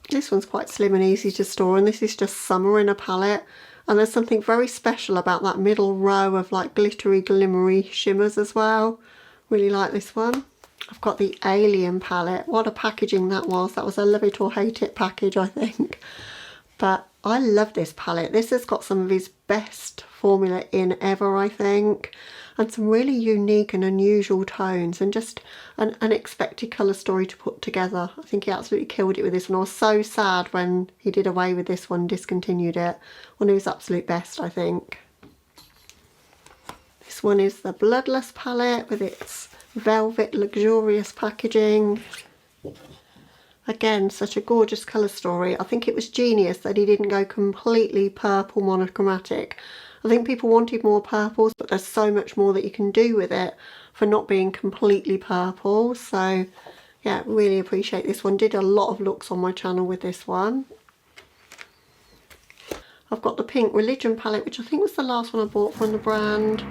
This one's quite slim and easy to store, and this is just summer in a palette. And there's something very special about that middle row of like glittery, glimmery shimmers as well. Really like this one. I've got the Alien palette. What a packaging that was. That was a love it or hate it package, I think. But I love this palette. This has got some of his best formula in ever, I think. And some really unique and unusual tones, and just an unexpected colour story to put together. I think he absolutely killed it with this one. I was so sad when he did away with this one, discontinued it. One of his absolute best, I think. This one is the Bloodless palette with its velvet luxurious packaging. Again, such a gorgeous colour story. I think it was genius that he didn't go completely purple monochromatic. I think people wanted more purples, but there's so much more that you can do with it for not being completely purple. So yeah, really appreciate this one. Did a lot of looks on my channel with this one. I've got the Pink Religion palette, which I think was the last one I bought from the brand.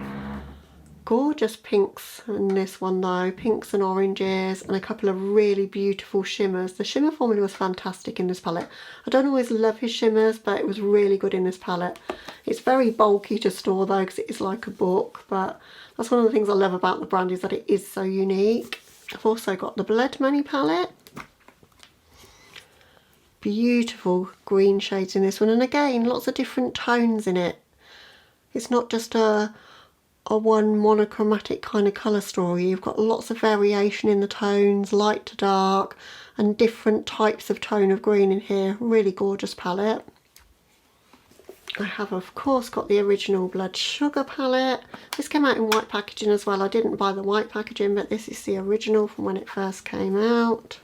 Gorgeous pinks in this one though, pinks and oranges, and a couple of really beautiful shimmers. The shimmer formula was fantastic in this palette. I don't always love his shimmers, but it was really good in this palette. It's very bulky to store though, because it is like a book, but that's one of the things I love about the brand, is that it is so unique. I've also got the Blood Money palette. Beautiful green shades in this one, and again, lots of different tones in it. It's not just a one monochromatic kind of colour story. You've got lots of variation in the tones, light to dark, and different types of tone of green in here. Really gorgeous palette. I have of course got the original Blood Sugar palette. This came out in white packaging as well. I didn't buy the white packaging, but this is the original from when it first came out.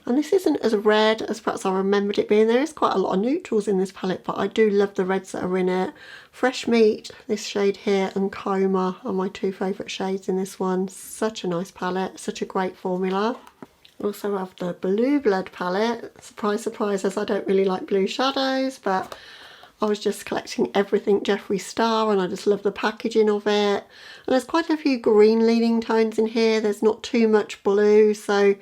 And this isn't as red as perhaps I remembered it being. There is quite a lot of neutrals in this palette, but I do love the reds that are in it. Fresh Meat, this shade here, and Coma are my two favourite shades in this one. Such a nice palette, such a great formula. Also have the Blue Blood palette. Surprise, surprise, as I don't really like blue shadows, but I was just collecting everything Jeffree Star, and I just love the packaging of it. And there's quite a few green leaning tones in here. There's not too much blue, so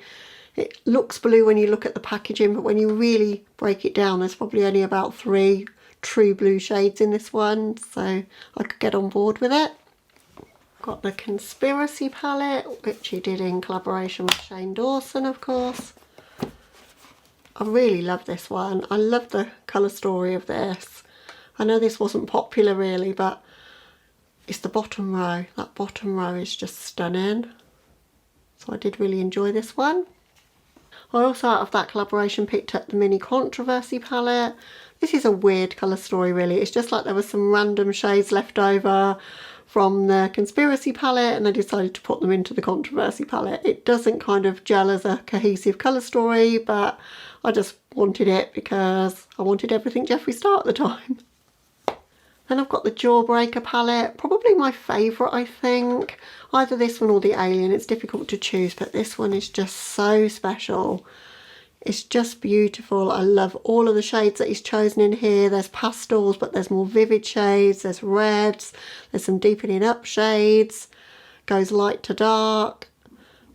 it looks blue when you look at the packaging, but when you really break it down, there's probably only about 3 true blue shades in this one, so I could get on board with it. Got the Conspiracy palette, which he did in collaboration with Shane Dawson, of course. I really love this one. I love the colour story of this. I know this wasn't popular really, but it's the bottom row. That bottom row is just stunning. So I did really enjoy this one. I also, out of that collaboration, picked up the Mini Controversy palette. This is a weird colour story really. It's just like there were some random shades left over from the Conspiracy palette and I decided to put them into the Controversy palette. It doesn't kind of gel as a cohesive colour story, but I just wanted it because I wanted everything Jeffree Star at the time. Then I've got the Jawbreaker palette, probably my favourite I think. Either this one or the Alien, it's difficult to choose, but this one is just so special. It's just beautiful. I love all of the shades that he's chosen in here. There's pastels, but there's more vivid shades, there's reds, there's some deepening up shades, goes light to dark.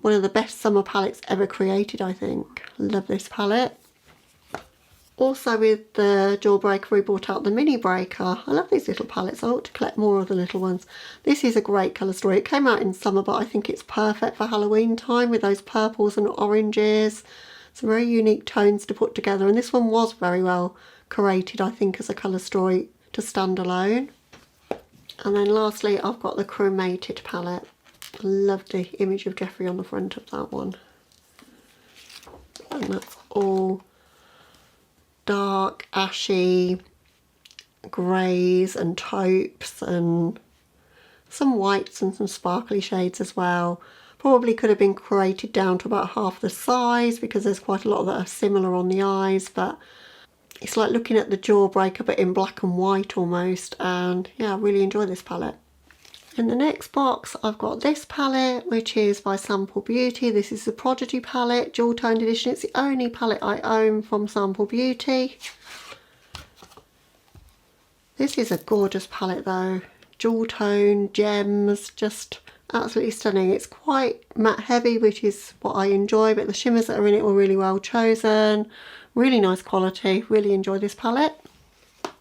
One of the best summer palettes ever created, I think. Love this palette. Also with the Jawbreaker we brought out the Mini Breaker. I love these little palettes. I ought to collect more of the little ones. This is a great colour story. It came out in summer, but I think it's perfect for Halloween time with those purples and oranges. Some very unique tones to put together, and this one was very well curated, I think, as a colour story to stand alone. And then lastly I've got the Chromated palette. I love the image of Jeffree on the front of that one. And that's all dark, ashy greys and taupes and some whites and some sparkly shades as well. Probably could have been created down to about half the size because there's quite a lot that are similar on the eyes, but it's like looking at the Jawbreaker but in black and white almost, and yeah, I really enjoy this palette. In the next box I've got this palette, which is by Sample Beauty. This is the Prodigy palette, dual toned edition. It's the only palette I own from Sample Beauty. This is a gorgeous palette though. Dual tone, gems, just absolutely stunning. It's quite matte heavy, which is what I enjoy, but the shimmers that are in it were really well chosen. Really nice quality. Really enjoy this palette.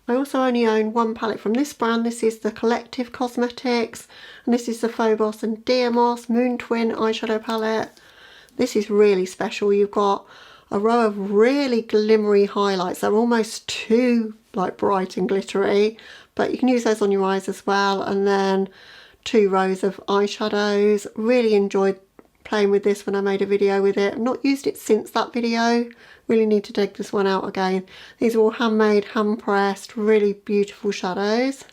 I also only own one palette from this brand. This is the Collective Cosmetics, and this is the Phobos and Diamos Moon Twin eyeshadow palette. This is really special. You've got a row of really glimmery highlights. They're almost too like bright and glittery, but you can use those on your eyes as well, and then 2 rows of eyeshadows. Really enjoyed playing with this when I made a video with it. I've not used it since that video. Really need to take this one out again. These are all handmade, hand pressed, really beautiful shadows.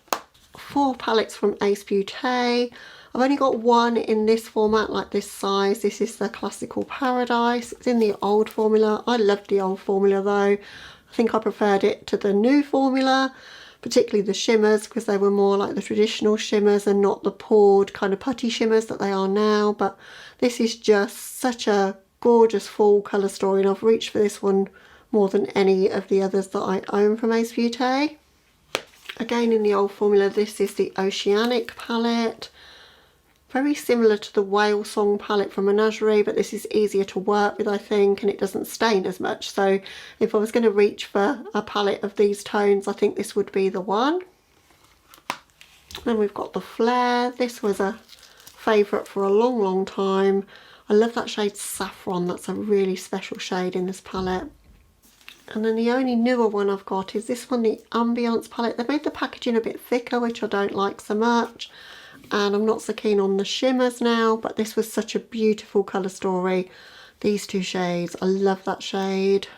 4 palettes from Ace Beauté. I've only got one in this format, like this size. This is the Classical Paradise. It's in the old formula. I loved the old formula though. I think I preferred it to the new formula, particularly the shimmers, because they were more like the traditional shimmers and not the poured kind of putty shimmers that they are now. But this is just such a gorgeous fall colour story, and I've reached for this one more than any of the others that I own from Ace Beauté. Again in the old formula, this is the Oceanic palette. Very similar to the Whale Song palette from Menagerie, but this is easier to work with I think, and it doesn't stain as much. So if I was going to reach for a palette of these tones, I think this would be the one. Then we've got the Flare. This was a favourite for a long time. I love that shade Saffron. That's a really special shade in this palette. And then the only newer one I've got is this one, the Ambiance palette. They've made the packaging a bit thicker, which I don't like so much. And I'm not so keen on the shimmers now, but this was such a beautiful colour story. These 2 shades, I love that shade.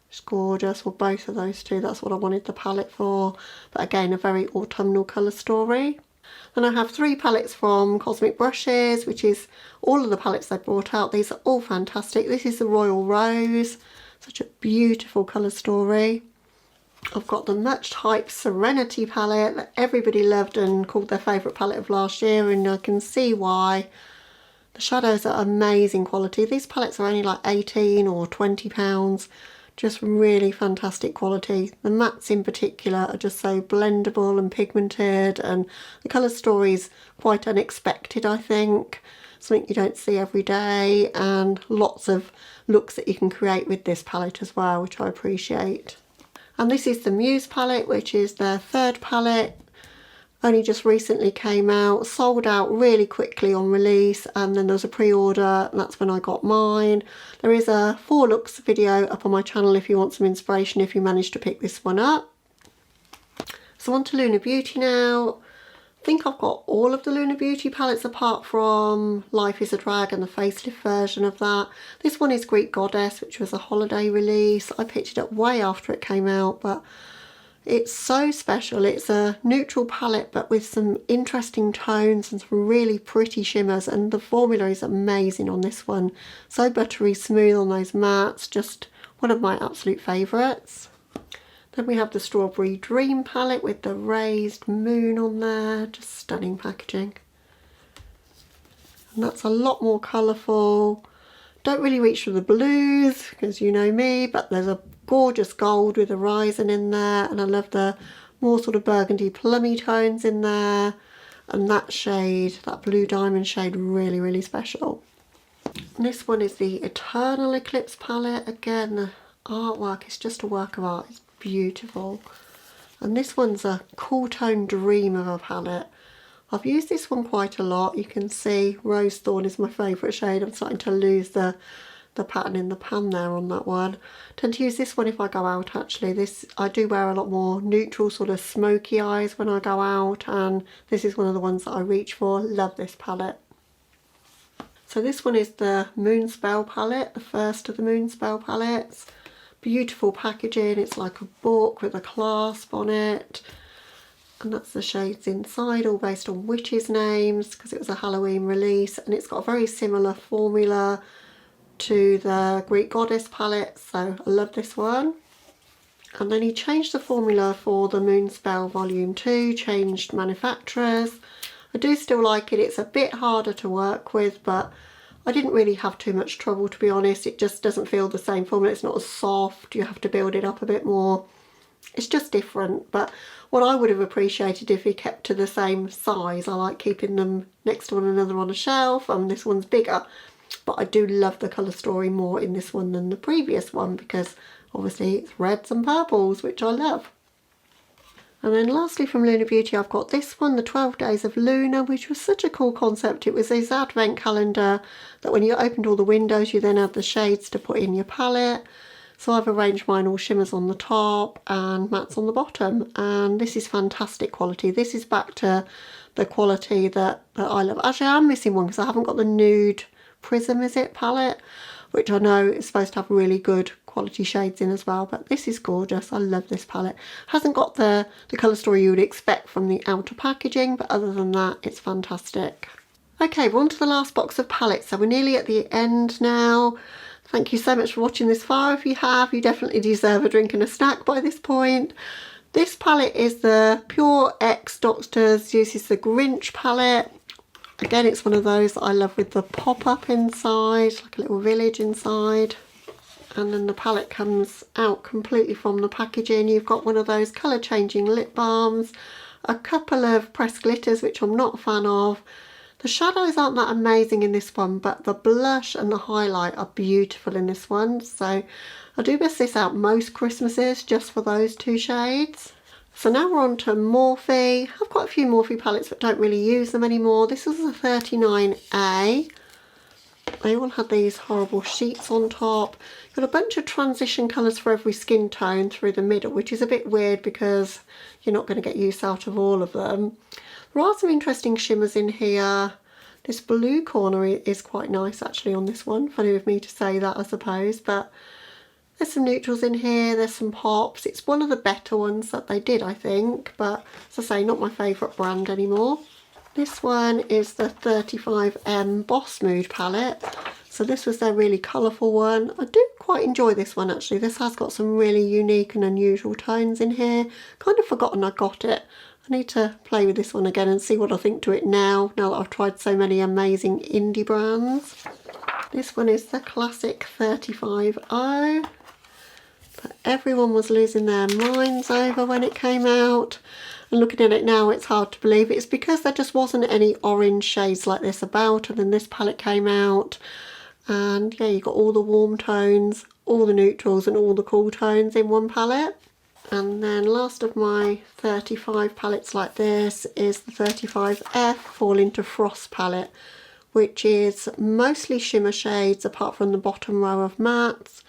It's gorgeous. Well, both of those 2, that's what I wanted the palette for. But again, a very autumnal colour story. Then I have 3 palettes from Cosmic Brushes, which is all of the palettes they brought out. These are all fantastic. This is the Royal Rose, such a beautiful colour story. I've got the much hyped Serenity palette that everybody loved and called their favourite palette of last year, and I can see why. The shadows are amazing quality. These palettes are only like 18 or 20 pounds. Just really fantastic quality. The mattes in particular are just so blendable and pigmented, and the colour story is quite unexpected I think. Something you don't see every day, and lots of looks that you can create with this palette as well, which I appreciate. And this is the Muse palette, which is their 3rd palette. Only just recently came out, sold out really quickly on release, and then there was a pre-order and that's when I got mine. There is a 4 looks video up on my channel if you want some inspiration if you manage to pick this one up. So on to Lunar Beauty now. I think I've got all of the Lunar Beauty palettes apart from Life is a Drag and the facelift version of that. This one is Greek Goddess, which was a holiday release. I picked it up way after it came out, but It's so special. It's a neutral palette but with some interesting tones and some really pretty shimmers, and the formula is amazing on this one. So buttery smooth on those mattes, just one of my absolute favourites. Then we have the Strawberry Dream palette with the raised moon on there, just stunning packaging. And that's a lot more colourful. Don't really reach for the blues because you know me, but there's a gorgeous gold with a horizon in there, and I love the more sort of burgundy plummy tones in there, and that shade, that blue diamond shade, really, really special. And this one is the Eternal Eclipse palette. Again, the artwork is just a work of art. It's beautiful. And this one's a cool tone dream of a palette. I've used this one quite a lot. You can see Rose Thorn is my favourite shade. I'm starting to lose the pattern in the pan there on that one. I tend to use this one if I go out actually. I do wear a lot more neutral sort of smoky eyes when I go out, and this is one of the ones that I reach for. Love this palette. So this one is the Moonspell palette, the first of the Moonspell palettes. Beautiful packaging. It's like a book with a clasp on it. And that's the shades inside, all based on witches' names because it was a Halloween release, and it's got a very similar formula to the Greek Goddess palette, so I love this one. And then he changed the formula for the Moonspell Volume 2, changed manufacturers. I do still like it. It's a bit harder to work with, but I didn't really have too much trouble, to be honest. It just doesn't feel the same formula. It's not as soft. You have to build it up a bit more. It's just different, but what I would have appreciated if he kept to the same size. I like keeping them next to one another on a shelf, and this one's bigger. But I do love the colour story more in this one than the previous one because obviously it's reds and purples, which I love. And then lastly from Lunar Beauty, I've got this one, the 12 Days of Luna, which was such a cool concept. It was this advent calendar that when you opened all the windows, you then had the shades to put in your palette. So I've arranged mine all shimmers on the top and mattes on the bottom, and this is fantastic quality. This is back to the quality that I love. Actually, I'm missing one because I haven't got the Nude Prism, is it, palette, which I know is supposed to have really good quality shades in as well, but this is gorgeous. I love this palette. Hasn't got the colour story you would expect from the outer packaging, but other than that, it's fantastic. Okay, we're on to the last box of palettes, so we're nearly at the end now. Thank you so much for watching this far. If you have, you definitely deserve a drink and a snack by this point. This palette is the Pure X Doctors uses the Grinch palette. Again, it's one of those that I love with the pop-up inside, like a little village inside. And then the palette comes out completely from the packaging. You've got one of those colour-changing lip balms, a couple of pressed glitters, which I'm not a fan of. The shadows aren't that amazing in this one, but the blush and the highlight are beautiful in this one. So I do best this out most Christmases just for those two shades. So now we're on to Morphe. I've got a few Morphe palettes but don't really use them anymore. This is a 39A. They all had these horrible sheets on top. Got a bunch of transition colours for every skin tone through the middle, which is a bit weird because you're not going to get use out of all of them. There are some interesting shimmers in here. This blue corner is quite nice actually on this one. Funny of me to say that, I suppose, but there's some neutrals in here, there's some pops. It's one of the better ones that they did, I think, but as I say, not my favourite brand anymore. This one is the 35M Boss Mood palette. So this was their really colourful one. I do quite enjoy this one actually. This has got some really unique and unusual tones in here. Kind of forgotten I got it. I need to play with this one again and see what I think to it now that I've tried so many amazing indie brands. This one is the classic 35O. But everyone was losing their minds over when it came out. And looking at it now, it's hard to believe. It's because there just wasn't any orange shades like this about, and then this palette came out. And yeah, you got all the warm tones, all the neutrals and all the cool tones in one palette. And then last of my 35 palettes like this is the 35F Fall Into Frost palette, which is mostly shimmer shades apart from the bottom row of mattes.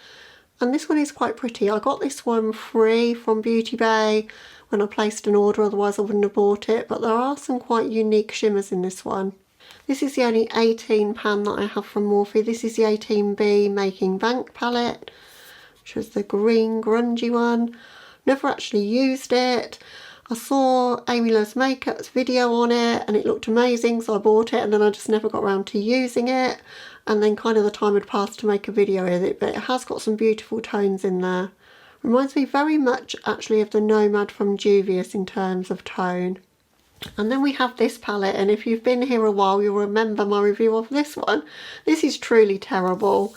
And this one is quite pretty. I got this one free from Beauty Bay when I placed an order, otherwise I wouldn't have bought it, but there are some quite unique shimmers in this one. This is the only 18 pan that I have from Morphe. This is the 18B Making Bank palette, which was the green grungy one. Never actually used it. I saw Amy Loves Makeup's video on it and it looked amazing, so I bought it, and then I just never got around to using it, and then kind of the time had passed to make a video with it, but it has got some beautiful tones in there. Reminds me very much actually of the Nomad from Juvia in terms of tone. And then we have this palette, and if you've been here a while you'll remember my review of this one. This is truly terrible.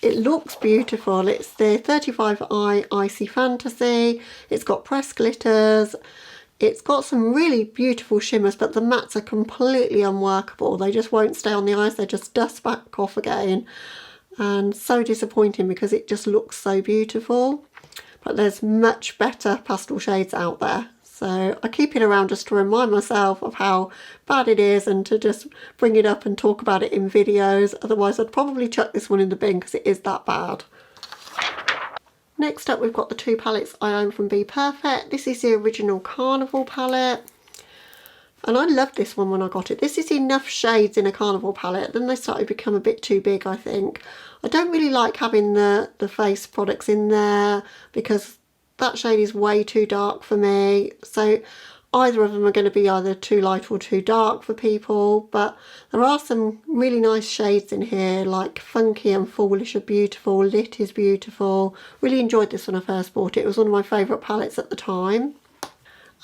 It looks beautiful. It's the 35i Icy Fantasy. It's got pressed glitters. It's got some really beautiful shimmers, but the mattes are completely unworkable. They just won't stay on the eyes. They just dust back off again. And so disappointing because it just looks so beautiful. But there's much better pastel shades out there. So I keep it around just to remind myself of how bad it is and to just bring it up and talk about it in videos. Otherwise I'd probably chuck this one in the bin because it is that bad. Next up we've got the two palettes I own from Be Perfect. This is the original Carnival palette. And I loved this one when I got it. This is enough shades in a Carnival palette. Then they started to become a bit too big, I think. I don't really like having the face products in there because that shade is way too dark for me, so either of them are going to be either too light or too dark for people. But there are some really nice shades in here, like Funky and Foolish are beautiful, Lit is beautiful. Really enjoyed this when I first bought it. It was one of my favourite palettes at the time.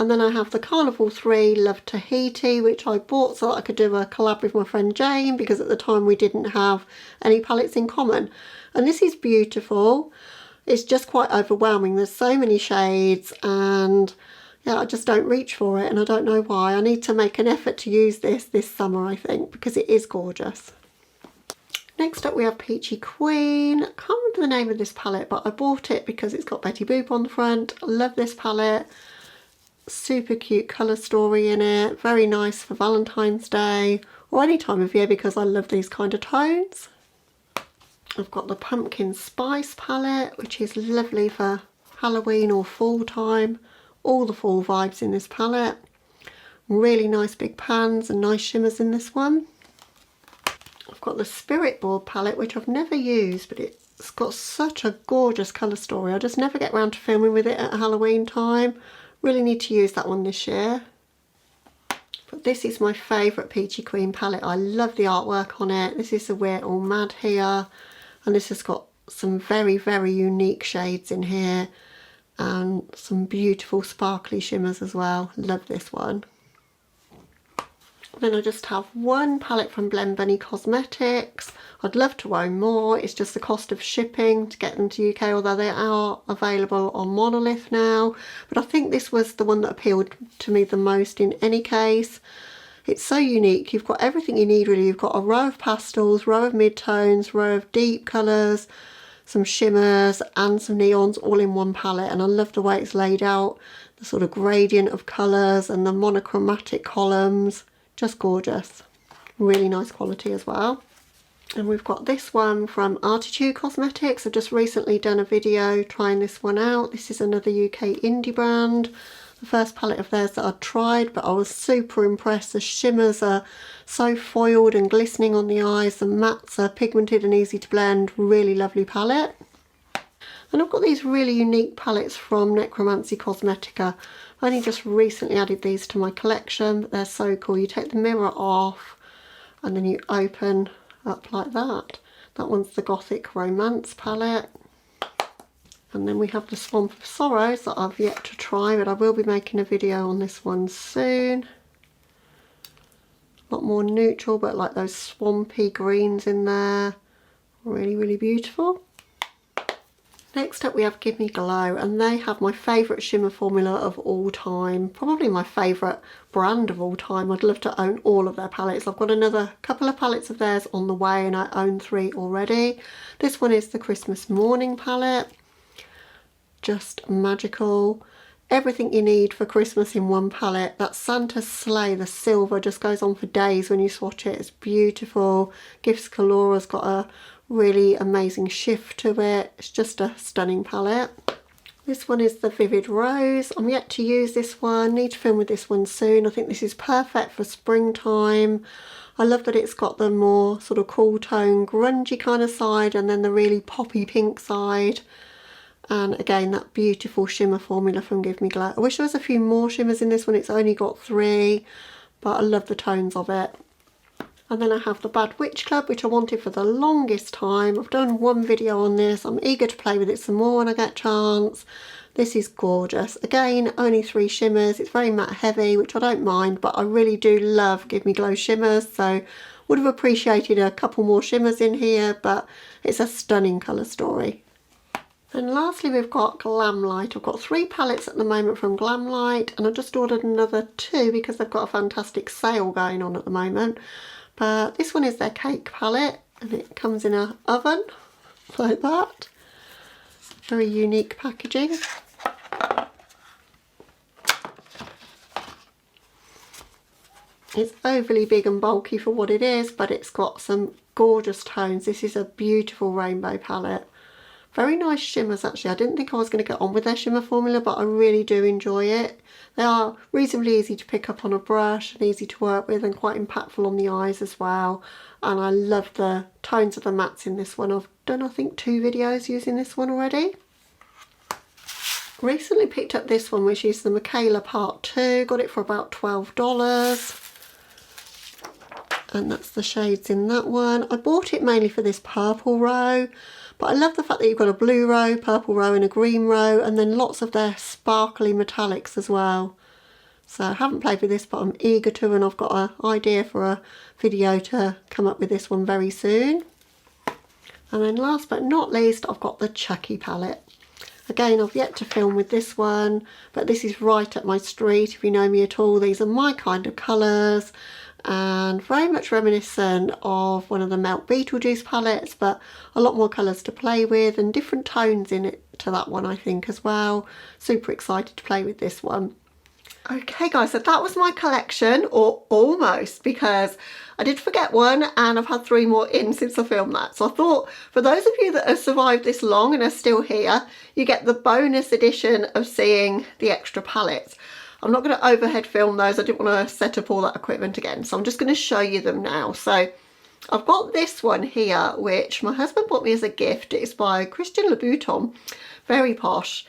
And then I have the Carnival 3 Love Tahiti, which I bought so that I could do a collab with my friend Jane, because at the time we didn't have any palettes in common. And this is beautiful. It's just quite overwhelming. There's so many shades, and yeah, I just don't reach for it, and I don't know why. I need to make an effort to use this summer, I think, because it is gorgeous. Next up we have Peachy Queen. I can't remember the name of this palette, but I bought it because it's got Betty Boop on the front. I love this palette. Super cute colour story in it. Very nice for Valentine's Day or any time of year because I love these kind of tones. I've got the Pumpkin Spice palette, which is lovely for Halloween or fall time. All the fall vibes in this palette. Really nice big pans and nice shimmers in this one. I've got the Spirit Board palette, which I've never used, but it's got such a gorgeous colour story. I just never get around to filming with it at Halloween time. Really need to use that one this year. But this is my favourite Peachy Queen palette. I love the artwork on it. This is the We're All Mad here. And this has got some very, very unique shades in here. And some beautiful sparkly shimmers as well. Love this one. Then I just have one palette from Blend Bunny Cosmetics. I'd love to own more. It's just the cost of shipping to get them to UK, although they are available on Monolith now. But I think this was the one that appealed to me the most in any case. It's so unique. You've got everything you need really. You've got a row of pastels, row of mid-tones, row of deep colours, some shimmers and some neons all in one palette. And I love the way it's laid out. The sort of gradient of colours and the monochromatic columns. Just gorgeous. Really nice quality as well. And we've got this one from Artitude Cosmetics. I've just recently done a video trying this one out. This is another UK indie brand. The first palette of theirs that I'd tried, but I was super impressed. The shimmers are so foiled and glistening on the eyes. The mattes are pigmented and easy to blend. Really lovely palette. And I've got these really unique palettes from Necromancy Cosmetica. I only just recently added these to my collection, but they're so cool. You take the mirror off and then you open up like that. That one's the Gothic Romance palette. And then we have the Swamp of Sorrows that I've yet to try, but I will be making a video on this one soon. A lot more neutral, but like those swampy greens in there. Really, really beautiful. Next up we have Give Me Glow, and they have my favourite shimmer formula of all time. Probably my favourite brand of all time. I'd love to own all of their palettes. I've got another couple of palettes of theirs on the way and I own 3 already. This one is the Christmas Morning palette. Just magical. Everything you need for Christmas in one palette. That Santa's Sleigh, the silver, just goes on for days when you swatch it. It's beautiful. Gifts Calora's got a really amazing shift to it. It's just a stunning palette. This one is the Vivid Rose. I'm yet to use this one. Need to film with this one soon. I think this is perfect for springtime. I love that it's got the more sort of cool tone grungy kind of side and then the really poppy pink side. And again, that beautiful shimmer formula from Give Me Glow. I wish there was a few more shimmers in this one. It's only got 3, but I love the tones of it. And then I have the Bad Witch Club, which I wanted for the longest time. I've done one video on this. I'm eager to play with it some more when I get a chance. This is gorgeous. Again, only 3 shimmers. It's very matte heavy, which I don't mind, but I really do love Give Me Glow shimmers, so would have appreciated a couple more shimmers in here, but it's a stunning colour story. And lastly, we've got Glamlight. I've got 3 palettes at the moment from Glamlight, and I've just ordered another 2 because they've got a fantastic sale going on at the moment. But this one is their cake palette, and it comes in an oven like that. Very unique packaging. It's overly big and bulky for what it is, but it's got some gorgeous tones. This is a beautiful rainbow palette. Very nice shimmers actually. I didn't think I was going to get on with their shimmer formula, but I really do enjoy it. They are reasonably easy to pick up on a brush and easy to work with, and quite impactful on the eyes as well. And I love the tones of the mattes in this one. I've done I think 2 videos using this one already. Recently picked up this one, which is the Michaela Part 2. Got it for about $12. And that's the shades in that one. I bought it mainly for this purple row, but I love the fact that you've got a blue row, purple row and a green row, and then lots of their sparkly metallics as well. So I haven't played with this, but I'm eager to, and I've got an idea for a video to come up with this one very soon. And then last but not least, I've got the Chucky palette. Again, I've yet to film with this one, but this is right up my street. If you know me at all, these are my kind of colours, and very much reminiscent of one of the Melt Beetlejuice palettes, but a lot more colours to play with and different tones in it to that one, I think, as well. Super excited to play with this one. Okay guys, so that was my collection, or almost, because I did forget one and I've had 3 more in since I filmed that. So I thought for those of you that have survived this long and are still here, you get the bonus edition of seeing the extra palettes. I'm not going to overhead film those. I didn't want to set up all that equipment again, so I'm just going to show you them now. So I've got this one here, which my husband bought me as a gift. It's by Christian Louboutin, very posh,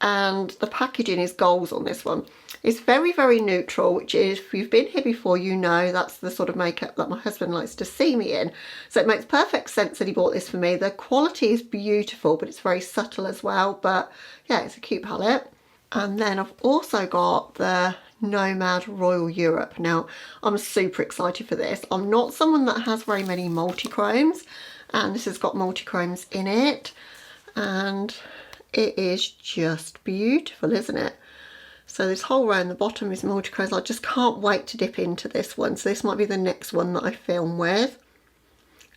and the packaging is goals on this one. It's very, very neutral, which is, if you've been here before, you know that's the sort of makeup that my husband likes to see me in. So it makes perfect sense that he bought this for me. The quality is beautiful, but it's very subtle as well. But yeah, it's a cute palette. And then I've also got the Nomad Royal Europe. Now, I'm super excited for this. I'm not someone that has very many multi-chromes, and this has got multi-chromes in it. And it is just beautiful, isn't it? So this whole row in the bottom is multi-chromes. I just can't wait to dip into this one. So this might be the next one that I film with.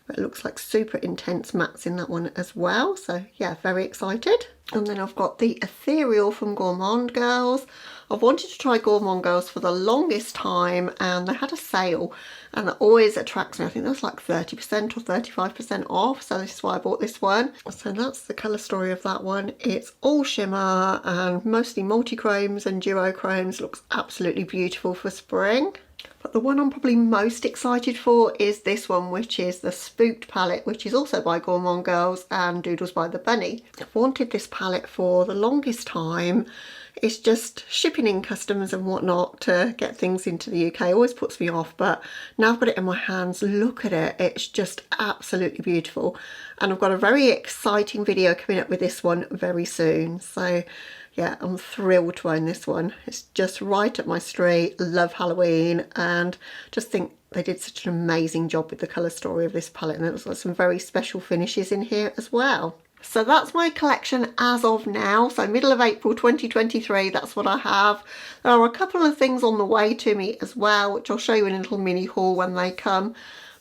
But it looks like super intense mattes in that one as well. So yeah, very excited. And then I've got the Ethereal from Gourmand Girls. I've wanted to try Gourmand Girls for the longest time, and they had a sale, and that always attracts me. I think that was like 30% or 35% off, so this is why I bought this one. So that's the colour story of that one. It's all shimmer and mostly multi-chromes and duochromes. Looks absolutely beautiful for spring. But the one I'm probably most excited for is this one, which is the Spooked palette, which is also by Gourmand Girls and Doodles by the Bunny. I've wanted this palette for the longest time. It's just shipping in customs and whatnot to get things into the UK always puts me off, but now I've got it in my hands, look at it, it's just absolutely beautiful. And I've got a very exciting video coming up with this one very soon. So yeah, I'm thrilled to own this one. It's just right up my street, love Halloween, and just think they did such an amazing job with the colour story of this palette, and there's got some very special finishes in here as well. So that's my collection as of now. So middle of April 2023, that's what I have. There are a couple of things on the way to me as well, which I'll show you in a little mini haul when they come.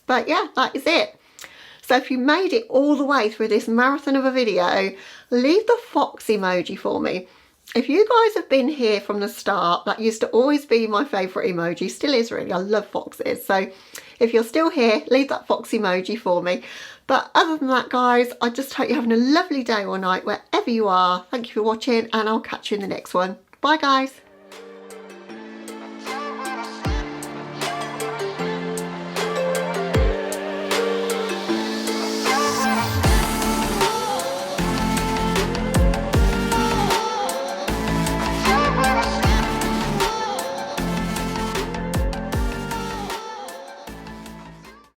But yeah, that is it. So if you made it all the way through this marathon of a video, leave the fox emoji for me. If you guys have been here from the start, that used to always be my favourite emoji, still is really, I love foxes. So if you're still here, leave that fox emoji for me. But other than that guys, I just hope you're having a lovely day or night wherever you are. Thank you for watching, and I'll catch you in the next one. Bye guys.